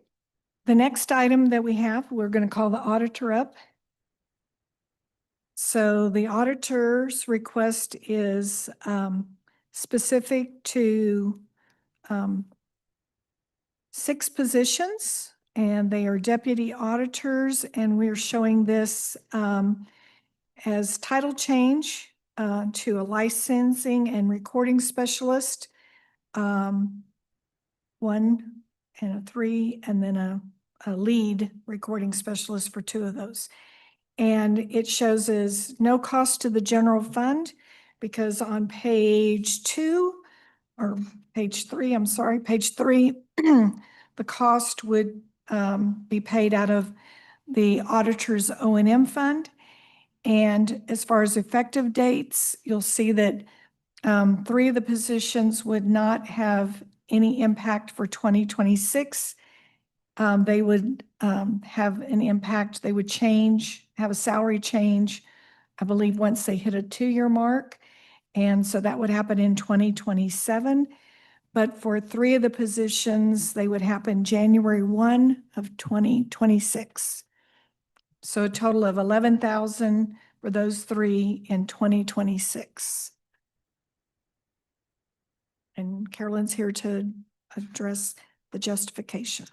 The next item that we have, we're going to call the auditor up. So the auditor's request is specific to 6 positions, and they are deputy auditors, and we're showing this as title change to a licensing and recording specialist, 1 and a 3, and then a lead recording specialist for 2 of those. And it shows as no cost to the general fund because on page 2 or page 3, I'm sorry, page 3, the cost would be paid out of the auditor's O&M fund. And as far as effective dates, you'll see that 3 of the positions would not have any impact for 2026. They would have an impact, they would change, have a salary change, I believe, once they hit a 2-year mark. And so that would happen in 2027. But for 3 of the positions, they would happen January 1 of 2026. So a total of 11,000 for those 3 in 2026. And Carolyn's here to address the justification.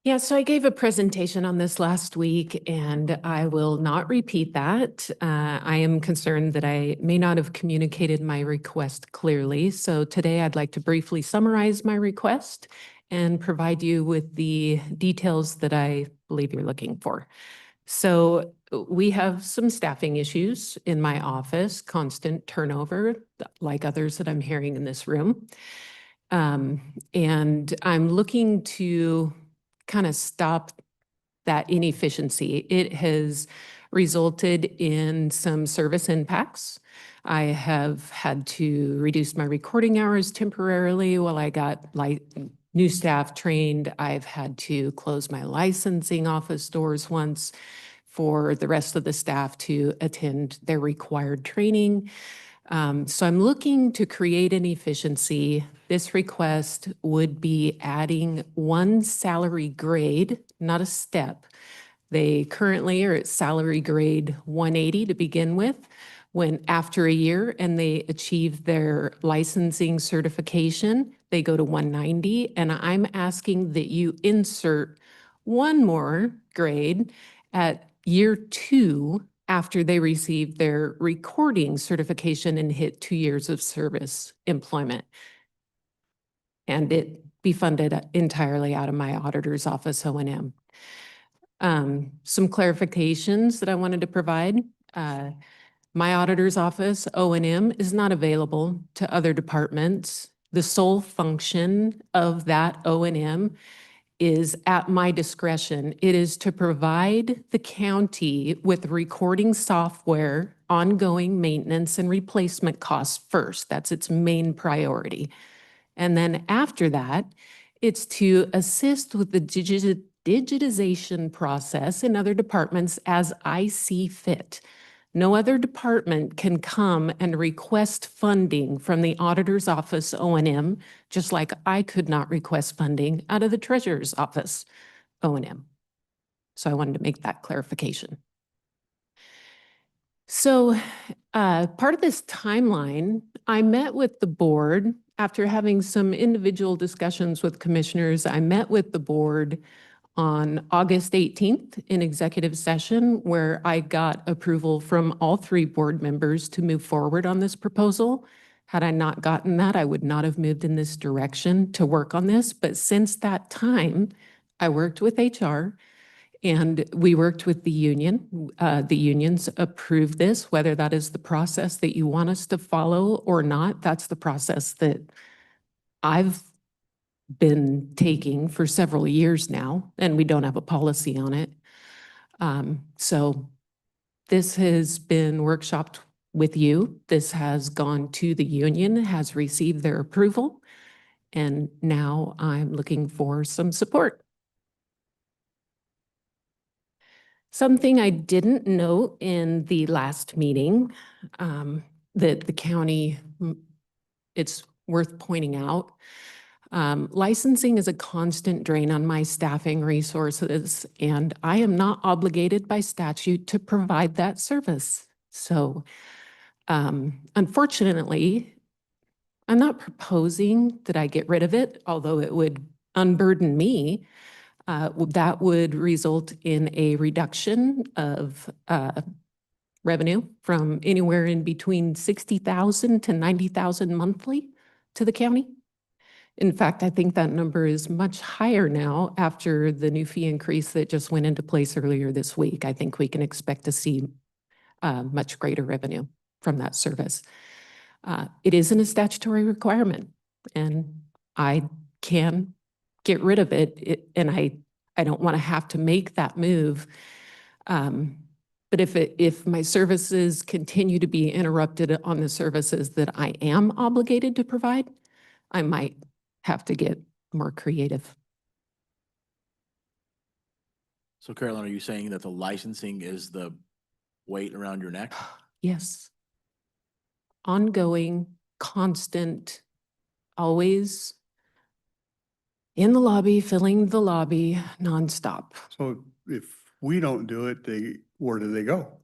Yeah, so I gave a presentation on this last week and I will not repeat that. I am concerned that I may not have communicated my request clearly. So today I'd like to briefly summarize my request and provide you with the details that I believe you're looking for. So we have some staffing issues in my office, constant turnover, like others that I'm hearing in this room. And I'm looking to kind of stop that inefficiency. It has resulted in some service impacts. I have had to reduce my recording hours temporarily while I got new staff trained. I've had to close my licensing office doors once for the rest of the staff to attend their required training. So I'm looking to create an efficiency. This request would be adding one salary grade, not a step. They currently are at salary grade 180 to begin with. When after a year and they achieve their licensing certification, they go to 190. And I'm asking that you insert one more grade at year 2 after they receive their recording certification and hit 2 years of service employment. And it be funded entirely out of my auditor's office O&M. Some clarifications that I wanted to provide. My auditor's office O&M is not available to other departments. The sole function of that O&M is at my discretion. It is to provide the county with recording software, ongoing maintenance and replacement costs first. That's its main priority. And then after that, it's to assist with the digitization process in other departments as I see fit. No other department can come and request funding from the auditor's office O&M, just like I could not request funding out of the treasurer's office O&M. So I wanted to make that clarification. So part of this timeline, I met with the board after having some individual discussions with commissioners. I met with the board on August 18th in executive session, where I got approval from all 3 board members to move forward on this proposal. Had I not gotten that, I would not have moved in this direction to work on this. But since that time, I worked with HR and we worked with the union. The unions approved this, whether that is the process that you want us to follow or not. That's the process that I've been taking for several years now, and we don't have a policy on it. So this has been workshopped with you. This has gone to the union, has received their approval, and now I'm looking for some support. Something I didn't note in the last meeting that the county, it's worth pointing out. Licensing is a constant drain on my staffing resources, and I am not obligated by statute to provide that service. So unfortunately, I'm not proposing that I get rid of it, although it would unburden me. That would result in a reduction of revenue from anywhere in between 60,000 to 90,000 monthly to the county. In fact, I think that number is much higher now after the new fee increase that just went into place earlier this week. I think we can expect to see much greater revenue from that service. It isn't a statutory requirement, and I can get rid of it, and I don't want to have to make that move. But if my services continue to be interrupted on the services that I am obligated to provide, I might have to get more creative. So Carolyn, are you saying that the licensing is the weight around your neck? Yes. Ongoing, constant, always in the lobby, filling the lobby nonstop. So if we don't do it, where do they go?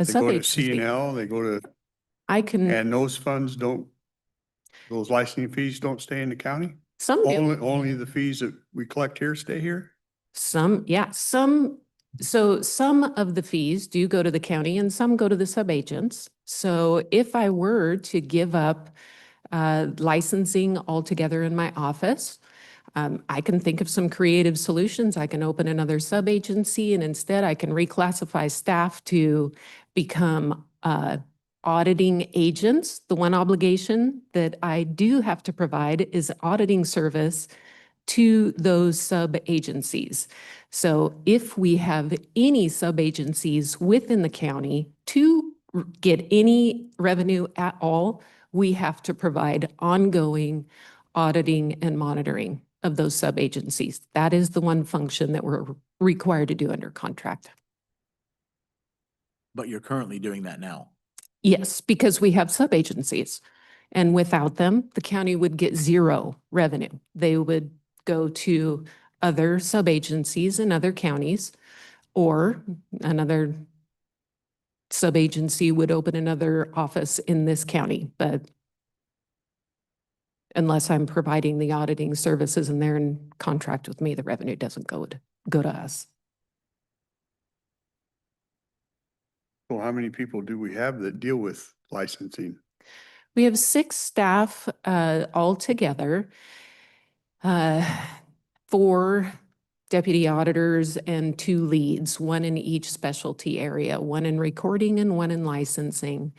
A They go to sub-agency. CNL, they go to, I can, and those funds don't, those licensing fees don't stay in the county? some do. Only the fees that we collect here stay here? So some of the fees do go to the county and some go to the subagents. So if I were to give up licensing altogether in my office, I can think of some creative solutions. I can open another subagency and instead I can reclassify staff to become auditing agents. The one obligation that I do have to provide is auditing service to those sub-agencies. So if we have any sub-agencies within the county to get any revenue at all, we have to provide ongoing auditing and monitoring of those sub-agencies. That is the one function that we're required to do under contract. But you're currently doing that now. Yes, because we have sub-agencies. And without them, the county would get zero revenue. They would go to other sub-agencies in other counties, or another sub-agency would open another office in this county. But unless I'm providing the auditing services and they're in contract with me, the revenue doesn't go to us. So how many people do we have that deal with licensing? We have 6 staff altogether, 4 deputy auditors and 2 leads, 1 in each specialty area, 1 in recording and 1 in licensing.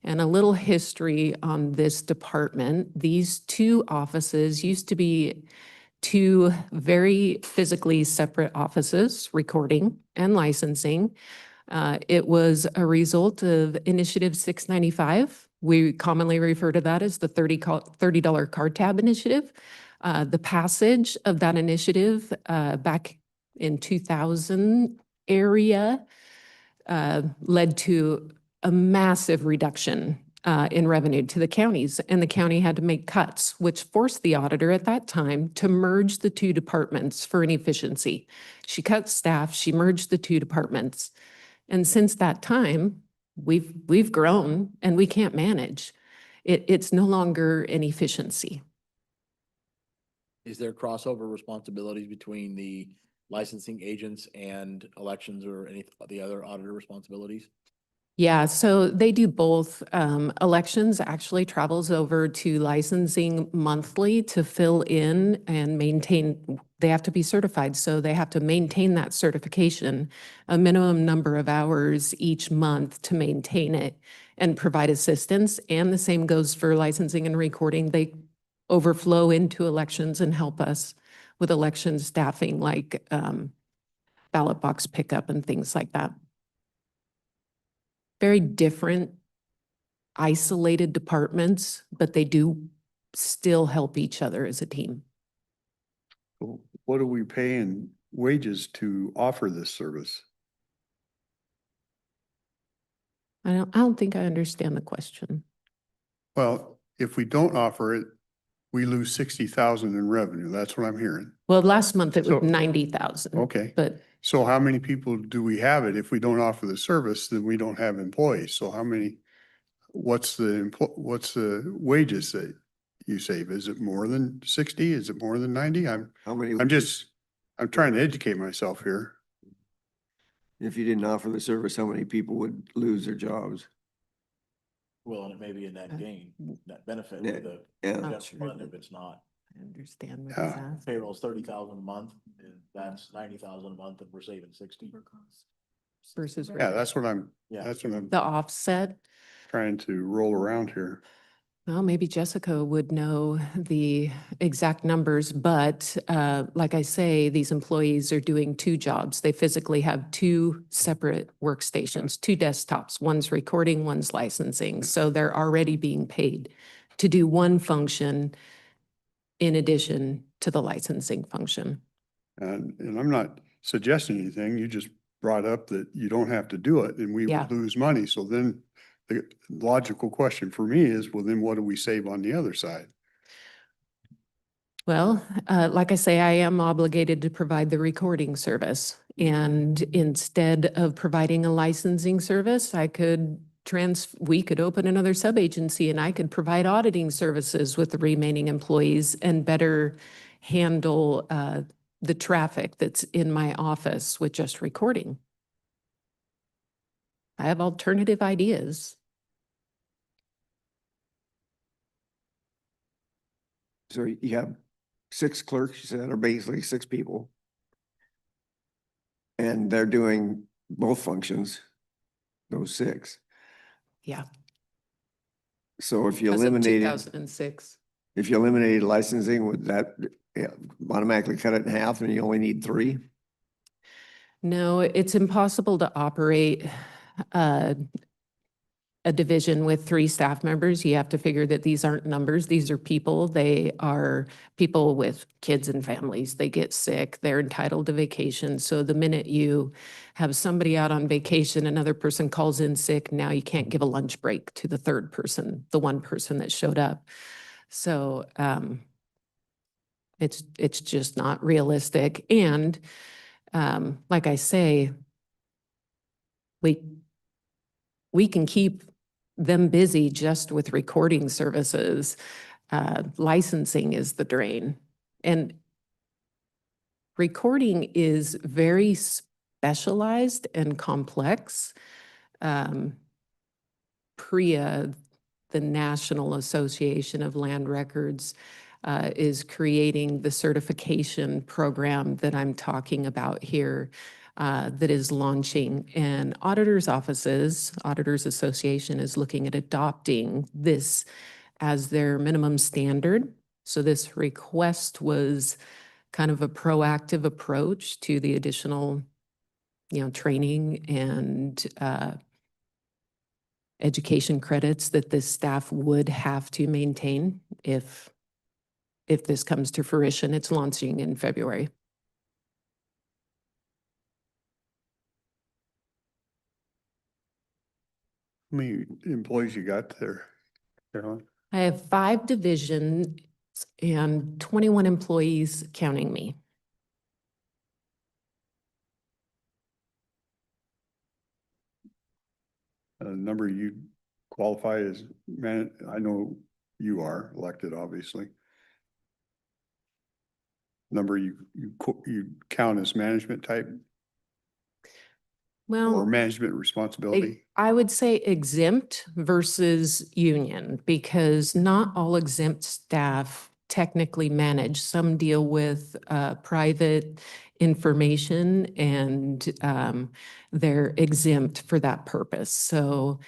And a little history on this department. These 2 offices used to be 2 very physically separate offices, recording and licensing. It was a result of Initiative 695. We commonly refer to that as the $30 card tab initiative. The passage of that initiative back in 2000 area led to a massive reduction in revenue to the counties, and the county had to make cuts, which forced the auditor at that time to merge the 2 departments for an efficiency. She cut staff, she merged the 2 departments. And since that time, we've grown and we can't manage. It's no longer an efficiency. Is there crossover responsibilities between the licensing agents and elections or any of the other auditor responsibilities? Yeah, so they do both. Elections actually travels over to licensing monthly to fill in and maintain. They have to be certified, so they have to maintain that certification, a minimum number of hours each month to maintain it and provide assistance. And the same goes for licensing and recording. They overflow into elections and help us with election staffing, like ballot box pickup and things like that. Very different, isolated departments, but they do still help each other as a team. So what are we paying wages to offer this service? I don't think I understand the question. Well, if we don't offer it, we lose 60,000 in revenue. That's what I'm hearing. Well, last month it So- was 90,000. Okay. But So how many people do we have it? If we don't offer the service, then we don't have employees. So how many, what's the wages that you save? Is it more than 60? Is it more than 90? How many? I'm trying to educate myself here. If you didn't offer the service, how many people would lose their jobs? Well, and it may be a net gain, net benefit Yeah, with the yeah. general Not sure fund that- if it's not. I understand what Yeah. he's asking. Payroll's 30,000 a month, and that's 90,000 a month, and we're saving 60. Versus Yeah, that's what I'm Yeah. the offset. trying to roll around here. Well, maybe Jessica would know the exact numbers, but like I say, these employees are doing 2 jobs. They physically have 2 separate workstations, 2 desktops. One's recording, one's licensing. So they're already being paid to do one function in addition to the licensing function. And I'm not suggesting anything. You just brought up that you don't have to do it and we Yeah. would lose money. So then the logical question for me is, well, then what do we save on the other side? Well, like I say, I am obligated to provide the recording service. And instead of providing a licensing service, we could open another sub-agency and I could provide auditing services with the remaining employees and better handle the traffic that's in my office with just recording. I have alternative ideas. So you have 6 clerks, you said, or basically 6 people. And they're doing both functions, those 6. Yeah. So if you As of eliminated, 2006. if you eliminated licensing, would that automatically cut it in half and you only need 3? No, it's impossible to operate a division with 3 staff members. You have to figure that these aren't numbers. These are people. They are people with kids and families. They get sick. They're entitled to vacation. So the minute you have somebody out on vacation, another person calls in sick, now you can't give a lunch break to the third person, the one person that showed up. So it's just not realistic. And like I say, we can keep them busy just with recording services. Licensing is the drain. And recording is very specialized and complex. PRIA, the National Association of Land Records, is creating the certification program that I'm talking about here. That is launching, and auditors' offices, Auditors Association is looking at adopting this as their minimum standard. So this request was kind of a proactive approach to the additional, training and education credits that this staff would have to maintain if this comes to fruition. It's launching in February. How many employees you got there, Carolyn? I have 5 divisions and 21 employees counting me. Number you qualify as I know you are elected, obviously. Number you count as management type or Well, management responsibility? I would say exempt versus union, because not all exempt staff technically manage. Some deal with private information, and they're exempt for that purpose. So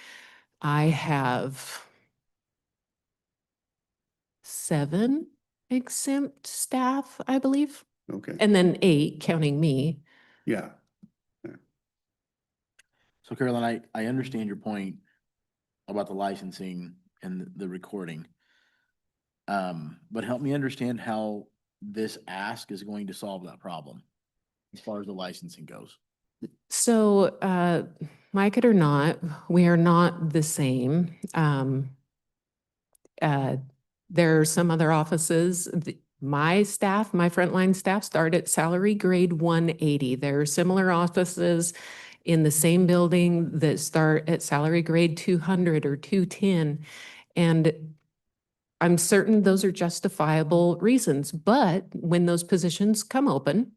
I have 7 exempt staff, I believe, Okay, and then 8 counting me. yeah. So Carolyn, I understand your point about the licensing and the recording. But help me understand how this ask is going to solve that problem as far as the licensing goes. So, like it or not, we are not the same. There are some other offices, my staff, my frontline staff start at salary grade 180. There are similar offices in the same building that start at salary grade 200 or 210. And I'm certain those are justifiable reasons, but when those positions come open,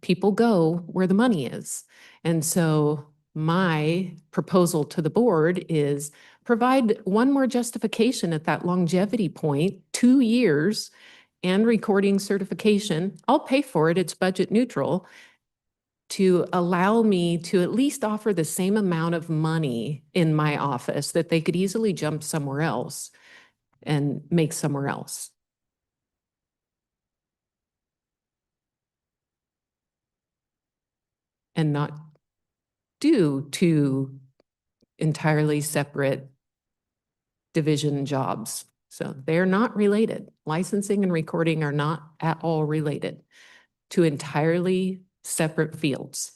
people go where the money is. And so my proposal to the board is provide one more justification at that longevity point, 2 years and recording certification. I'll pay for it. It's budget neutral, to allow me to at least offer the same amount of money in my office that they could easily jump somewhere else and make somewhere else. And not do 2 entirely separate division jobs. So they're not related. Licensing and recording are not at all related, to entirely separate fields.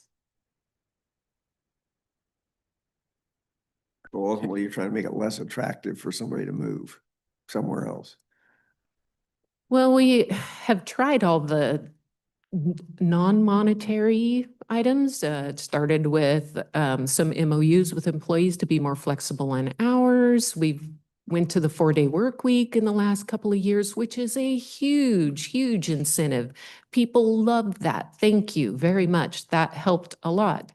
So ultimately, you're trying to make it less attractive for somebody to move somewhere else. Well, we have tried all the non-monetary items. It started with some MOUs with employees to be more flexible in hours. We've went to the 4-day work week in the last couple of years, which is a huge, huge incentive. People loved that. Thank you very much. That helped a lot.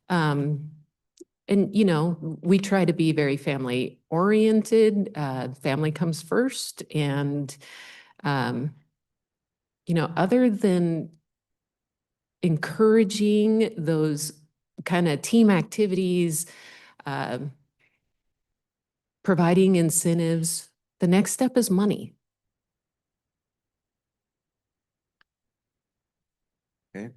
And, you know, we try to be very family oriented. Family comes first. And, you know, other than encouraging those kind of team activities, providing incentives, the next step is money. Okay.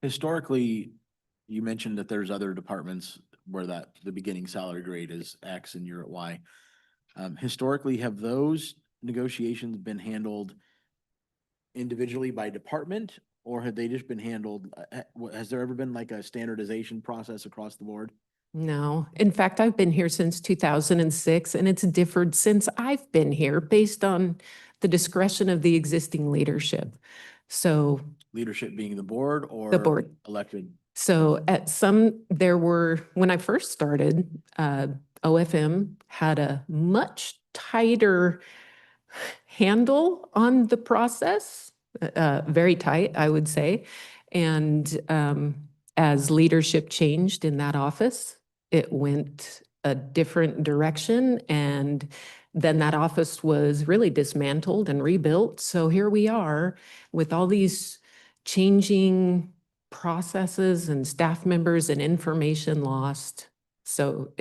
Historically, you mentioned that there's other departments where the beginning salary grade is X and you're at Y. Historically, have those negotiations been handled individually by department, or have they just been handled, has there ever been like a standardization process across the board? No, in fact, I've been here since 2006 and it's differed since I've been here based on the discretion of the existing leadership. So Leadership being the board or the board. elected? So there were, when I first started, OFM had a much tighter handle on the process, very tight, I would say. And as leadership changed in that office, it went a different direction. And then that office was really dismantled and rebuilt. So here we are with all these changing processes and staff members and information lost. So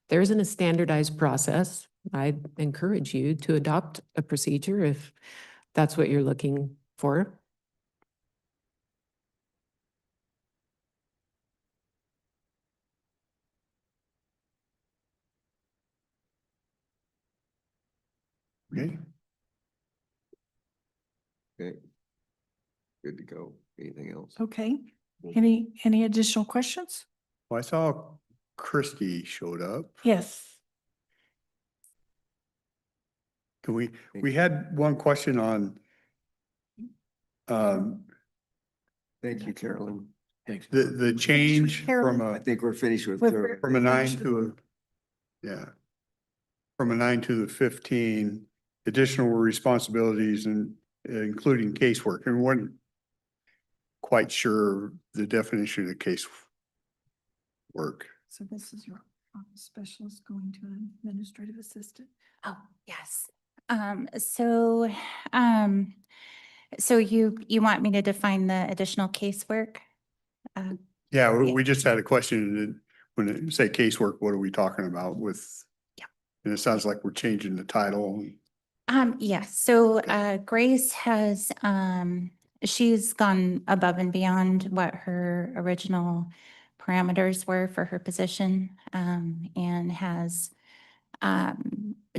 there isn't a standardized process. I'd encourage you to adopt a procedure if that's what you're looking for. Okay. Okay. Good to go. Anything else? Okay. Any additional questions? Well, I saw Christie showed up. Yes. Can we had one question on Thank you, Carolyn. Thanks. the change from I think we're finished with. With- Carolyn. from a 9 to from a 9 to the 15 additional responsibilities and including casework, and we're quite sure the definition of case work. So this is your office specialist going to an administrative assistant? Oh, yes. So you want me to define the additional casework? Yeah, Yeah. we just had a question, and when it say casework, what are we talking about with? Yeah. And it sounds like we're changing the title. Yes, so Grace has, she's gone above and beyond what her original parameters were for her position, and has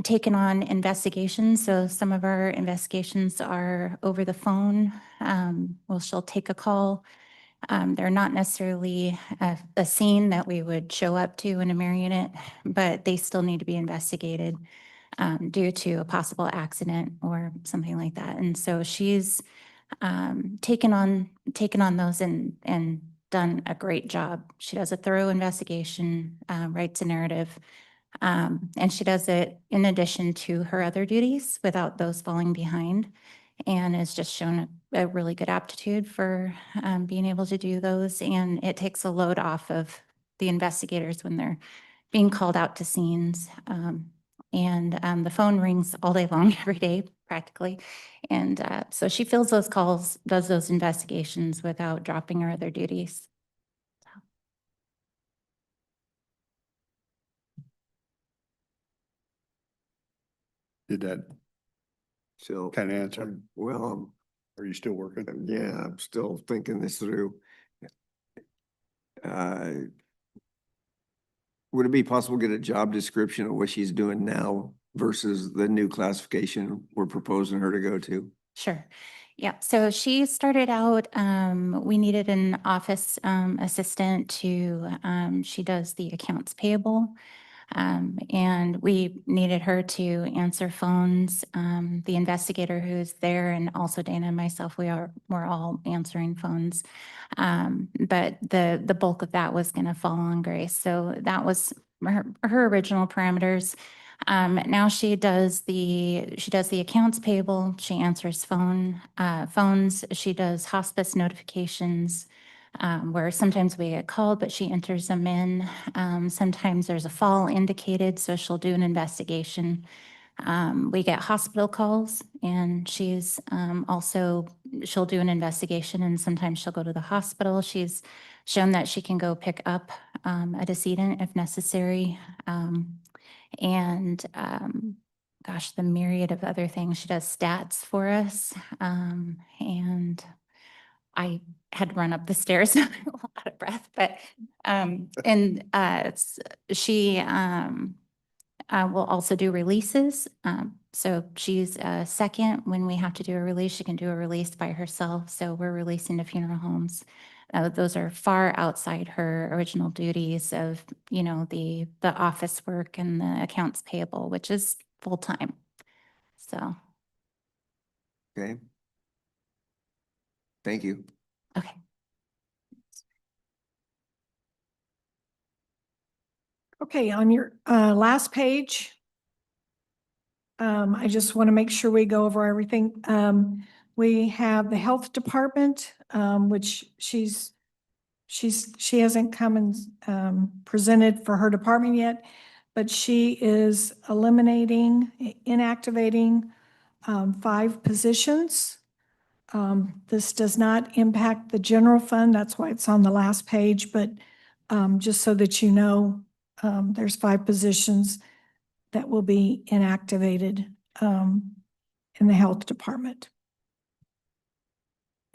taken on investigations. So some of our investigations are over the phone. Well, she'll take a call. They're not necessarily a scene that we would show up to in a Marionette, but they still need to be investigated due to a possible accident or something like that. And so she's taken on those and done a great job. She does a thorough investigation, writes a narrative, and she does it in addition to her other duties without those falling behind, and has just shown a really good aptitude for being able to do those. And it takes a load off of the investigators when they're being called out to scenes. And the phone rings all day long, every day, practically. And so she fills those calls, does those investigations without dropping her other duties. Did that So, kind of answer? well, Are you still working? yeah, I'm still thinking this through. Would it be possible to get a job description of what she's doing now versus the new classification we're proposing her to go to? Sure. Yeah. So she started out, we needed an office assistant to, she does the accounts payable. And we needed her to answer phones. The investigator who's there and also Dana and myself, we're all answering phones. But the bulk of that was going to fall on Grace. So that was her original parameters. Now she does the accounts payable. She answers phones. She does hospice notifications, where sometimes we get called, but she enters them in. Sometimes there's a fall indicated, so she'll do an investigation. We get hospital calls, and she'll do an investigation, and sometimes she'll go to the hospital. She's shown that she can go pick up a decedent if necessary. Gosh, the myriad of other things. She does stats for us. And I had to run up the stairs, I'm out of breath, but, she will also do releases. So she's second when we have to do a release. She can do a release by herself. So we're releasing to funeral homes. Those are far outside her original duties of, the office work and the accounts payable, which is full-time. So, Okay. Thank you. okay. Okay, on your last page, I just want to make sure we go over everything. We have the health department, which she hasn't come and presented for her department yet, but she is eliminating, inactivating 5 positions. This does not impact the general fund. That's why it's on the last page, but just so that you know, there's 5 positions that will be inactivated in the health department.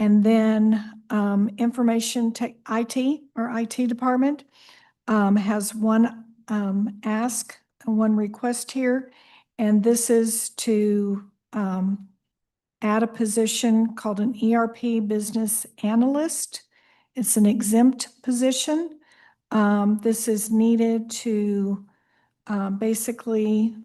And then information tech, IT, or IT department has one ask and one request here. And this is to add a position called an ERP business analyst. It's an exempt position. This is needed to basically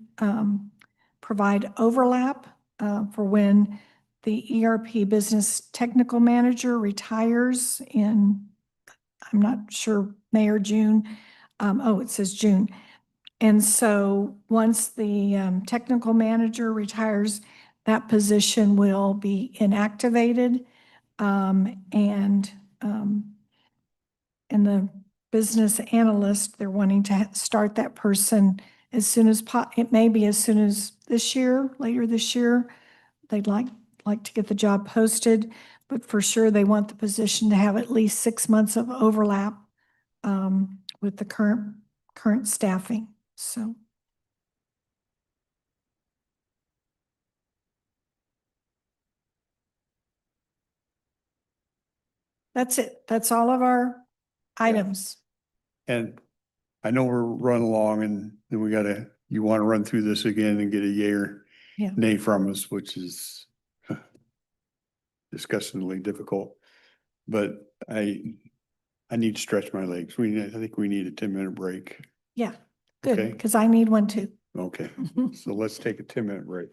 provide overlap for when the ERP business technical manager retires in, I'm not sure, May or June. It says June. And so once the technical manager retires, that position will be inactivated. And the business analyst, they're wanting to start that person as soon as it may be as soon as this year, later this year. They'd like to get the job posted, but for sure they want the position to have at least 6 months of overlap with the current staffing. So. That's it. That's all of our items. And I know we're running along and then you want to run through this again and get a yay or Yeah. nay from us, which is disgustingly difficult. But I need to stretch my legs. I think we need a 10-minute break. Yeah, good, Okay. because I need one too. Okay, so let's take a 10-minute break.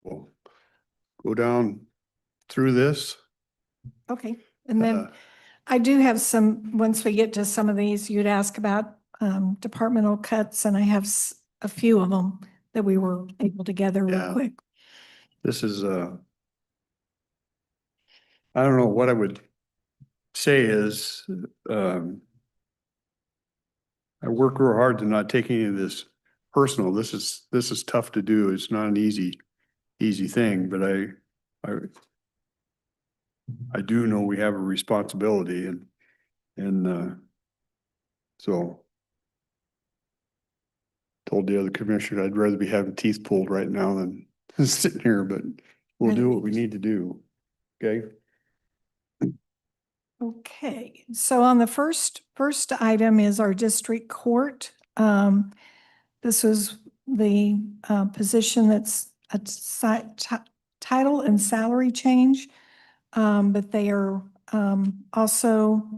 we'll go down through this. Okay, and then Uh, I do have some, once we get to some of these, you'd ask about departmental cuts, and I have a few of them that we were able to gather real Yeah. quick. This is, I don't know, what I would say is, I work real hard to not take any of this personal. This is tough to do. It's not an easy thing, but I do know we have a responsibility and so told the other commissioner I'd rather be having teeth pulled right now than sitting here, but we'll do what we need to do. Okay? Okay, so on the first item is our district court. This was the position that's a title and salary change, but they are also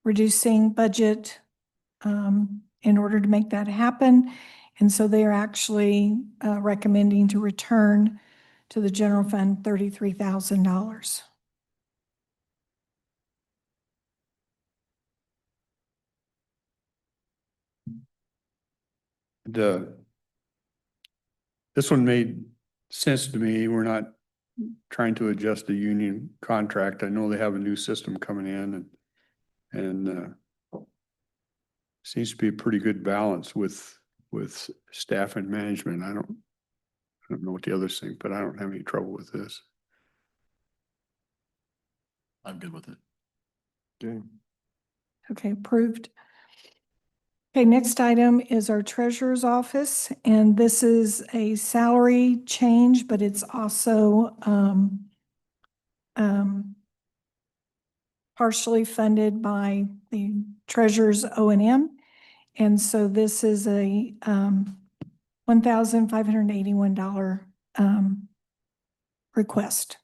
reducing budget in order to make that happen. And so they are actually recommending to return to the general fund $33,000. This one made sense to me. We're not trying to adjust the union contract. I know they have a new system coming in and seems to be a pretty good balance with staff and management. I don't know what the others think, but I don't have any trouble with this. I'm good with it. Okay. Okay, approved. Okay, next item is our treasurer's office, and this is a salary change, but it's also partially funded by the treasurer's O&M. And so this is a $1,581 request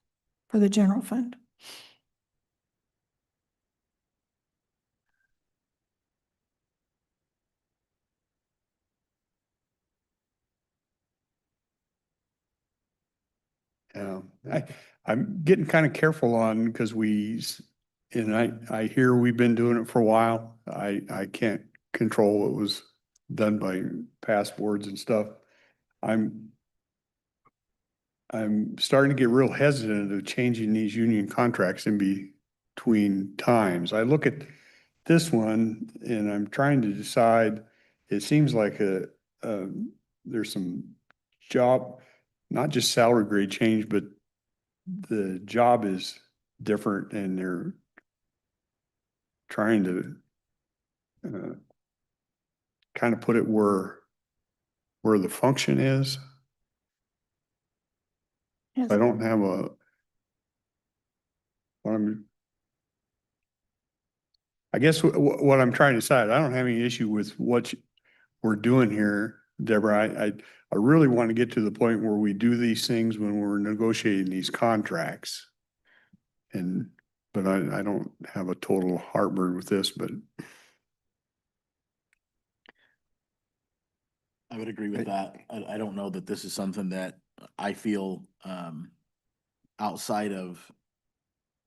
for the general fund. I'm getting kind of careful on because I hear we've been doing it for a while. I can't control what was done by past boards and stuff. I'm starting to get real hesitant of changing these union contracts in between times. I look at this one and I'm trying to decide, it seems like there's some job, not just salary grade change, but the job is different and they're trying to kind of put it where the function is. Yes. I don't have I guess what I'm trying to decide, I don't have any issue with what we're doing here, Deborah. I really want to get to the point where we do these things when we're negotiating these contracts. But I don't have a total heartburn with this, but I would agree with that. I don't know that this is something that I feel outside of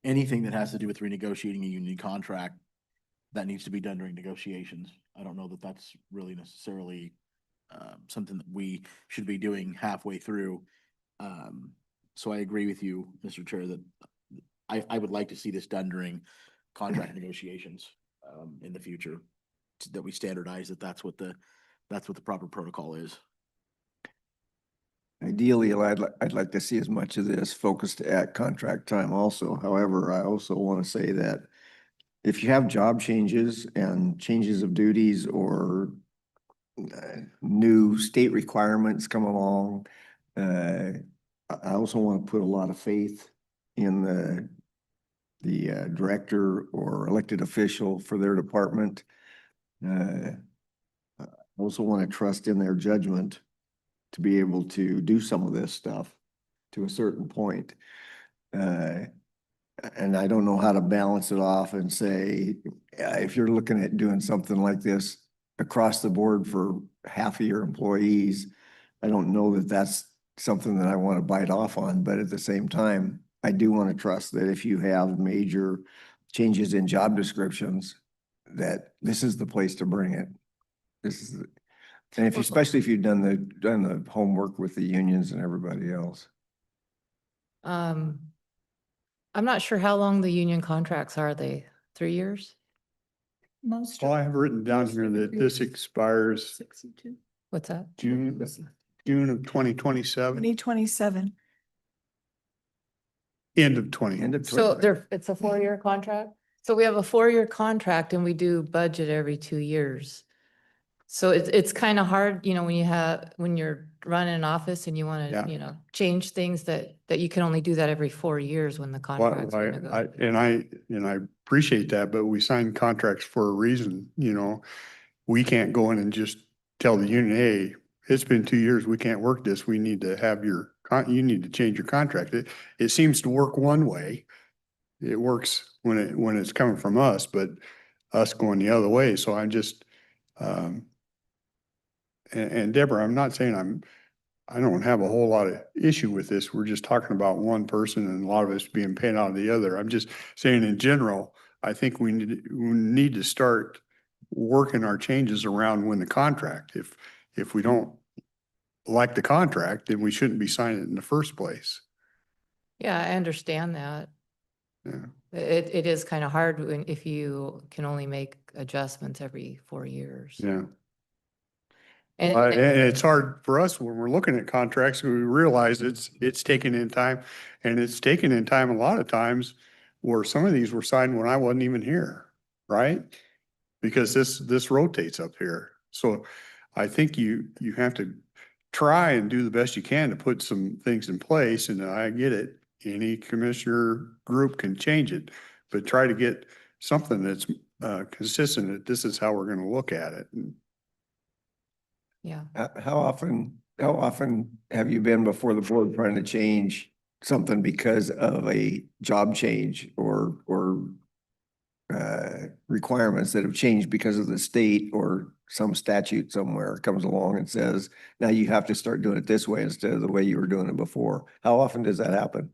anything that has to do with renegotiating a union contract that needs to be done during negotiations. I don't know that that's really necessarily something that we should be doing halfway through. So I agree with you, Mr. Chair, that I would like to see this done during contract negotiations in the future, that we standardize that that's what the proper protocol is. Ideally, I'd like to see as much of this focused at contract time also. However, I also want to say that if you have job changes and changes of duties or new state requirements come along, I also want to put a lot of faith in the director or elected official for their department. I also want to trust in their judgment to be able to do some of this stuff to a certain point. And I don't know how to balance it off and say, if you're looking at doing something like this across the board for half of your employees, I don't know that that's something that I want to bite off on, but at the same time, I do want to trust that if you have major changes in job descriptions, that this is the place to bring it. This is, and if you, especially if you've done the homework with the unions and everybody else. I'm not sure how long the union contracts are. They 3 years? Most. Well, I have written down here that this expires 62. What's that? June of 2027, 2027. end of 20. End of So 20. it's a 4-year contract? So we have a 4-year contract and we do budget every 2 years. So it's kind of hard, you know, when you're running an office and you want Yeah. to, you know, change things that you can only do that every 4 years when the Well, contracts are negotiated. I appreciate that, but we sign contracts for a reason, you know. We can't go in and just tell the union, hey, it's been 2 years, we can't work this, we need to have you need to change your contract. It seems to work one way. It works when it's coming from us, but us going the other way, so I'm just, and Deborah, I'm not saying I don't have a whole lot of issue with this. We're just talking about one person and a lot of us being paid out of the other. I'm just saying in general, I think we need to start working our changes around when the contract. If we don't like the contract, then we shouldn't be signing it in the first place. Yeah, I understand that. Yeah. It is kind of hard if you can only make adjustments every 4 years. Yeah. And And it's hard for us when we're looking at contracts, we realize it's taken in time, and it's taken in time a lot of times where some of these were signed when I wasn't even here, right? Because this rotates up here. So I think you have to try and do the best you can to put some things in place, and I get it. Any commissioner group can change it, but try to get something that's consistent, that this is how we're gonna look at it. And yeah. How often have you been before the board trying to change something because of a job change or requirements that have changed because of the state or some statute somewhere comes along and says, now you have to start doing it this way instead of the way you were doing it before? How often does that happen?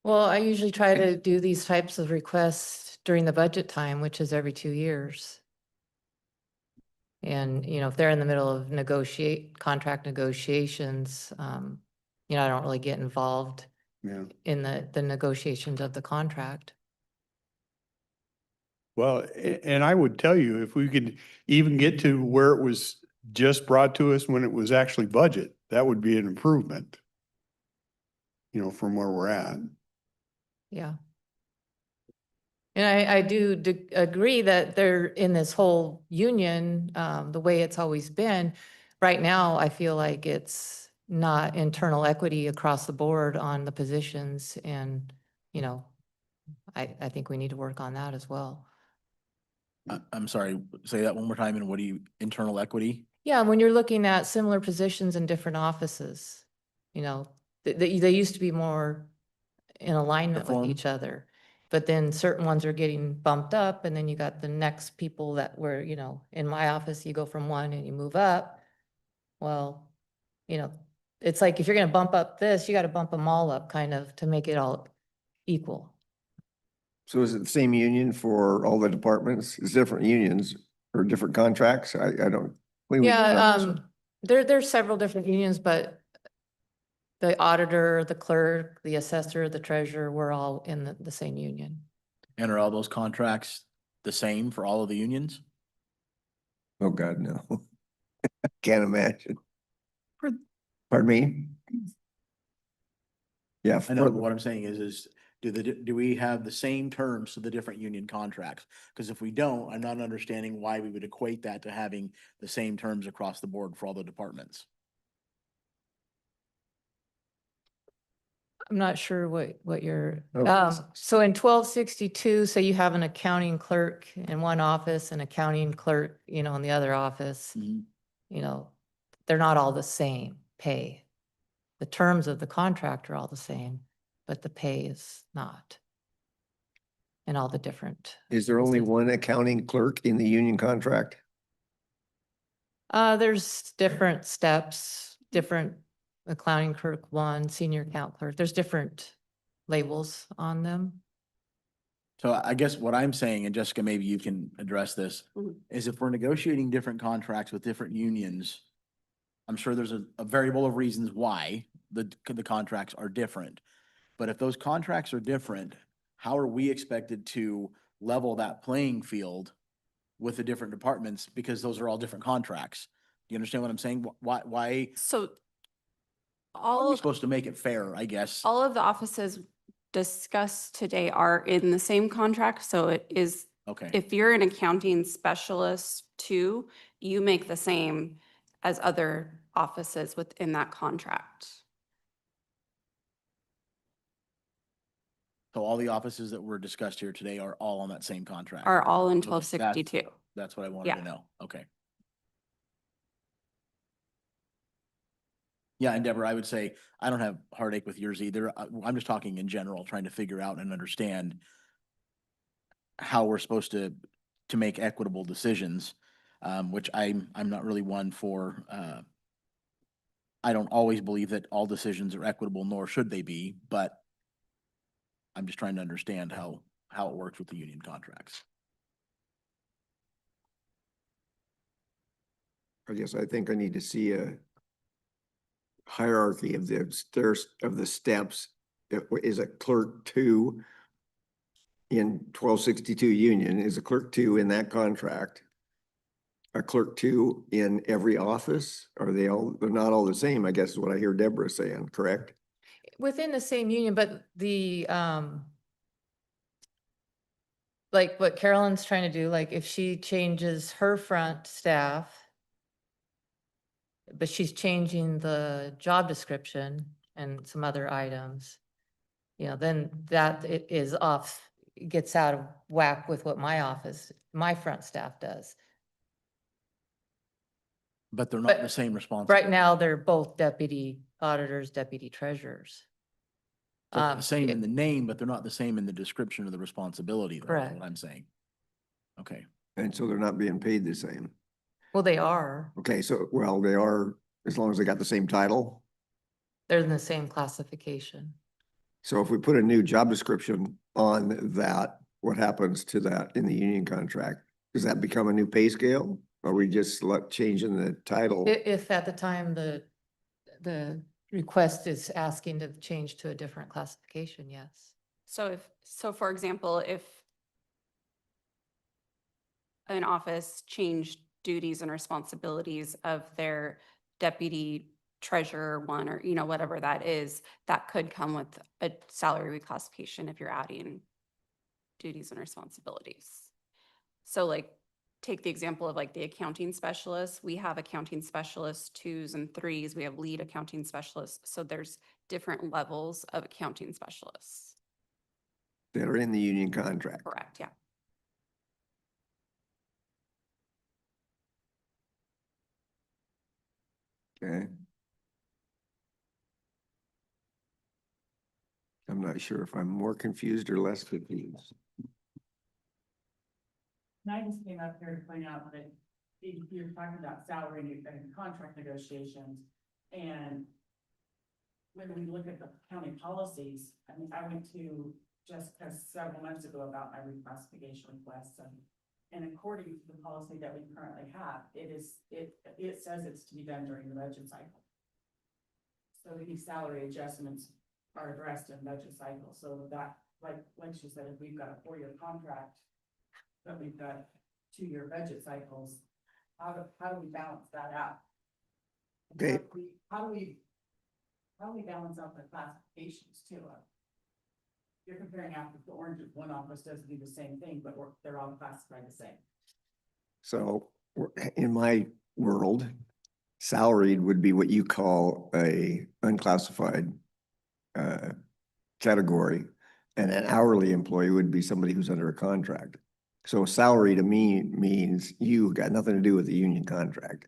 Well, I usually try to do these types of requests during the budget time, which is every 2 years. And, you know, if they're in the middle of contract negotiations, you know, I don't really get involved yeah. in the negotiations of the contract. Well, and I would tell you, if we could even get to where it was just brought to us when it was actually budget, that would be an improvement. You know, from where we're at. Yeah. And I do agree that they're in this whole union, the way it's always been. Right now, I feel like it's not internal equity across the board on the positions. And, you know, I think we need to work on that as well. I'm sorry, say that one more time. And what do you, internal equity? Yeah, when you're looking at similar positions in different offices, you know, they used to be more in alignment with Perform. each other. But then certain ones are getting bumped up, and then you got the next people that were, you know, in my office, you go from one and you move up. Well, you know, it's like if you're gonna bump up this, you gotta bump them all up kind of to make it all equal. So is it the same union for all the departments? It's different unions or different contracts? I don't. Yeah, there's several different unions, but the auditor, the clerk, the assessor, the treasurer, we're all in the same union. And are all those contracts the same for all of the unions? Oh, God, no. Can't imagine. For- Pardon me? Yeah. I know, but what I'm saying is do we have the same terms to the different union contracts? Because if we don't, I'm not understanding why we would equate that to having the same terms across the board for all the departments. I'm not sure what you're, Oh. so in 1262, say you have an accounting clerk in one office and accounting clerk, you know, in the other office, you know, they're not all the same pay. The terms of the contract are all the same, but the pay is not. And all the different. Is there only one accounting clerk in the union contract? There's different steps. different, accounting clerk one, senior account clerk, there's different labels on them. So I guess what I'm saying, and Jessica, maybe you can address this, is if we're negotiating different contracts with different unions, I'm sure there's a variable of reasons why the contracts are different. But if those contracts are different, how are we expected to level that playing field with the different departments? Because those are all different contracts. Do you understand what I'm saying? Why So are all we of, supposed to make it fair, I guess? all of the offices discussed today are in the same contract. So it is, Okay. if you're an accounting specialist too, you make the same as other offices within that contract. So all the offices that were discussed here today are all on that same contract? Are all in Okay, 1262. That's what I wanted Yeah. to know. Okay. Yeah, and Deborah, I would say, I don't have heartache with yours either. I'm just talking in general, trying to figure out and understand how we're supposed to make equitable decisions, which I'm not really one for, I don't always believe that all decisions are equitable, nor should they be, but I'm just trying to understand how it works with the union contracts. I guess I think I need to see a hierarchy of the stairs, of the steps. Is a clerk two in 1262 union, is a clerk two in that contract a clerk two in every office? Are they all, they're not all the same, I guess is what I hear Deborah saying, correct? Within the same union, but like what Carolyn's trying to do, like if she changes her front staff, but she's changing the job description and some other items, you know, then that it is off, gets out of whack with what my office, my front staff does. But they're not the But same responsibility. right now, they're both deputy auditors, deputy treasurers. So they're the same in the name, but they're not the same in the description of the responsibility, though, is Correct. what I'm saying. Okay. And so they're not being paid the same. Well, they are. Okay, so, well, they are, as long as they got the same title. They're in the same classification. So if we put a new job description on that, what happens to that in the union contract? Does that become a new pay scale? Or we just changing the title? If at the time the request is asking to change to a different classification, yes. So for example, if an office changed duties and responsibilities of their deputy treasurer one, or, you know, whatever that is, that could come with a salary reclassification if you're adding duties and responsibilities. So like, take the example of like the accounting specialists. We have accounting specialists 2s and 3s. We have lead accounting specialists. So there's different levels of accounting specialists. That are in the union contract. Correct, yeah. Okay. I'm not sure if I'm more confused or less confused. And I just came up here to point out that you're talking about salary and contract negotiations. And when we look at the county policies, I mean, I went to Jessica several months ago about my reclassification request. And according to the policy that we currently have, it says it's to be done during the budget cycle. So any salary adjustments are addressed in budget cycle. So that, like she said, if we've got a 4-year contract, but we've got 2-year budget cycles, how do we balance that out? Okay. How do we balance out the classifications too? You're comparing apples to oranges. One office doesn't do the same thing, but they're all classified the same. So in my world, salaried would be what you call a unclassified category, and an hourly employee would be somebody who's under a contract. So salary to me means you got nothing to do with the union contract.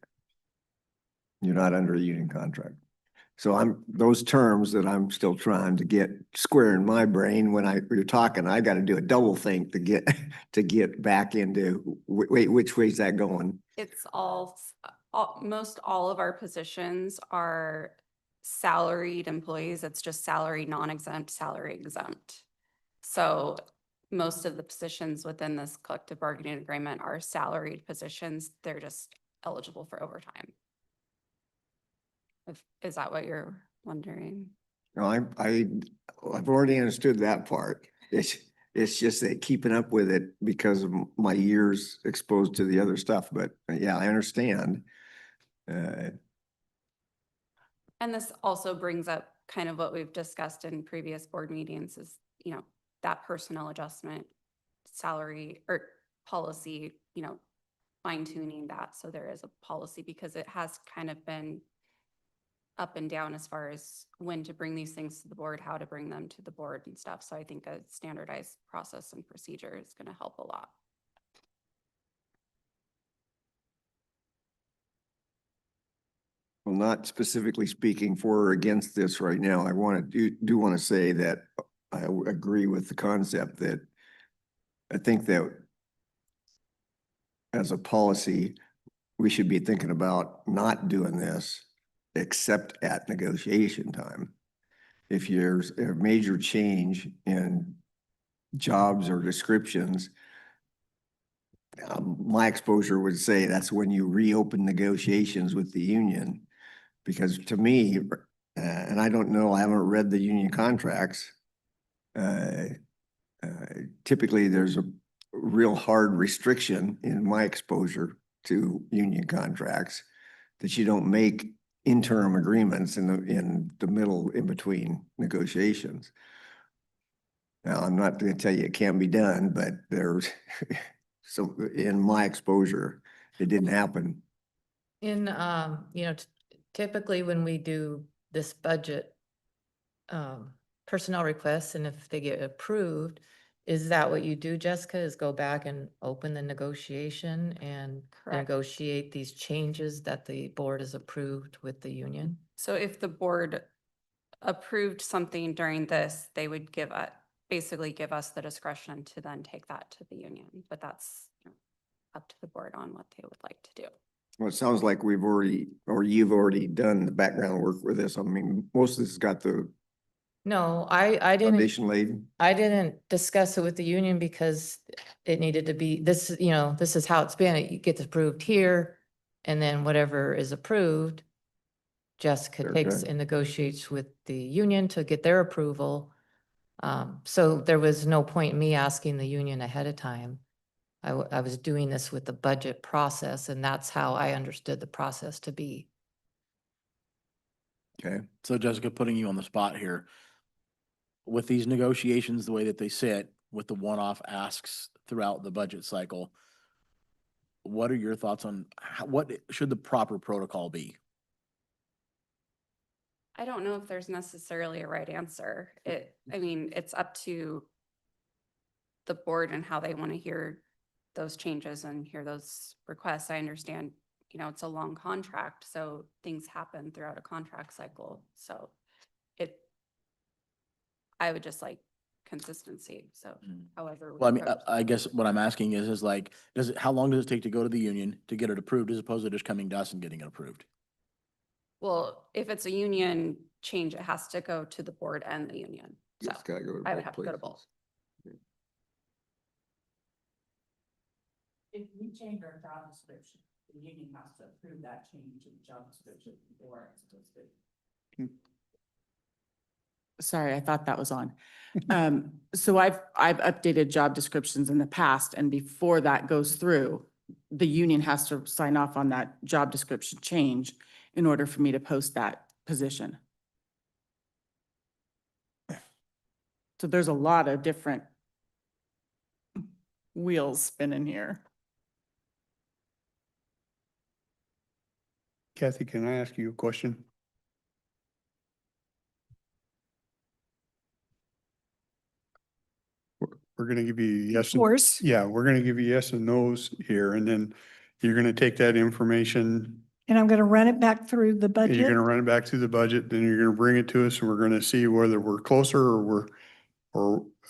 You're not under a union contract. So those terms that I'm still trying to get square in my brain when you're talking, I got to do a double think to get back into, wait, which way is that going? It's all Most all of our positions are salaried employees. It's just salary non-exempt, salary exempt. So most of the positions within this collective bargaining agreement are salaried positions. They're just eligible for overtime. Is that what you're wondering? No, I've already understood that part. It's just that keeping up with it because of my years exposed to the other stuff, but yeah, I understand. And this also brings up kind of what we've discussed in previous board meetings is, that personnel adjustment, salary or policy, fine tuning that. So there is a policy because it has kind of been up and down as far as when to bring these things to the board, how to bring them to the board and stuff. So I think a standardized process and procedure is going to help a lot. Well, not specifically speaking for or against this right now. I do want to say that I agree with the concept that I think that as a policy, we should be thinking about not doing this except at negotiation time. If there's a major change in jobs or descriptions, my exposure would say that's when you reopen negotiations with the union. Because to me, and I don't know, I haven't read the union contracts. Typically, there's a real hard restriction in my exposure to union contracts that you don't make interim agreements in the middle, in between negotiations. Now, I'm not going to tell you it can't be done, but there's, so in my exposure, it didn't happen. In, typically when we do this budget personnel requests, and if they get approved, is that what you do, Jessica, is go back and open the negotiation and Correct. negotiate these changes that the board has approved with the union? So if the board approved something during this, they would basically give us the discretion to then take that to the union, but that's up to the board on what they would like to do. Well, it sounds like you've already done the background work with this. I mean, most of this has got the No, I didn't. foundation laid. I didn't discuss it with the union because it needed to be, this is how it's been. It gets approved here. And then whatever is approved, Jessica takes Okay. and negotiates with the union to get their approval. So there was no point in me asking the union ahead of time. I was doing this with the budget process, and that's how I understood the process to be. Okay. So Jessica, putting you on the spot here. With these negotiations, the way that they sit with the one-off asks throughout the budget cycle, what are your thoughts on what should the proper protocol be? I don't know if there's necessarily a right answer. It's up to the board and how they want to hear those changes and hear those requests. I understand, it's a long contract, so things happen throughout a contract cycle. So I would just like consistency. So however. Well, I guess what I'm asking is like, how long does it take to go to the union to get it approved as opposed to just coming to us and getting it approved? Well, if it's a union change, it has to go to the board and the union. So It's gotta go to I would both have to go to places. both. If we change our job description, the union has to approve that change in job description before it's supposed to. Sorry, I thought that was on. So I've updated job descriptions in the past, and before that goes through, the union has to sign off on that job description change in order for me to post that position. So there's a lot of different wheels spinning here. Kathy, can I ask you a question? We're gonna give you yes. Of course. Yeah, we're gonna give you yes and no's here, and then you're gonna take that information, And I'm going to run it back through the and budget. you're gonna run it back through the budget, then you're gonna bring it to us, and we're gonna see whether we're closer or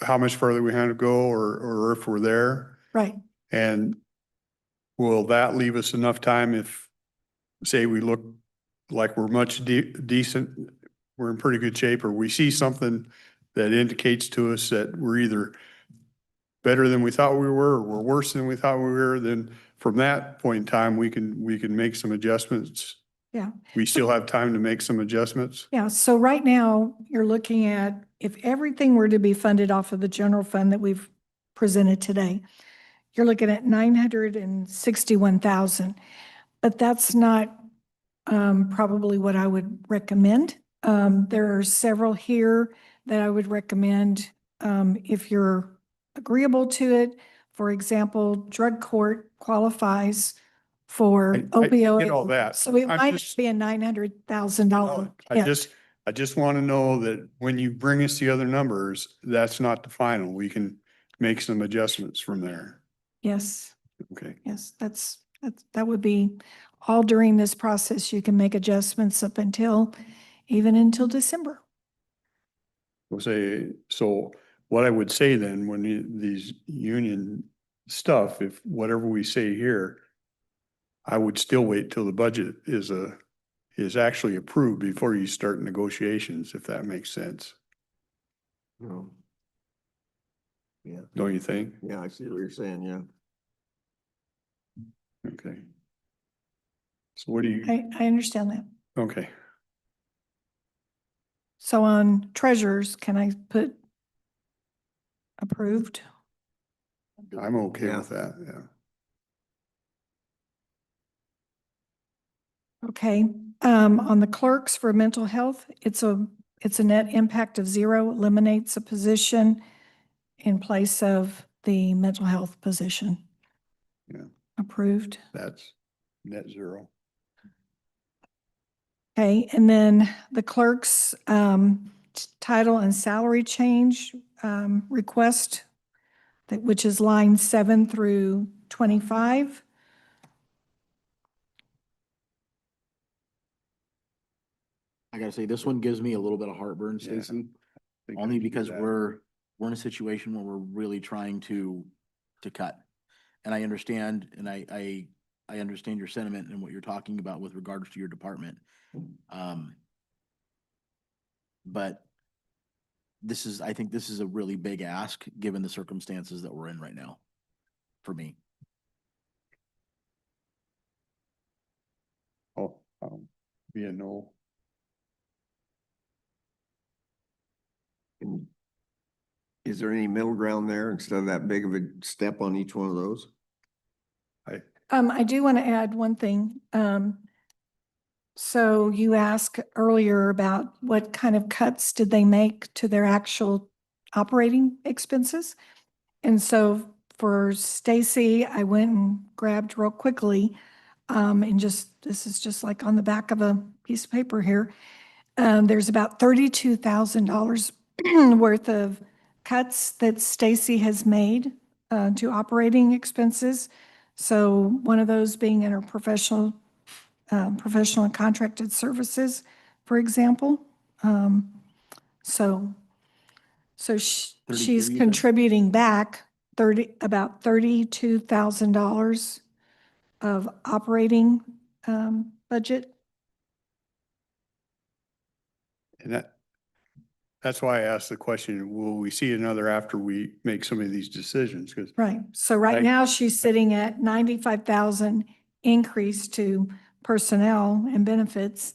how much further we have to go, or if we're there. Right. And will that leave us enough time if say we look like we're much decent, we're in pretty good shape, or we see something that indicates to us that we're either better than we thought we were, or we're worse than we thought we were, then from that point in time, we can make some adjustments. Yeah. We still have time to make some adjustments. Yeah, so right now, you're looking at, if everything were to be funded off of the general fund that we've presented today, you're looking at 961,000. But that's not probably what I would recommend. There are several here that I would recommend if you're agreeable to it. For example, drug court qualifies for I get opioid. all that. So it I'm might just- be a $900,000. I just want to know that when you bring us the other numbers, that's not the final. We can make some adjustments from there. Yes, Okay. yes, that would be all during this process. You can make adjustments up even until December. We'll say, so what I would say then, when these union stuff, if whatever we say here, I would still wait till the budget is actually approved before you start negotiations, if that makes sense. No. Yeah, Don't you think? yeah, I see what you're saying, yeah. Okay. So what do you, I understand that. okay, So on treasurers, can I put approved? I'm okay Yeah. with that, yeah. Okay, on the clerks for mental health, it's a net impact of 0, eliminates a position in place of the mental health position. Yeah. Approved. That's net 0. Okay, and then the clerk's title and salary change request, which is line 7 through 25. I gotta say, this one gives me a little bit of heartburn, Yeah. Stacy, Think I only can do because that. we're in a situation where we're really trying to cut. And I understand, and I understand your sentiment and what you're talking about with regards to your department. But I think this is a really big ask, given the circumstances that we're in right now, for me. Oh, be a no. And is there any middle ground there instead of that big of a step on each one of those? I do want to add one thing. So you asked earlier about what kind of cuts did they make to their actual operating expenses? And so for Stacy, I went and grabbed real quickly, and this is just like on the back of a piece of paper here. There's about $32,000 worth of cuts that Stacy has made to operating expenses. So one of those being in her professional and contracted services, for example. So 32, she's you said? contributing back about $32,000 of operating budget. And that's why I asked the question, will we see another after we make some of these decisions? Because Right. So right I- now she's sitting at 95,000 increase to personnel and benefits,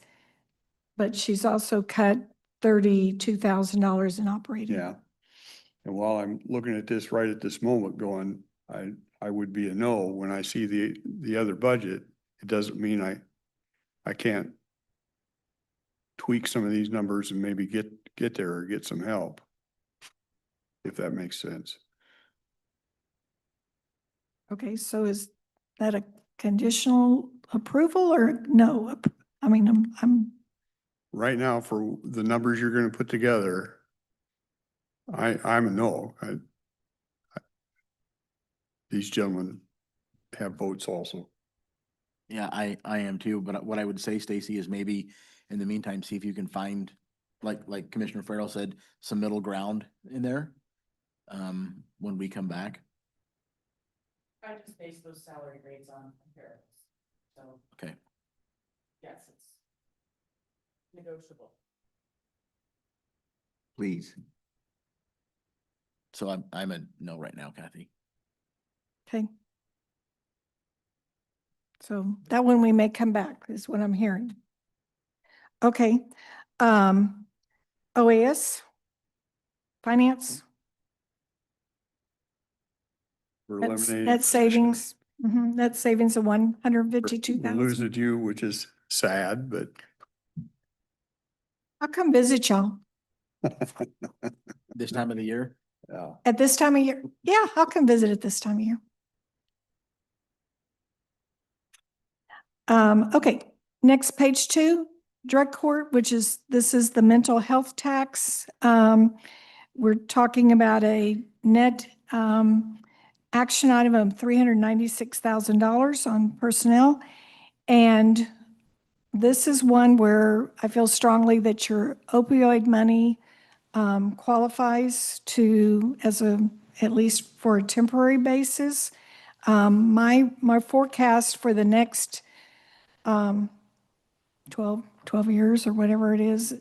but she's also cut $32,000 in operating. yeah. And while I'm looking at this right at this moment going, I would be a no when I see the other budget. It doesn't mean I can't tweak some of these numbers and maybe get there or get some help. If that makes sense. Okay, so is that a conditional approval or no? I mean, I'm Right now, for the numbers you're gonna put together, I'm a no. These gentlemen have votes also. Yeah, I am too, but what I would say, Stacy, is maybe in the meantime, see if you can find, like Commissioner Farrell said, some middle ground in there. When we come back. I just base those salary grades on comparables, so. Okay. Yes, it's negotiable. Please. So I'm a no right now, Kathy. Okay. So that one we may come back is what I'm hearing. Okay. OAS, finance, We're that's eliminating. net savings. Net savings of We're 152,000. losing you, which is sad, but I'll come visit y'all This time of the year? yeah. at this time of year. Yeah, I'll come visit at this time of year. Okay, next page 2, drug court, this is the mental health tax. We're talking about a net action item of $396,000 on personnel. And this is one where I feel strongly that your opioid money qualifies to, at least for a temporary basis. My forecast for the next 12 years or whatever it is,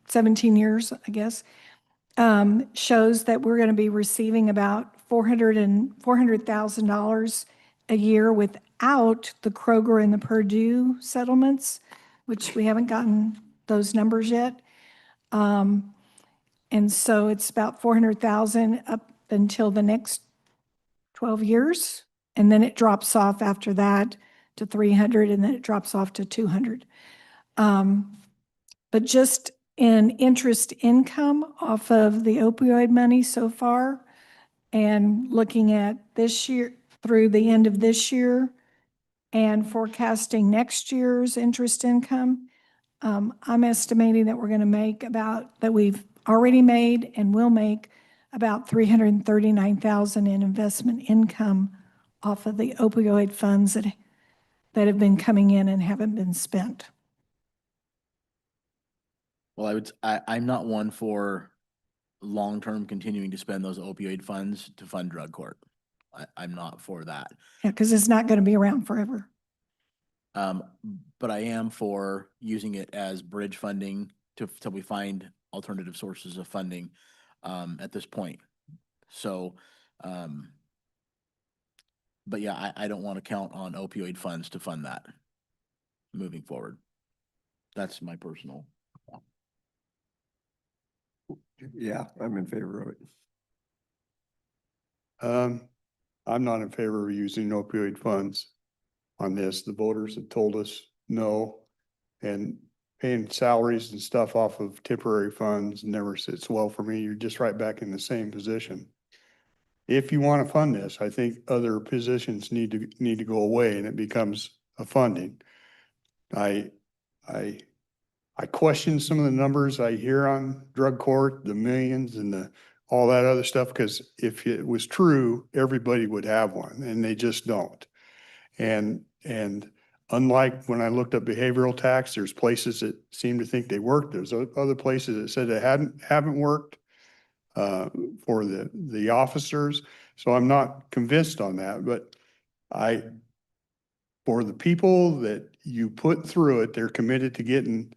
17 years, I guess, shows that we're going to be receiving about $400,000 a year without the Kroger and the Purdue settlements, which we haven't gotten those numbers yet. And so it's about 400,000 up until the next 12 years. And then it drops off after that to 300, and then it drops off to 200. But just in interest income off of the opioid money so far, and looking at this year through the end of this year and forecasting next year's interest income, I'm estimating that we're going to make that we've already made and will make about $339,000 in investment income off of the opioid funds that have been coming in and haven't been spent. Well, I'm not one for long-term continuing to spend those opioid funds to fund drug court. I'm not for that. Yeah, because it's not going to be around forever. But I am for using it as bridge funding till we find alternative sources of funding, at this point. So, but yeah, I don't want to count on opioid funds to fund that moving forward. That's my personal. Yeah, I'm in favor of it. I'm not in favor of using opioid funds on this. The voters have told us no. And paying salaries and stuff off of temporary funds never sits well for me. You're just right back in the same position. If you want to fund this, I think other positions need to go away and it becomes a funding. I question some of the numbers I hear on drug court, the millions and all that other stuff, because if it was true, everybody would have one and they just don't. And unlike when I looked up behavioral tax, there's places that seem to think they work. There's other places that said they haven't worked for the officers. So I'm not convinced on that, but for the people that you put through it, they're committed to getting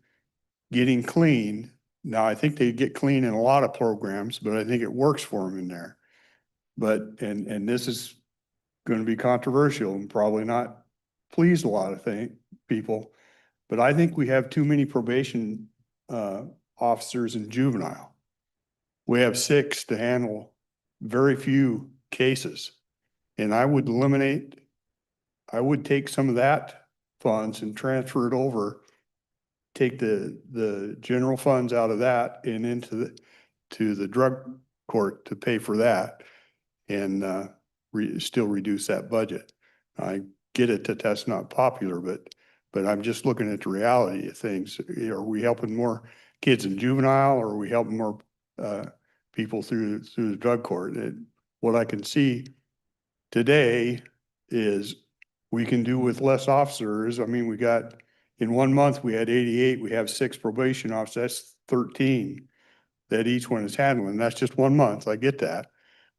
clean. Now, I think they get clean in a lot of programs, but I think it works for them in there. But, and this is going to be controversial and probably not please a lot of people, but I think we have too many probation officers in juvenile. We have 6 to handle very few cases. And I would take some of that funds and transfer it over, take the general funds out of that and into the drug court to pay for that and still reduce that budget. I get it that that's not popular, but I'm just looking at the reality of things. Are we helping more kids in juvenile or are we helping more people through the drug court? What I can see today is we can do with less officers. I mean, in 1 month, we had 88, we have 6 probation officers, that's 13 that each one is handling. That's just 1 month, I get that.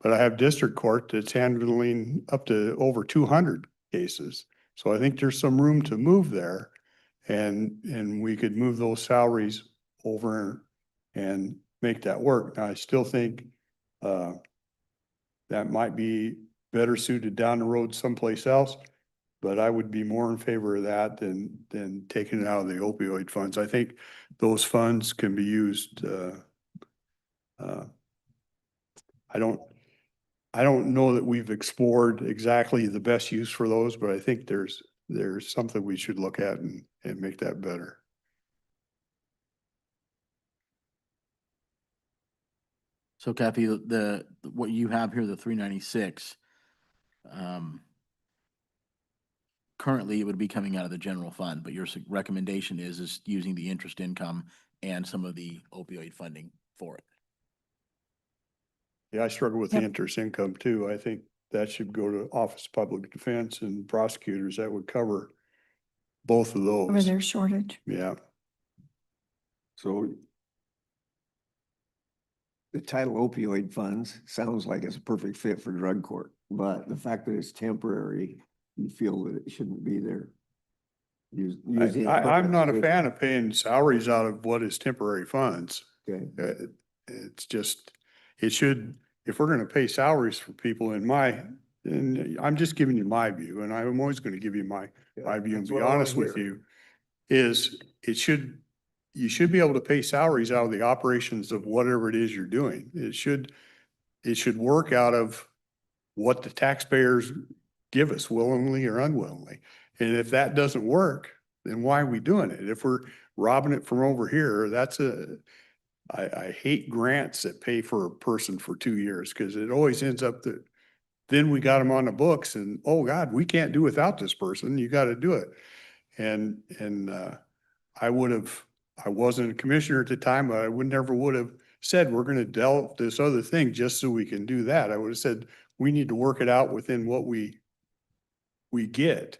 But I have district court that's handling up to over 200 cases. So I think there's some room to move there. and we could move those salaries over and make that work. Now, I still think, that might be better suited down the road someplace else, but I would be more in favor of that than taking it out of the opioid funds. I think those funds can be used, I don't know that we've explored exactly the best use for those, but I think there's something we should look at and make that better. So Kathy, what you have here, the 396, currently it would be coming out of the general fund, but your recommendation is using the interest income and some of the opioid funding for it. Yeah, I struggle with the Yep. interest income too. I think that should go to Office of Public Defense and prosecutors. That would cover both of Over those. their shortage. Yeah. So The title opioid funds sounds like it's a perfect fit for drug court, but the fact that it's temporary, you feel that it shouldn't be there. I'm not a fan of paying salaries out of what is temporary funds. Okay. It's just, it should, if we're gonna pay salaries for people and I'm just giving you my view, and I'm always gonna give you my view and That's be what I wanna honest with hear. you, is you should be able to pay salaries out of the operations of whatever it is you're doing. It should work out of what the taxpayers give us willingly or unwillingly. And if that doesn't work, then why are we doing it? If we're robbing it from over here, I hate grants that pay for a person for 2 years because it always ends up that then we got them on the books and, oh God, we can't do without this person. You got to do it. And I wasn't a commissioner at the time, but I never would have said, we're going to develop this other thing just so we can do that. I would have said, we need to work it out within what we get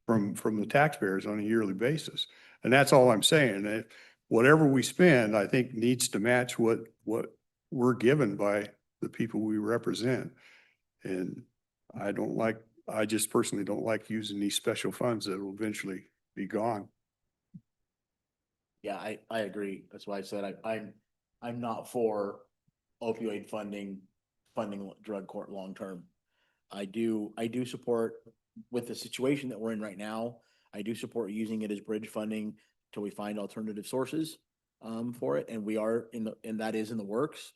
from the taxpayers on a yearly basis. And that's all I'm saying. Whatever we spend, I think needs to match what we're given by the people we represent. And I just personally don't like using these special funds that will eventually be gone. Yeah, I agree. That's why I said I'm not for opioid funding drug court long-term. I do support, with the situation that we're in right now, I do support using it as bridge funding till we find alternative sources for it. And we are and that is in the works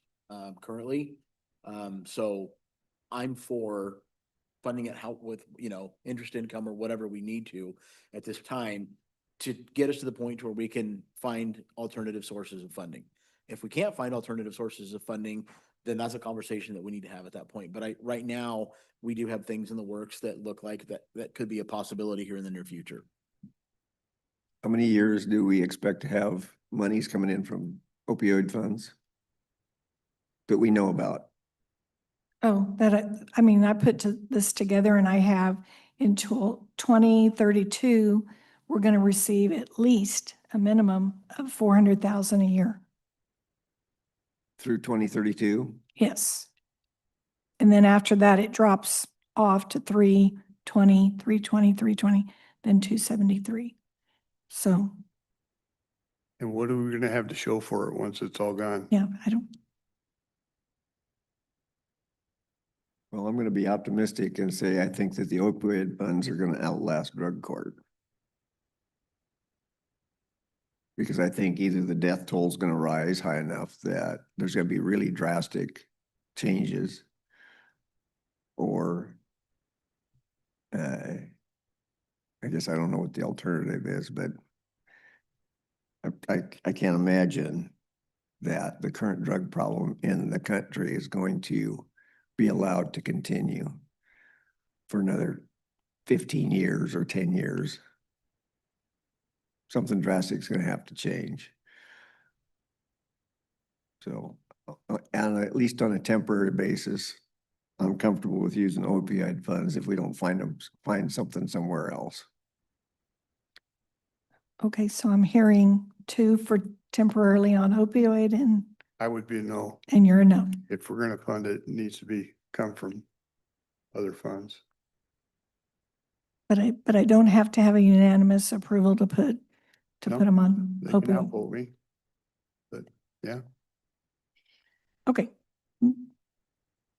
currently. So I'm for funding it help with, interest income or whatever we need to at this time to get us to the point where we can find alternative sources of funding. If we can't find alternative sources of funding, then that's a conversation that we need to have at that point. But right now, we do have things in the works that look like that could be a possibility here in the near future. How many years do we expect to have monies coming in from opioid funds that we know about? Oh, I put this together and I have until 2032, we're going to receive at least a minimum of 400,000 a year. Through 2032? Yes. And then after that, it drops off to 320, 320, then 273. So, And what are we gonna have to show for it once it's all gone? yeah, Well, I'm going to be optimistic and say I think that the opioid funds are going to outlast drug court. Because I think either the death toll is going to rise high enough that there's going to be really drastic changes, or I guess I don't know what the alternative is, but I can't imagine that the current drug problem in the country is going to be allowed to continue for another 15 years or 10 years. Something drastic is going to have to change. So, and at least on a temporary basis, I'm comfortable with using opioid funds if we don't find something somewhere else. okay, so I'm hearing 2 for temporarily on opioid and I would be a no. you're a no. If we're gonna fund it, it needs to come from other funds. But I don't have to have a unanimous approval to put to No, put them on They can open? outvote me. But, yeah. Okay.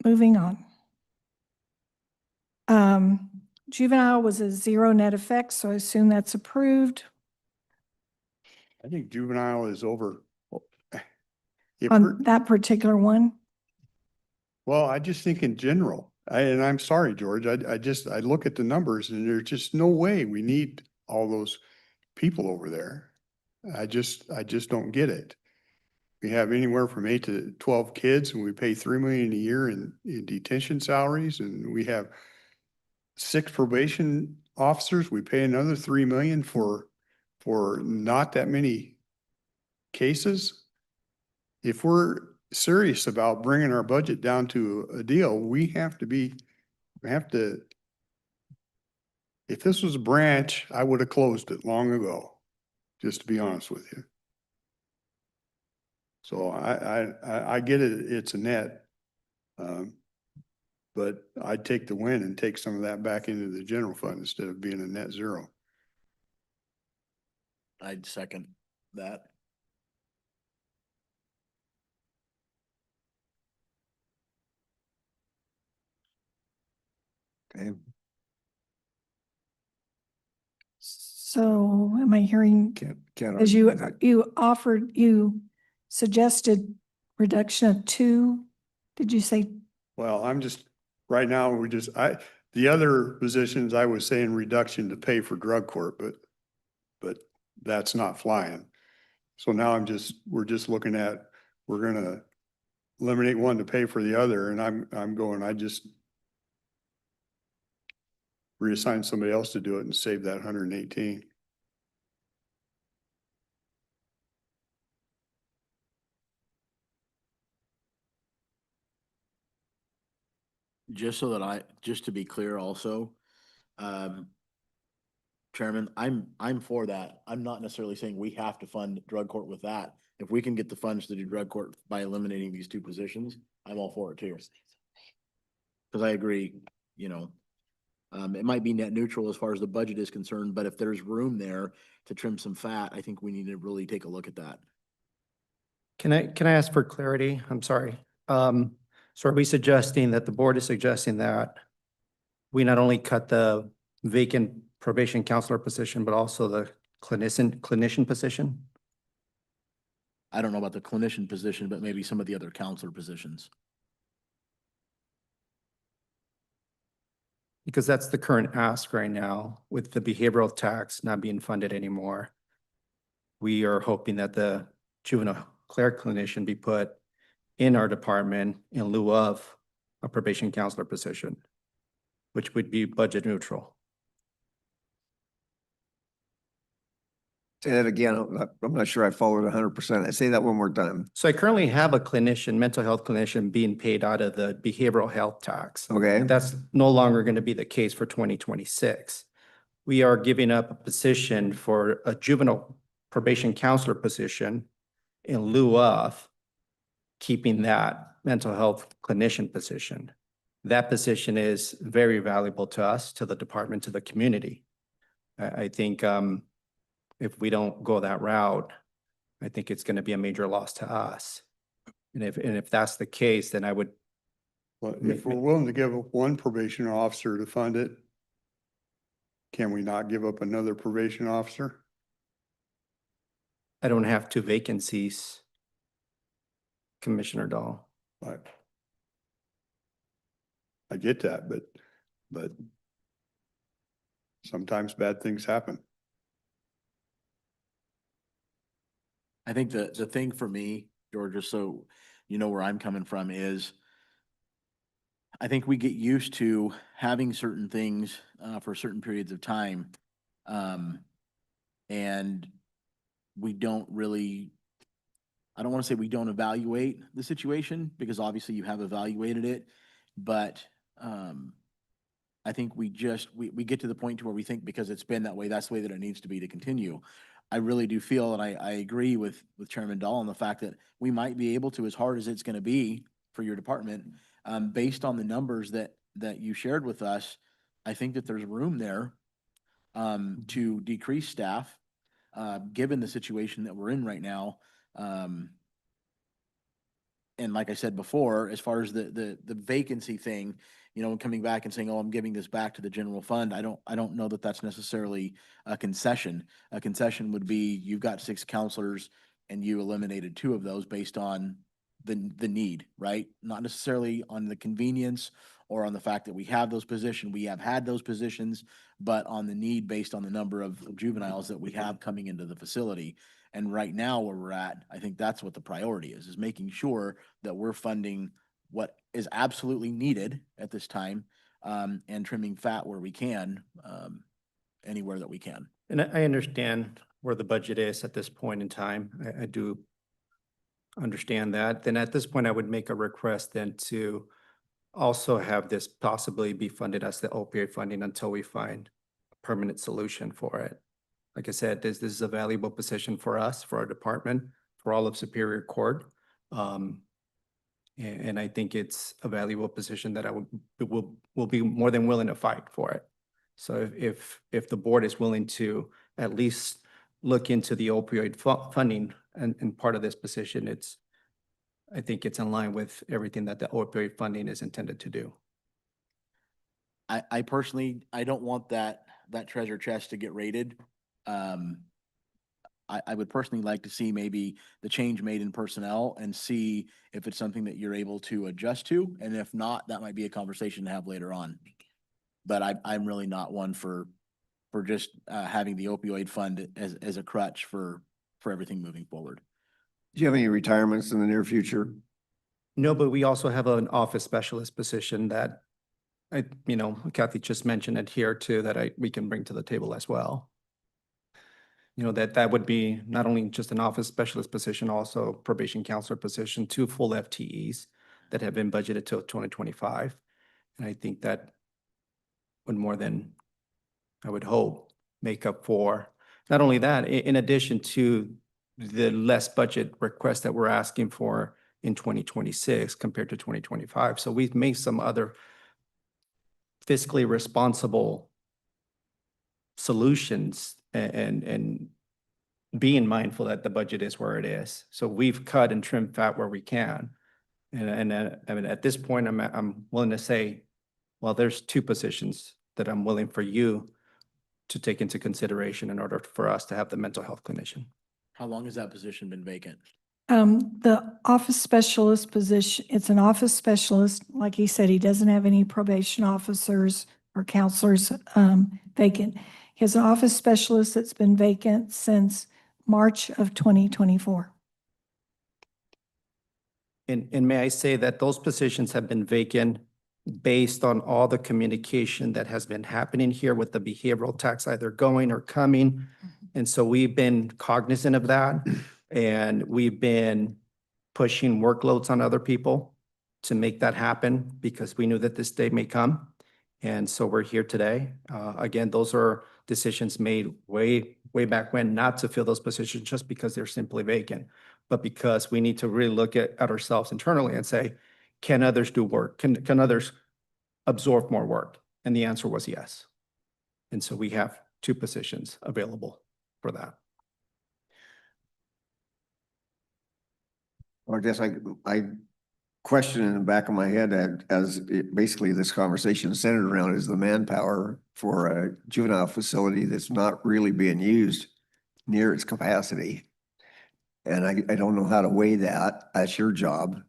Moving on. Juvenile was a zero net effect, so I assume that's approved. I think juvenile is over. If On we're- that particular one? Well, I just think in general, and I'm sorry, George, I look at the numbers and there's just no way we need all those people over there. I just don't get it. We have anywhere from 8 to 12 kids and we pay 3 million a year in detention salaries, and we have 6 probation officers. We pay another 3 million for not that many cases. If we're serious about bringing our budget down to a deal, we have to, if this was a branch, I would have closed it long ago, just to be honest with you. So I get it, it's a net. But I'd take the win and take some of that back into the general fund instead of being a net zero. I'd second that. Okay. So am I hearing, Can't as argue with that. you suggested reduction of 2, did you say? Well, right now, the other positions, I was saying reduction to pay for drug court, but that's not flying. So now we're just looking at, we're gonna eliminate one to pay for the other, and I'm going, I just reassign somebody else to do it and save that 118. Just to be clear also, Chairman, I'm for that. I'm not necessarily saying we have to fund drug court with that. If we can get the funds to do drug court by eliminating these 2 positions, I'm all for it too. Cause I agree, it might be net neutral as far as the budget is concerned, but if there's room there to trim some fat, I think we need to really take a look at that. Can I ask for clarity? I'm sorry. So are we suggesting that the board is suggesting that we not only cut the vacant probation counselor position, but also the clinician position? I don't know about the clinician position, but maybe some of the other counselor positions. Because that's the current ask right now with the behavioral tax not being funded anymore. We are hoping that the juvenile clerk clinician be put in our department in lieu of a probation counselor position, which would be budget neutral. Say that again. I'm not sure I followed 100%. Say that one more time. So I currently have a clinician, mental health clinician being paid out of the behavioral health tax. Okay. That's no longer going to be the case for 2026. We are giving up a position for a juvenile probation counselor position in lieu of keeping that mental health clinician position. That position is very valuable to us, to the department, to the community. I think if we don't go that route, I think it's going to be a major loss to us. And if that's the case, then I would. Well, if we're willing to give up one probation officer to fund it, can we not give up another probation officer? I don't have 2 vacancies, Commissioner Dahl. I get that, but sometimes bad things happen. I think the thing for me, Georgia, so you know where I'm coming from is I think we get used to having certain things for certain periods of time. And we don't really, I don't want to say we don't evaluate the situation because obviously you have evaluated it, but I think we get to the point to where we think because it's been that way, that's the way that it needs to be to continue. I really do feel, and I agree with Chairman Dahl on the fact that we might be able to, as hard as it's going to be for your department, based on the numbers that you shared with us, I think that there's room there to decrease staff given the situation that we're in right now. And like I said before, as far as the vacancy thing, you know, coming back and saying, oh, I'm giving this back to the general fund, I don't know that that's necessarily a concession. A concession would be you've got 6 counselors and you eliminated 2 of those based on the need, right? Not necessarily on the convenience or on the fact that we have those positions, we have had those positions, but on the need based on the number of juveniles that we have coming into the facility. And right now where we're at, I think that's what the priority is making sure that we're funding what is absolutely needed at this time, and trimming fat where we can, anywhere that we can. And I understand where the budget is at this point in time. I do understand that. Then at this point, I would make a request then to also have this possibly be funded as the opioid funding until we find a permanent solution for it. Like I said, this is a valuable position for us, for our department, for all of Superior Court. And I think it's a valuable position that will be more than willing to fight for it. So if the board is willing to at least look into the opioid funding and part of this position, I think it's in line with everything that the opioid funding is intended to do. I personally, I don't want that treasure chest to get raided. I would personally like to see maybe the change made in personnel and see if it's something that you're able to adjust to. And if not, that might be a conversation to have later on. But I'm really not one for just having the opioid fund as a crutch for everything moving forward. Do you have any retirements in the near future? No, but we also have an office specialist position that Kathy just mentioned it here too, that we can bring to the table as well. That would be not only just an office specialist position, also probation counselor position, 2 full FTEs that have been budgeted till 2025. And I think that would more than, I would hope, make up for, not only that, in addition to the less budget request that we're asking for in 2026 compared to 2025. So we've made some other fiscally responsible solutions and being mindful that the budget is where it is. So we've cut and trimmed fat where we can. And I mean, at this point, I'm willing to say, well, there's 2 positions that I'm willing for you to take into consideration in order for us to have the mental health clinician. How long has that position been vacant? The office specialist position, it's an office specialist. Like he said, he doesn't have any probation officers or counselors vacant. He has an office specialist that's been vacant since March of 2024. And may I say that those positions have been vacant based on all the communication that has been happening here with the behavioral tax either going or coming. And so we've been cognizant of that. And we've been pushing workloads on other people to make that happen because we knew that this day may come. And so we're here today. Again, those are decisions made way back when, not to fill those positions just because they're simply vacant, but because we need to really look at ourselves internally and say, can others do work? Can others absorb more work? And the answer was yes. And so we have 2 positions available for that. I guess I question in the back of my head as basically this conversation is centered around is the manpower for a juvenile facility that's not really being used near its capacity. And I don't know how to weigh that. That's your job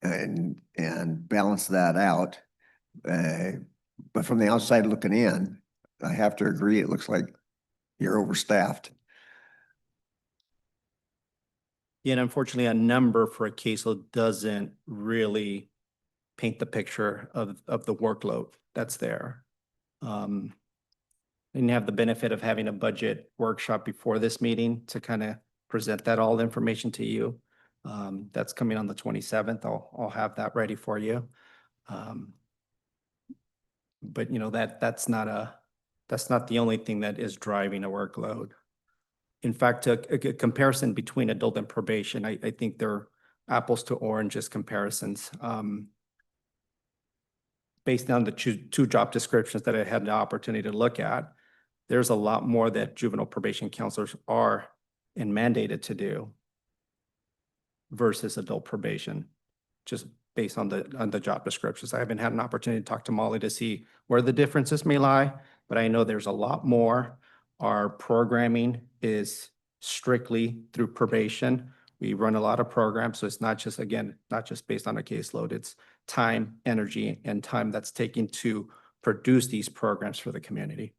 and balance that out. But from the outside looking in, I have to agree, it looks like you're overstaffed. And unfortunately, a number for a caseload doesn't really paint the picture of the workload that's there. Didn't have the benefit of having a budget workshop before this meeting to kind of present that all information to you. That's coming on the 27th. I'll have that ready for you. But that's not the only thing that is driving a workload. In fact, a comparison between adult and probation, I think they're apples to oranges comparisons. Based on the 2 job descriptions that I had the opportunity to look at, there's a lot more that juvenile probation counselors are and mandated to do versus adult probation, just based on the job descriptions. I haven't had an opportunity to talk to Molly to see where the differences may lie, but I know there's a lot more. Our programming is strictly through probation. We run a lot of programs, so it's not just, again, not just based on a caseload, it's time, energy, and time that's taken to produce these programs for the community.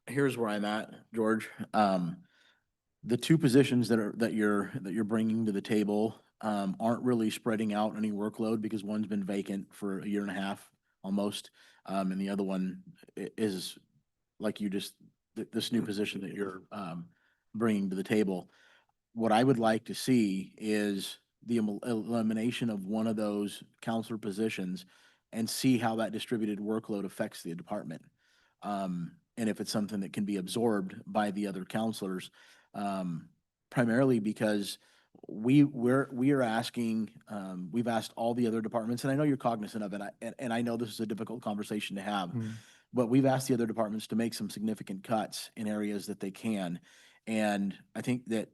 Here's where I'm at, George. The two positions that you're bringing to the table, aren't really spreading out any workload because one's been vacant for a year and a half almost. And the other one is like this new position that you're, bringing to the table. What I would like to see is the elimination of one of those counselor positions and see how that distributed workload affects the department. And if it's something that can be absorbed by the other counselors, primarily because we are asking, we've asked all the other departments, and I know you're cognizant of it, and I know this is a difficult conversation to have, but we've asked the other departments to make some significant cuts in areas that they can. And I think that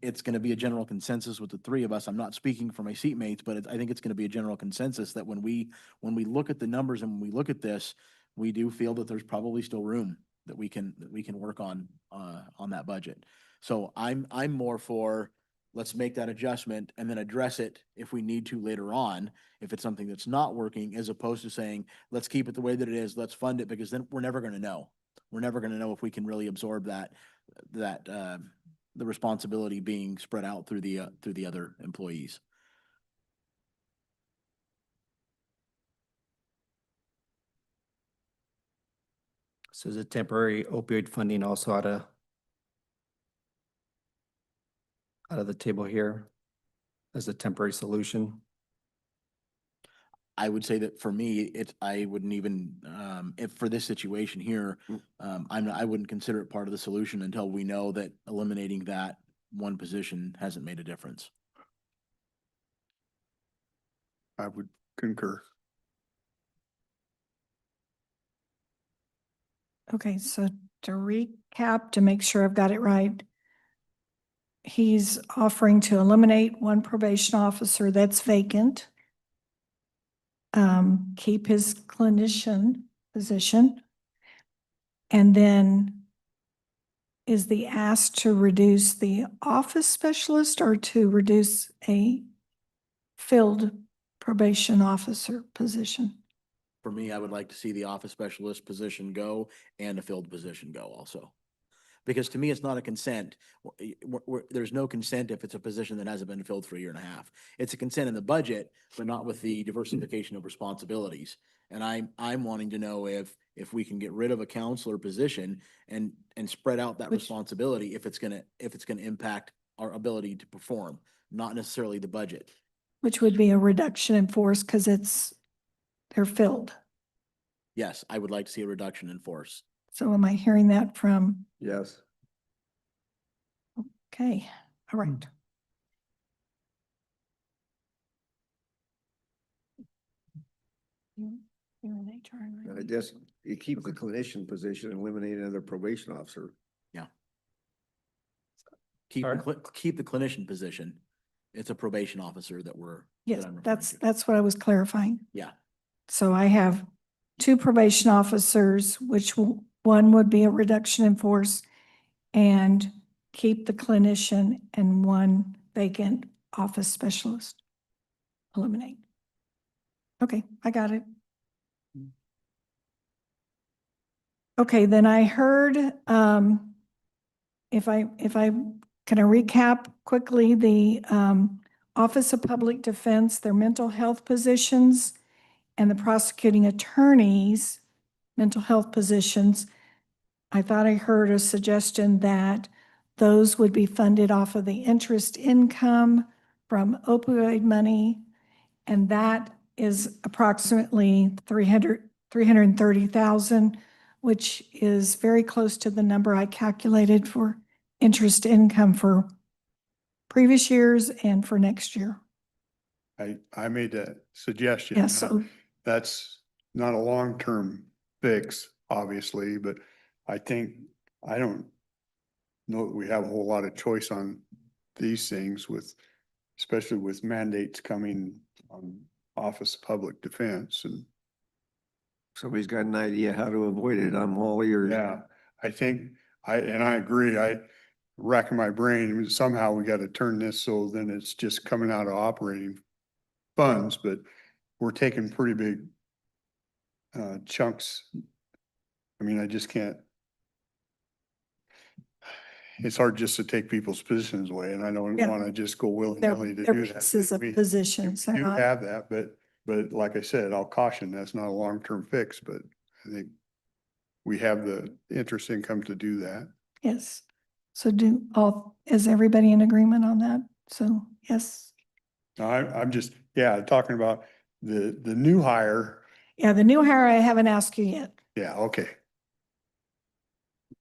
it's going to be a general consensus with the three of us. I'm not speaking for my seatmates, but I think it's going to be a general consensus that when we look at the numbers and when we look at this, we do feel that there's probably still room that we can work on that budget. So I'm more for, let's make that adjustment and then address it if we need to later on, if it's something that's not working, as opposed to saying, let's keep it the way that it is, let's fund it, because then we're never going to know. We're never going to know if we can really absorb the responsibility being spread out through the other employees. So is the temporary opioid funding also out of the table here as a temporary solution? I would say that for me, I wouldn't even, if for this situation here, I wouldn't consider it part of the solution until we know that eliminating that one position hasn't made a difference. I would concur. Okay, so to recap, to make sure I've got it right, he's offering to eliminate one probation officer that's vacant, keep his clinician position, and then is the ask to reduce the office specialist or to reduce a field probation officer position? For me, I would like to see the office specialist position go and a field position go also. Because to me, it's not a consent. There's no consent if it's a position that hasn't been filled for a year and a half. It's a consent in the budget, but not with the diversification of responsibilities. And I'm wanting to know if we can get rid of a counselor position and spread out that responsibility if it's gonna impact our ability to perform, not necessarily the budget. Which would be a reduction in force because they're filled. Yes, I would like to see a reduction in force. So am I hearing that from? Yes. Okay, all right. You're in HR, I right? guess you keep the clinician position and eliminate another probation officer. Yeah. Keep the clinician position. It's a probation officer that Yes, I'm referring to. that's what I was clarifying. Yeah. So I have two probation officers, one would be a reduction in force, and keep the clinician, and one vacant office specialist. Eliminate. Okay, I got it. Okay, then I heard, if I can I recap quickly the Office of Public Defense, their mental health positions, and the prosecuting attorney's mental health positions. I thought I heard a suggestion that those would be funded off of the interest income from opioid money, and that is approximately 330,000, which is very close to the number I calculated for interest income for previous years and for next year. I made that suggestion. Yeah, so That's not a long-term fix, obviously, but I think, I don't know that we have a whole lot of choice on these things with, especially with mandates coming on Office of Public Defense and, Somebody's got an idea how to avoid it. I'm all ears. yeah, I think, and I agree, racking my brain, I mean, somehow we got to turn this so then it's just coming out of operating funds, but we're taking pretty big chunks. I mean, I just can't. It's hard just to take people's positions away, and I don't Yeah. want to just go they're, willy-nilly to they're do that. pieces of We positions. They're do not, have that, but like I said, I'll caution, that's not a long-term fix, but I think we have the interest income to do that. yes. So is everybody in agreement on that? So, yes. No, I'm just, yeah, talking about the new hire. Yeah, the new hire, I haven't asked you yet. Yeah, okay.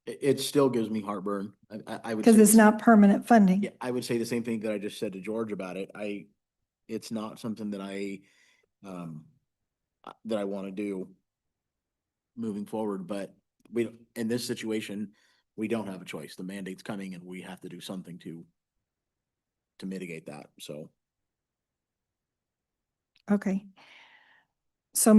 It still gives me heartburn. I would Because say it's this- not permanent funding. Yeah, I would say the same thing that I just said to George about it. It's not something that that I want to do moving forward, but in this situation, we don't have a choice. The mandate's coming and we have to do something to mitigate that, so. Okay. So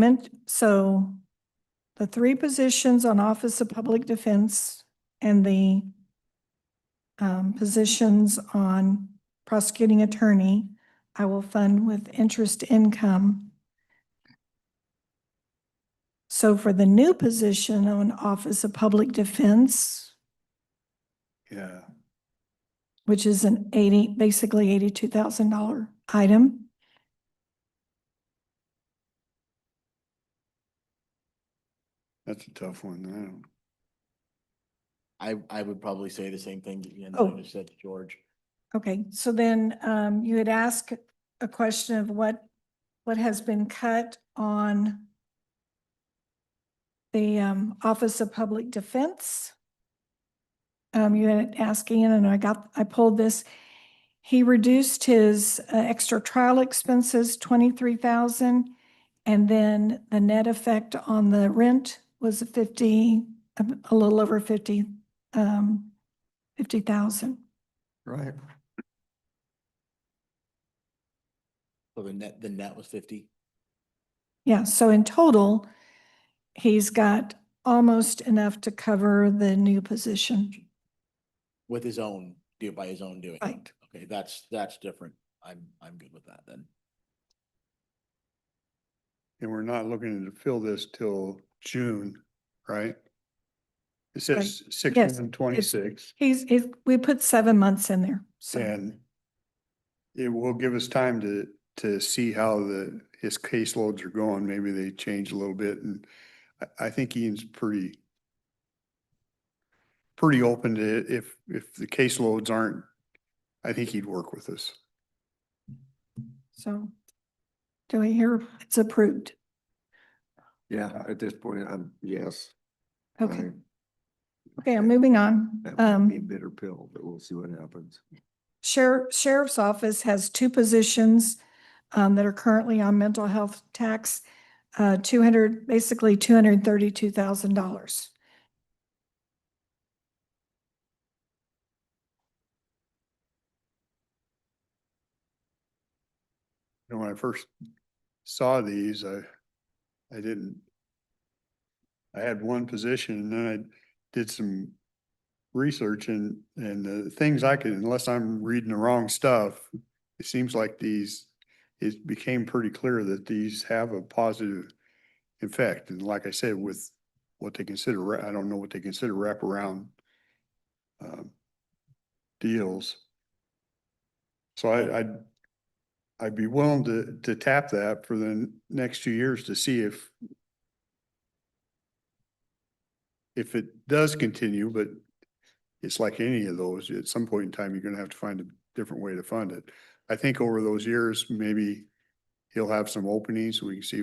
the three positions on Office of Public Defense and the positions on prosecuting attorney, I will fund with interest income. So for the new position on Office of Public Defense, Yeah, which is basically $82,000 item, that's a tough one. I would probably say the same thing that Oh. I just said to George. Okay, so then you had asked a question of what has been cut on the Office of Public Defense. You had asked Ian, and I pulled this. He reduced his extra trial expenses, 23,000, and then the net effect on the rent was a little over 50,000. Right. So the net was 50. Yeah, so in total, he's got almost enough to cover the new position. With his own, by his own doing. Right. Okay, that's different. I'm good with that then. And we're not looking to fill this till June, right? It says Right. Yes, 6/1/26. We put 7 months in there, so. And it will give us time to see how his caseloads are going. Maybe they change a little bit, and I think Ian's pretty open to it. If the caseloads aren't, I think he'd work with us. So do I hear it's approved? Yeah, at this point, yes. Okay. Okay, I'm moving on. That might be a bitter pill, but we'll see what happens. Sheriff's Office has two positions that are currently on mental health tax, basically $232,000. When I first saw these, I had one position, and then I did some research, and the things unless I'm reading the wrong stuff, it seems like it became pretty clear that these have a positive effect. And like I said, with what they consider, I don't know what they consider wraparound deals. So I'd be willing to tap that for the next 2 years to see if it does continue, but it's like any of those, at some point in time, you're gonna have to find a different way to fund it. I think over those years, maybe he'll have some openings. We can see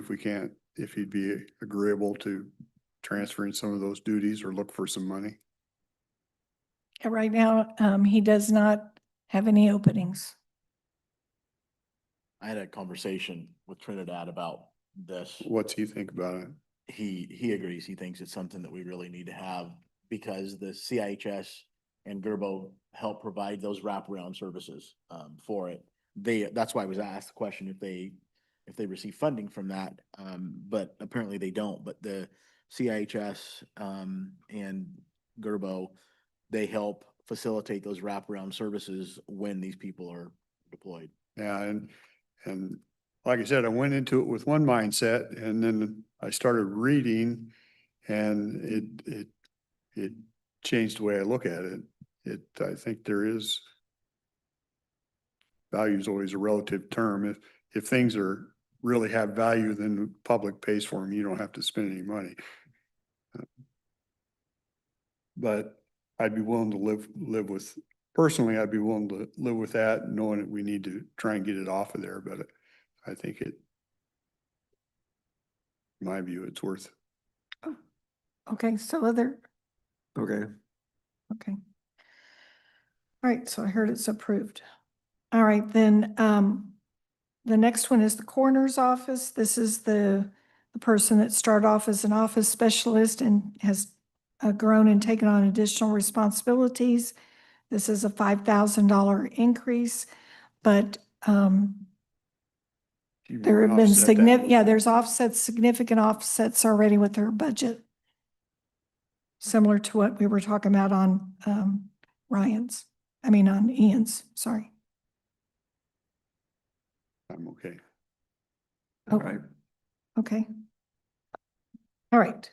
if he'd be agreeable to transferring some of those duties or look for some money. Right now, he does not have any openings. I had a conversation with Trinidad about this. What's he think about it? He agrees. He thinks it's something that we really need to have because the CIHS and Gerbo help provide those wraparound services for it. That's why I was asked the question if they receive funding from that, but apparently they don't. But the CIHS and Gerbo, they help facilitate those wraparound services when these people are deployed. Yeah, and like I said, I went into it with one mindset and then I started reading and it changed the way I look at it. I think there is value is always a relative term. If things really have value, then the public pays for them. You don't have to spend any money. But I'd be willing to live with, personally, I'd be willing to live with that, knowing that we need to try and get it off of there, but I think in my view, it's worth. Okay, so Okay. okay. All right, so I heard it's approved. All right, then, the next one is the coroner's office. This is the person that started off as an office specialist and has grown and taken on additional responsibilities. This is a $5,000 increase, but there have been significant, significant offsets already with their budget. Similar to what we were talking about on on Ian's, sorry. I'm okay. All right. Okay. All right.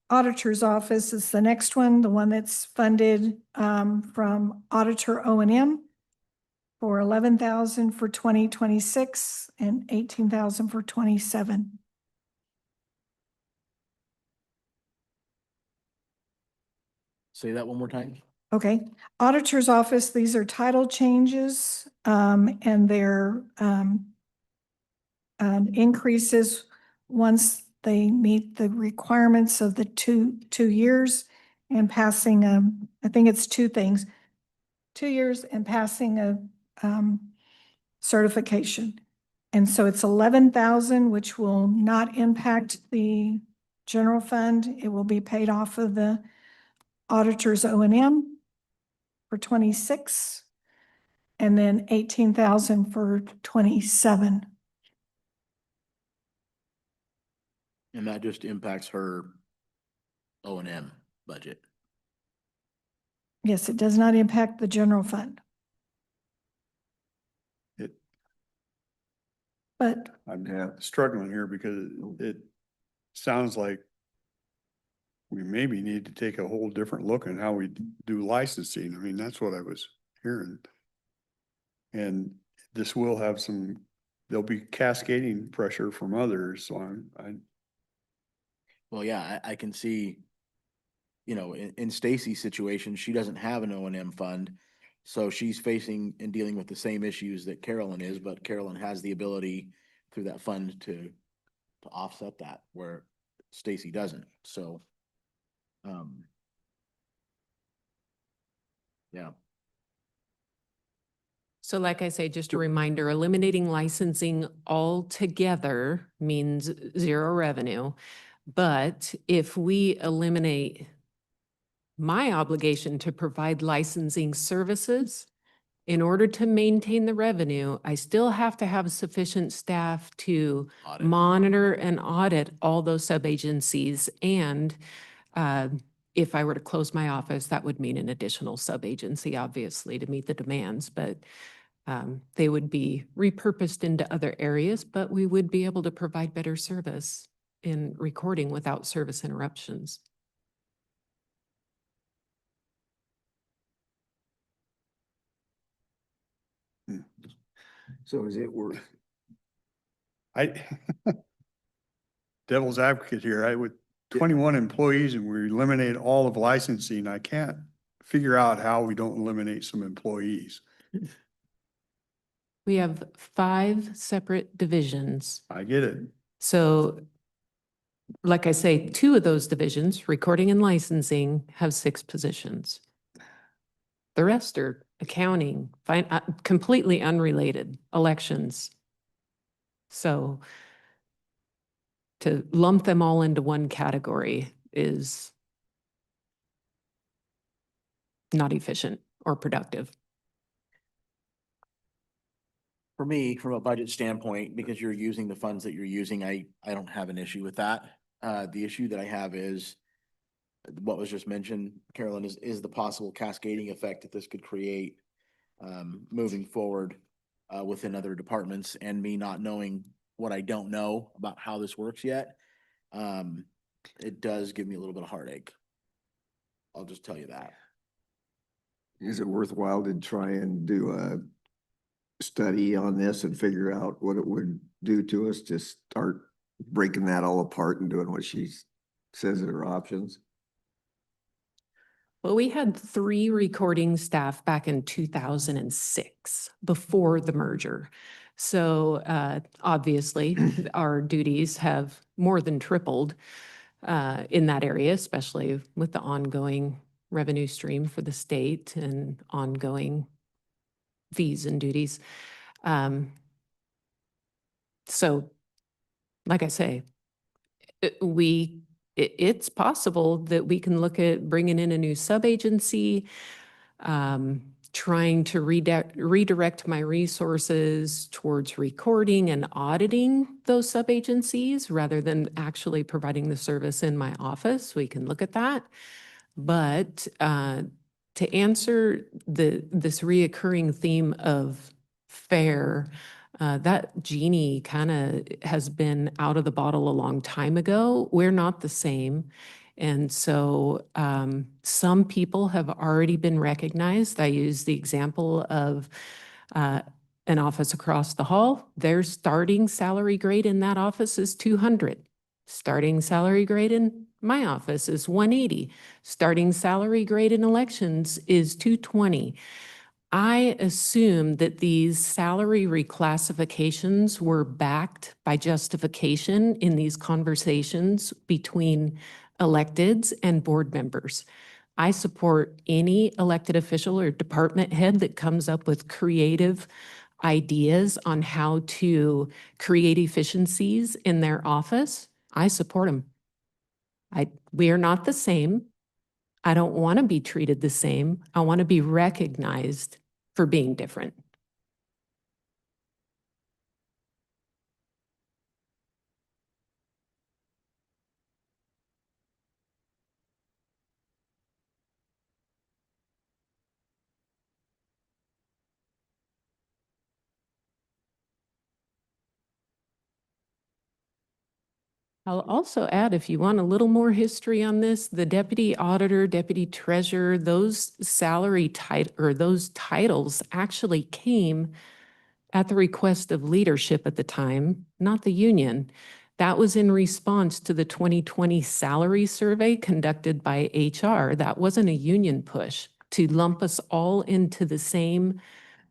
Auditor's office is the next one, the one that's funded from Auditor O&M for 11,000 for 2026 and 18,000 for 27. Say that one more time. Okay, auditor's office, these are title changes, and they're increases once they meet the requirements of the two years and passing, I think it's two things, 2 years and passing a certification. And so it's 11,000, which will not impact the general fund. It will be paid off of the auditor's O&M for 26, and then 18,000 for 27. And that just impacts her O&M budget. Yes, it does not impact the general fund. But I'm struggling here because it sounds like we maybe need to take a whole different look at how we do licensing. I mean, that's what I was hearing. And this will have there'll be cascading pressure from others, so Well, yeah, I can see, in Stacy's situation, she doesn't have an O&M fund. So she's facing and dealing with the same issues that Carolyn is, but Carolyn has the ability through that fund to offset that where Stacy doesn't. So, yeah. So like I say, just a reminder, eliminating licensing altogether means zero revenue. But if we eliminate my obligation to provide licensing services, in order to maintain the revenue, I still have to have sufficient staff to Audit. monitor and audit all those sub-agencies. And if I were to close my office, that would mean an additional sub-agency, obviously, to meet the demands. But they would be repurposed into other areas, but we would be able to provide better service in recording without service interruptions. So is it worth? Devil's advocate here, with 21 employees and we eliminate all of licensing, I can't figure out how we don't eliminate some employees. We have 5 separate divisions. I get it. So like I say, 2 of those divisions, recording and licensing, have 6 positions. The rest are accounting, completely unrelated, elections. So to lump them all into one category is not efficient or productive. For me, from a budget standpoint, because you're using the funds that you're using, I don't have an issue with that. The issue that I have is what was just mentioned, Carolyn, is the possible cascading effect that this could create moving forward within other departments, and me not knowing what I don't know about how this works yet. It does give me a little bit of heartache. I'll just tell you that. Is it worthwhile to try and do a study on this and figure out what it would do to us to start breaking that all apart and doing what she says are options? Well, we had 3 recording staff back in 2006 before the merger. So obviously, our duties have more than tripled in that area, especially with the ongoing revenue stream for the state and ongoing fees and duties. So, like I say, it's possible that we can look at bringing in a new sub-agency, trying to redirect my resources towards recording and auditing those sub-agencies rather than actually providing the service in my office. We can look at that. But to answer this reoccurring theme of fair, that genie kind of has been out of the bottle a long time ago. We're not the same. And so some people have already been recognized. I use the example of an office across the hall. Their starting salary grade in that office is 200. Starting salary grade in my office is 180. Starting salary grade in elections is 220. I assume that these salary reclassifications were backed by justification in these conversations between electeds and board members. I support any elected official or department head that comes up with creative ideas on how to create efficiencies in their office. I support them. We are not the same. I don't want to be treated the same. I want to be recognized for being different. I'll also add, if you want a little more history on this, the deputy auditor, deputy treasurer, those those titles actually came at the request of leadership at the time, not the union. That was in response to the 2020 salary survey conducted by HR. That wasn't a union push to lump us all into the same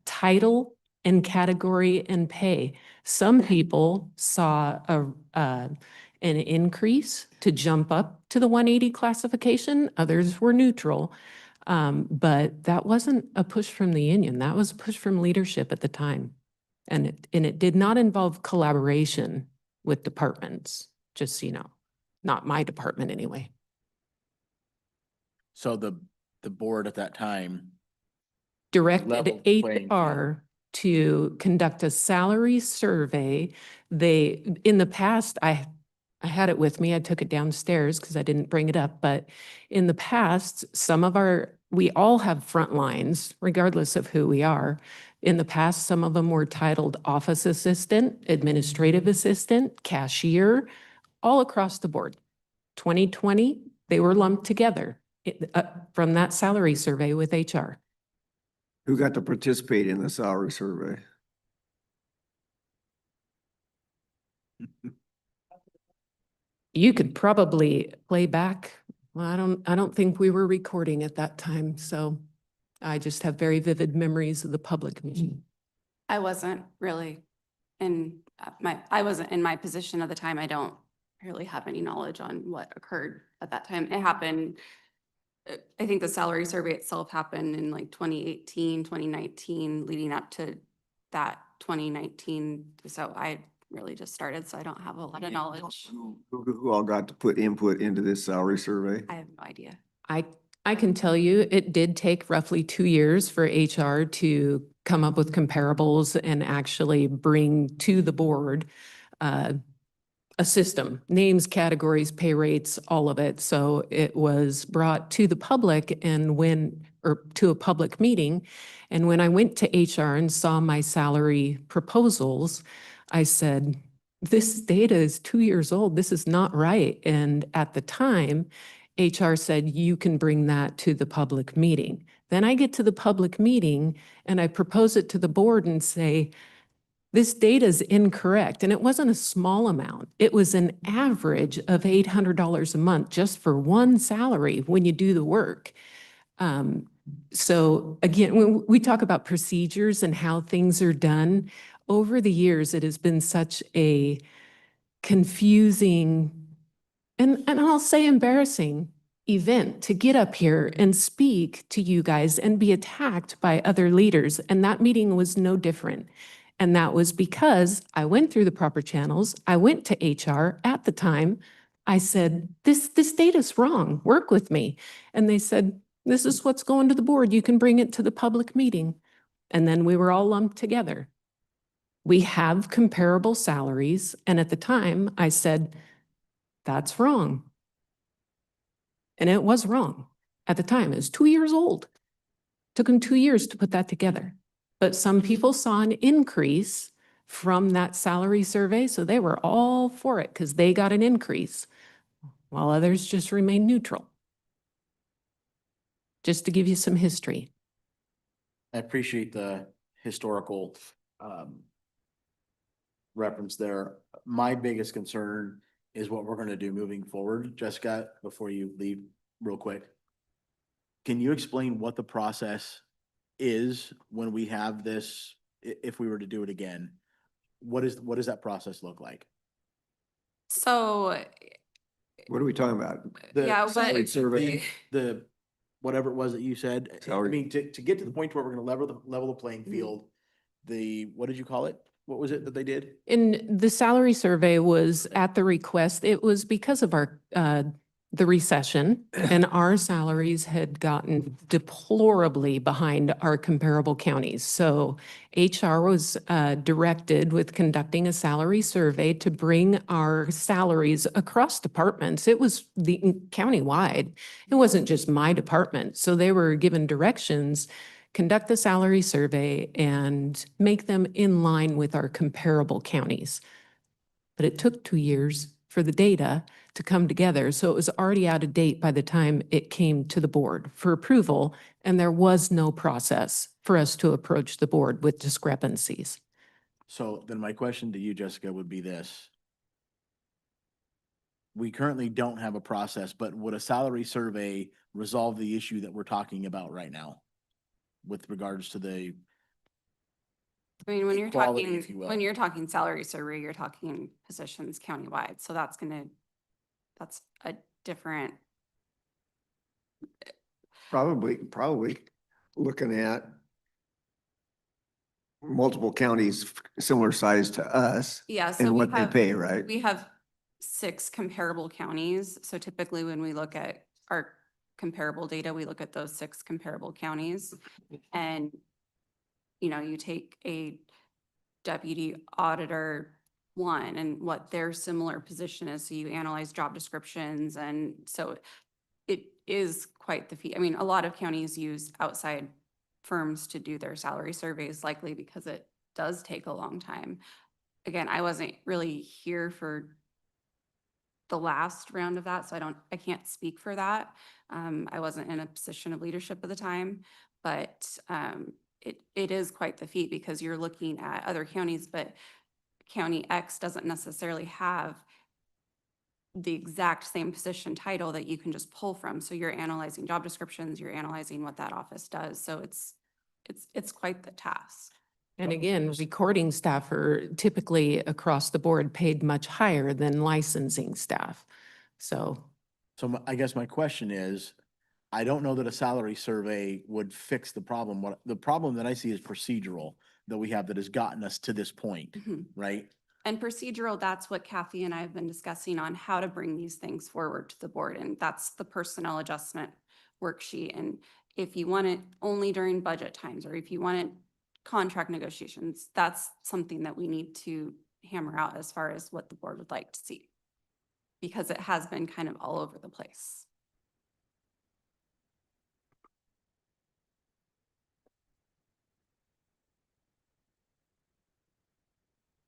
title and category and pay. Some people saw an increase to jump up to the 180 classification. Others were neutral. But that wasn't a push from the union. That was a push from leadership at the time. And it did not involve collaboration with departments, just so you know. Not my department anyway. So the board at that time Directed leveled the playing field. HR to conduct a salary survey. In the past, I had it with me. I took it downstairs because I didn't bring it up. But in the past, we all have front lines, regardless of who we are. In the past, some of them were titled office assistant, administrative assistant, cashier, all across the board. 2020, they were lumped together from that salary survey with HR. Who got to participate in the salary survey? You could probably play back. Well, I don't think we were recording at that time, so I just have very vivid memories of the public meeting. I wasn't really I wasn't in my position at the time. I don't really have any knowledge on what occurred at that time. It happened I think the salary survey itself happened in like 2018, 2019, leading up to that 2019. So I really just started, so I don't have a lot of knowledge. Who all got to put input into this salary survey? I have no idea. I can tell you, it did take roughly 2 years for HR to come up with comparables and actually bring to the board a system, names, categories, pay rates, all of it. So it was brought to the public or to a public meeting. And when I went to HR and saw my salary proposals, I said, this data is 2 years old. This is not right. And at the time, HR said, you can bring that to the public meeting. Then I get to the public meeting and I propose it to the board and say, this data is incorrect. And it wasn't a small amount. It was an average of $800 a month just for one salary when you do the work. So again, when we talk about procedures and how things are done, over the years, it has been such a confusing and I'll say embarrassing event to get up here and speak to you guys and be attacked by other leaders. And that meeting was no different. And that was because I went through the proper channels. I went to HR at the time. I said, this data's wrong. Work with me. And they said, this is what's going to the board. You can bring it to the public meeting. And then we were all lumped together. We have comparable salaries. And at the time I said, that's wrong. And it was wrong at the time. It was 2 years old. Took them 2 years to put that together. But some people saw an increase from that salary survey, so they were all for it because they got an increase, while others just remained neutral. Just to give you some history. I appreciate the historical reference there. My biggest concern is what we're gonna do moving forward. Jessica, before you leave real quick, can you explain what the process is when we have this, if we were to do it again? What does that process look like? So, What are we talking about? The yeah, salary but survey. The, whatever it was that you said, I Salary. mean, to get to the point where we're gonna level the playing field, what did you call it? What was it that they did? And the salary survey was at the request. It was because of the recession and our salaries had gotten deplorably behind our comparable counties. So HR was directed with conducting a salary survey to bring our salaries across departments. It was countywide. It wasn't just my department. So they were given directions, conduct the salary survey and make them in line with our comparable counties. But it took 2 years for the data to come together. So it was already out of date by the time it came to the board for approval. And there was no process for us to approach the board with discrepancies. So then my question to you, Jessica, would be this. We currently don't have a process, but would a salary survey resolve the issue that we're talking about right now? With regards to the, I mean, when you're equality, talking, if you will. when you're talking salary survey, you're talking positions countywide. So that's a different, Probably looking at multiple counties similar size to us yeah. So and we what they have, pay, right? we have 6 comparable counties. So typically when we look at our comparable data, we look at those 6 comparable counties. And, you take a deputy auditor 1 and what their similar position is. So you analyze job descriptions. And so it is quite the feat. I mean, a lot of counties use outside firms to do their salary surveys, likely because it does take a long time. Again, I wasn't really here for the last round of that, so I can't speak for that. I wasn't in a position of leadership at the time, but it is quite the feat because you're looking at other counties, but County X doesn't necessarily have the exact same position title that you can just pull from. So you're analyzing job descriptions, you're analyzing what that office does. So it's quite the task. And again, recording staff are typically across the board paid much higher than licensing staff. So I guess my question is, I don't know that a salary survey would fix the problem. What, the problem that I see is procedural that we have that has gotten us to this point, Mhm. right? And procedural, that's what Kathy and I have been discussing on how to bring these things forward to the board. And that's the personnel adjustment worksheet. And if you want it only during budget times, or if you want it contract negotiations, that's something that we need to hammer out as far as what the board would like to see. Because it has been kind of all over the place.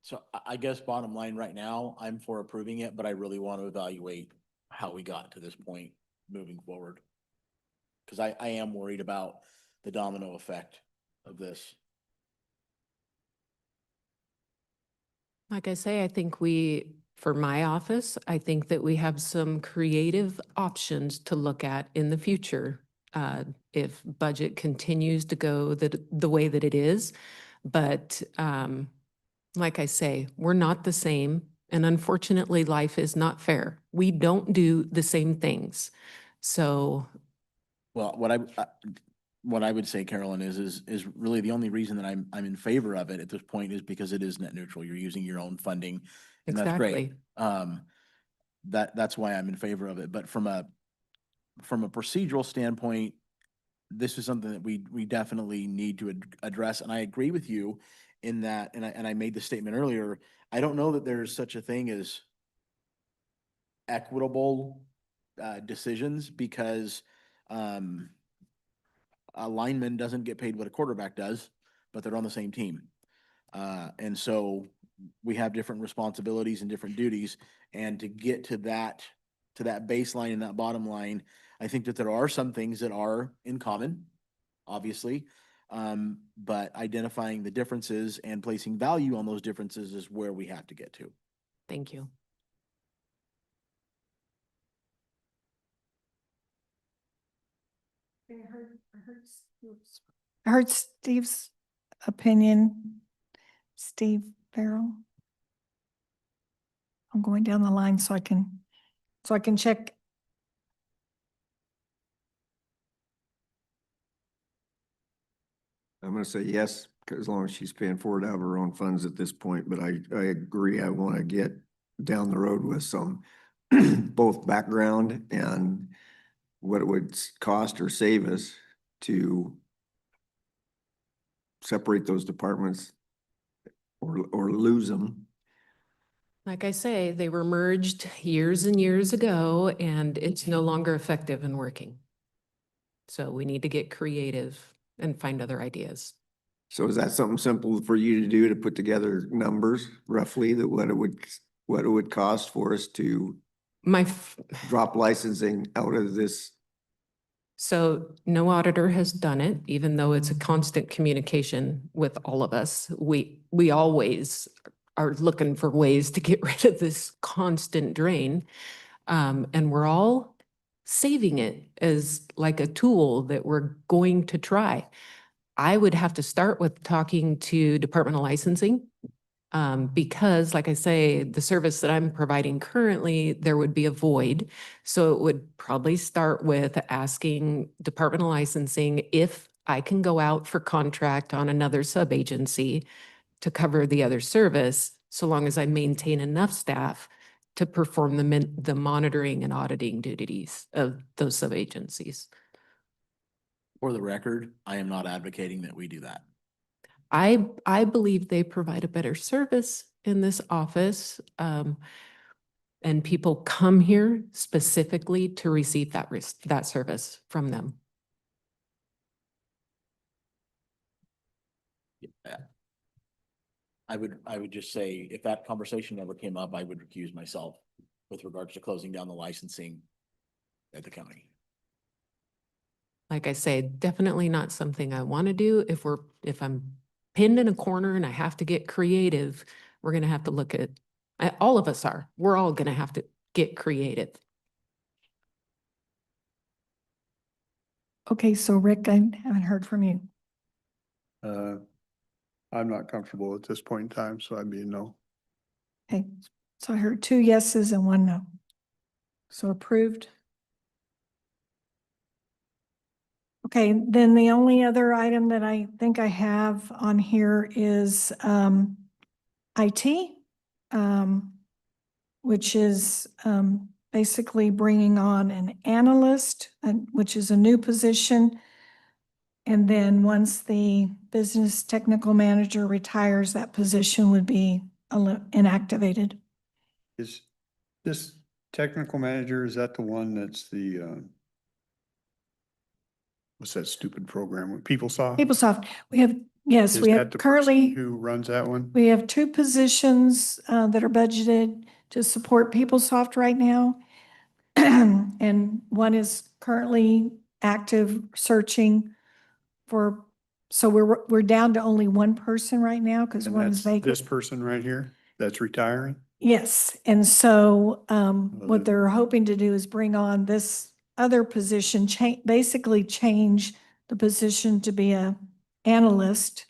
So I guess bottom line right now, I'm for approving it, but I really want to evaluate how we got to this point moving forward. Cause I am worried about the domino effect of this. Like I say, I think for my office, I think that we have some creative options to look at in the future. If budget continues to go the way that it is. But like I say, we're not the same. And unfortunately, life is not fair. We don't do the same things. So Well, what I would say, Carolyn, is really the only reason that I'm in favor of it at this point is because it is net neutral. You're using your own funding, and that's great. exactly. That's why I'm in favor of it. But from a procedural standpoint, this is something that we definitely need to address. And I agree with you in that, and I made the statement earlier, I don't know that there's such a thing as equitable decisions because a lineman doesn't get paid what a quarterback does, but they're on the same team. And so we have different responsibilities and different duties. And to get to that baseline and that bottom line, I think that there are some things that are in common, obviously. But identifying the differences and placing value on those differences is where we have to get to. Thank you. I heard Steve's opinion. Steve Farrell. I'm going down the line so I can check. I'm gonna say yes, 'cause as long as she's paying for it out of her own funds at this point, but I agree, I want to get down the road with some both background and what it would cost or save us to separate those departments or lose them. Like I say, they were merged years and years ago, and it's no longer effective and working. So we need to get creative and find other ideas. So is that something simple for you to do, to put together numbers roughly that what it would cost for us to drop licensing out of this? So no auditor has done it, even though it's a constant communication with all of us. We always are looking for ways to get rid of this constant drain. And we're all saving it as like a tool that we're going to try. I would have to start with talking to Department of Licensing. Because like I say, the service that I'm providing currently, there would be a void. So it would probably start with asking Department of Licensing if I can go out for contract on another sub-agency to cover the other service, so long as I maintain enough staff to perform the monitoring and auditing duties of those sub-agencies. For the record, I am not advocating that we do that. I believe they provide a better service in this office. And people come here specifically to receive that service from them. Yeah. I would just say, if that conversation ever came up, I would recuse myself with regards to closing down the licensing at the county. Like I say, definitely not something I want to do. If I'm pinned in a corner and I have to get creative, we're going to have to look at, all of us are, we're all going to have to get creative. Okay, so Rick, I haven't heard from you. I'm not comfortable at this point in time, so I'd be a no. Okay, so I heard 2 yeses and 1 no. So approved. Okay, then the only other item that I think I have on here is IT, which is basically bringing on an analyst, which is a new position. And then once the business technical manager retires, that position would be inactivated. Is this technical manager, is that the one that's the, what's that stupid program with PeopleSoft? PeopleSoft, we have, yes, Is we that have the person currently, who runs that one? we have two positions that are budgeted to support PeopleSoft right now. And one is currently active searching for, so we're down to only one person right now because And one is that's vacant. this person right here that's retiring? Yes, and so Well, what they're hoping to do is bring on this other position, basically change the position to be a analyst.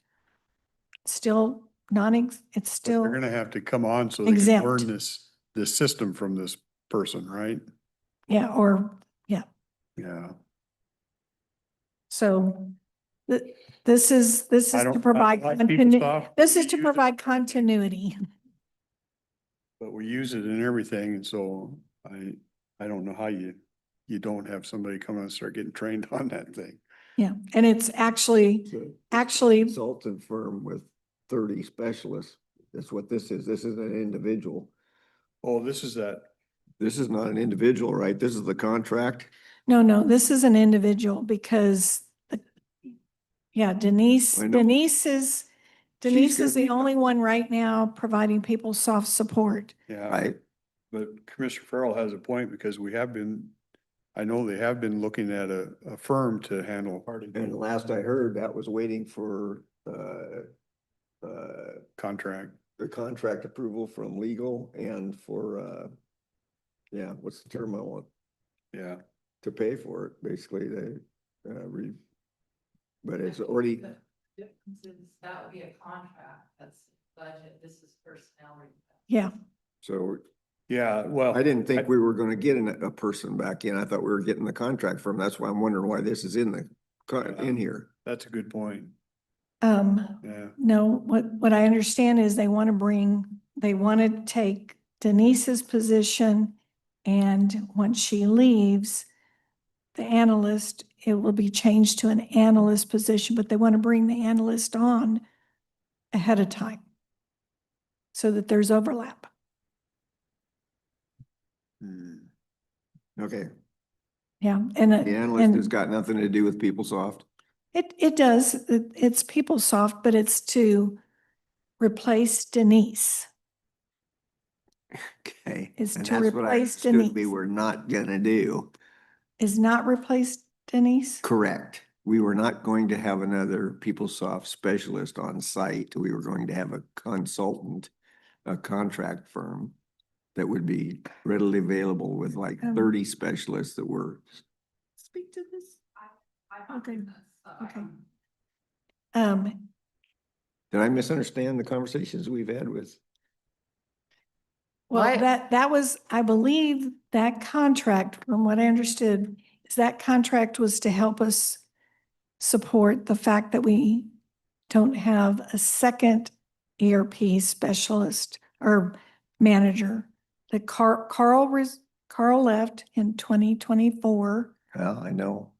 Still it's But still, they're gonna have to come on so they can exempt. learn this system from this person, right? yeah, or, yeah. Yeah. So this is I to don't- provide, I like continuity. PeopleSoft. This is to Use it. provide continuity. But we use it in everything, and so I don't know how you don't have somebody come and start getting trained on that thing. Yeah, and it's actually Consultant firm with 30 specialists. That's what this is. This is an individual. Oh, this is that, This is not an individual, right? This is the contract. no, this is an individual because Denise I know. is gonna the be- only one right now providing PeopleSoft support. yeah. Right. But Commissioner Farrell has a point because I know they have been looking at a firm to handle. And the last I heard, that was waiting for Contract. the contract approval from legal and for yeah, what's the term I want? Yeah. To pay for it, basically, but it's already, That would be a contract, that's budget, this is personnel. Yeah, so Yeah, well. I didn't think we were gonna get a person back in. I thought we were getting the contract from, that's why I'm wondering why this is in in here. That's a good point. Yeah. no, what I understand is they want to take Denise's position, and once she leaves, the analyst, it will be changed to an analyst position, but they want to bring the analyst on ahead of time so that there's overlap. Hmm. Okay, Yeah, and the analyst has got nothing to do with PeopleSoft. it does. It's PeopleSoft, but it's to replace Denise. Okay. Is And to that's what I replace understood we Denise. were not gonna do. Is not replace Denise? Correct. We were not going to have another PeopleSoft specialist on site. We were going to have a consultant, a contract firm that would be readily available with like 30 specialists that were. Speak to this. Okay, okay. Did I misunderstand the conversations we've had with? Well, that was, I believe that contract, from what I understood, is that contract was to help us support the fact that we don't have a second ERP specialist or manager. That Carl left in 2024. Well, I know.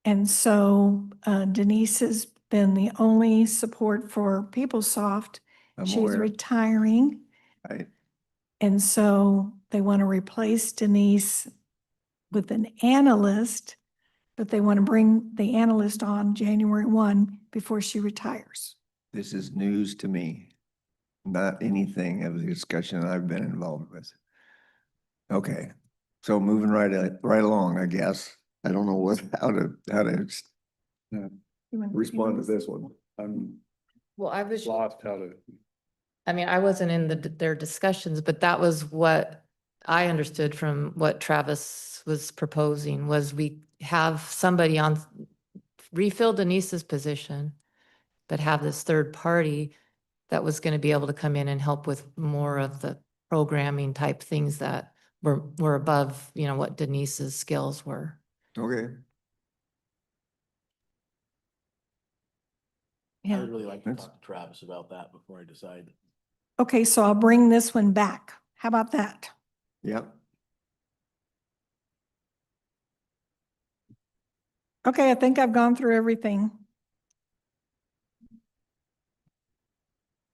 And so Denise has been the only support for PeopleSoft. I'm She's aware. retiring. Right. And so they want to replace Denise with an analyst, but they want to bring the analyst on January 1 before she retires. This is news to me. Not anything of the discussion I've been involved with. Okay, so moving right along, I guess. I don't know how to respond to this one. I'm Well, I was, lost how to. I mean, I wasn't in their discussions, but that was what I understood from what Travis was proposing, was we have somebody refill Denise's position, but have this third party that was going to be able to come in and help with more of the programming type things that were above, what Denise's skills were. Okay. I Yeah. would really like to That's- talk to Travis about that before I decide. Okay, so I'll bring this one back. How about that? Yep. Okay, I think I've gone through everything.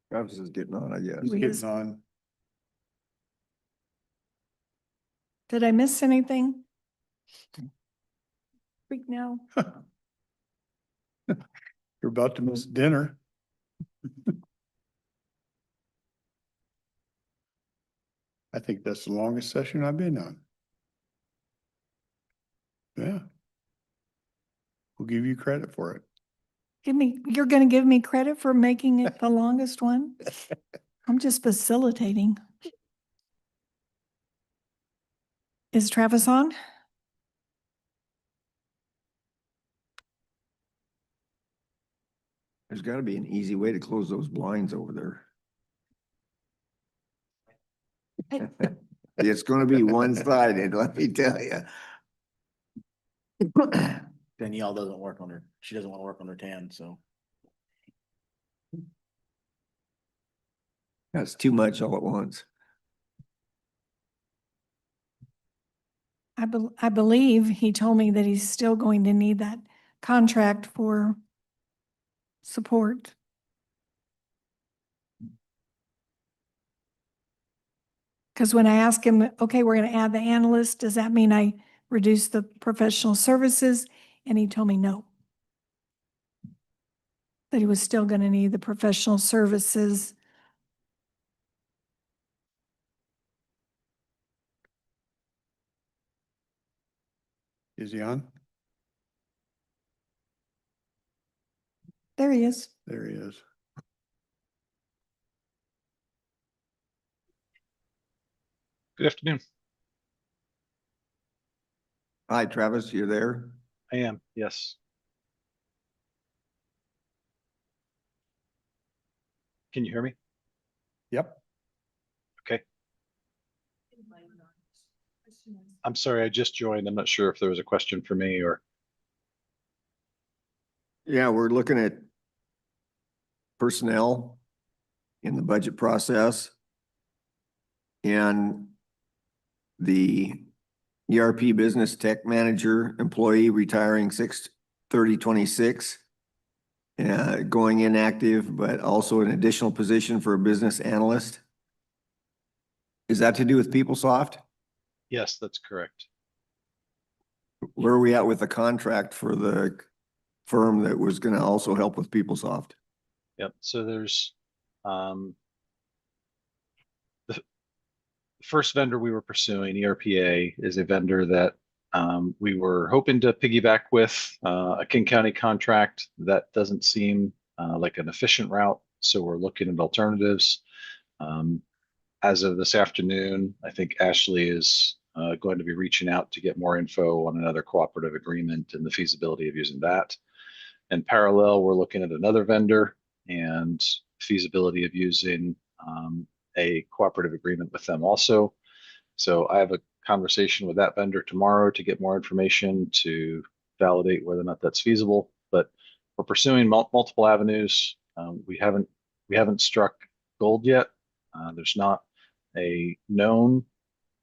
Travis is getting on, I guess. He's We getting just- on. Did I miss anything? Speak now. You're about to miss dinner. I think that's the longest session I've been on. Yeah. We'll give you credit for it. You're gonna give me credit for making it the longest one? I'm just facilitating. Is Travis on? There's gotta be an easy way to close those blinds over there. It's gonna be one-sided, let me tell you. Danielle doesn't work on her, she doesn't want to work on her tan, so. That's too much all at once. I believe he told me that he's still going to need that contract for support. Because when I asked him, okay, we're going to add the analyst, does that mean I reduce the professional services? And he told me no. That he was still going to need the professional services. Is he on? There he is. There he is. Good afternoon. Hi, Travis, you're there? I am, yes. Can you hear me? Yep. Okay. I'm sorry, I just joined. I'm not sure if there was a question for me or. Yeah, we're looking at personnel in the budget process. And the ERP business tech manager employee retiring 6/30/26. Going inactive, but also an additional position for a business analyst. Is that to do with PeopleSoft? Yes, that's correct. Where are we at with the contract for the firm that was gonna also help with PeopleSoft? Yep, so there's the first vendor we were pursuing, ERPA, is a vendor that we were hoping to piggyback with a King County contract. That doesn't seem like an efficient route, so we're looking at alternatives. As of this afternoon, I think Ashley is going to be reaching out to get more info on another cooperative agreement and the feasibility of using that. In parallel, we're looking at another vendor and feasibility of using a cooperative agreement with them also. So I have a conversation with that vendor tomorrow to get more information to validate whether or not that's feasible. But we're pursuing multiple avenues. We haven't struck gold yet. There's not a known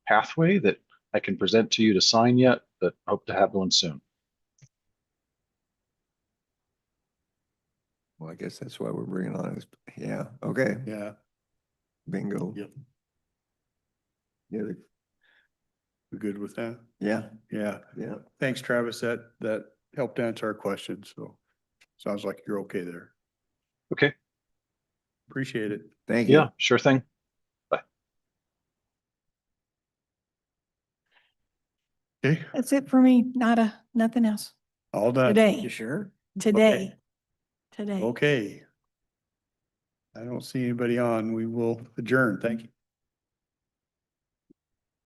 pathway that I can present to you to sign yet, but hope to have one soon. Well, I guess that's why we're bringing on this. Yeah, okay, Yeah. bingo. Yep. Yeah, We good with that? yeah, Yeah. yeah. Thanks, Travis. That helped answer our questions. So sounds like you're okay there. Okay. Appreciate it. Thank you. Yeah, sure thing. Bye. Okay, That's it for me. Nothing else. all done. Today. You sure? Today. Today. Okay. I don't see anybody on. We will adjourn. Thank you.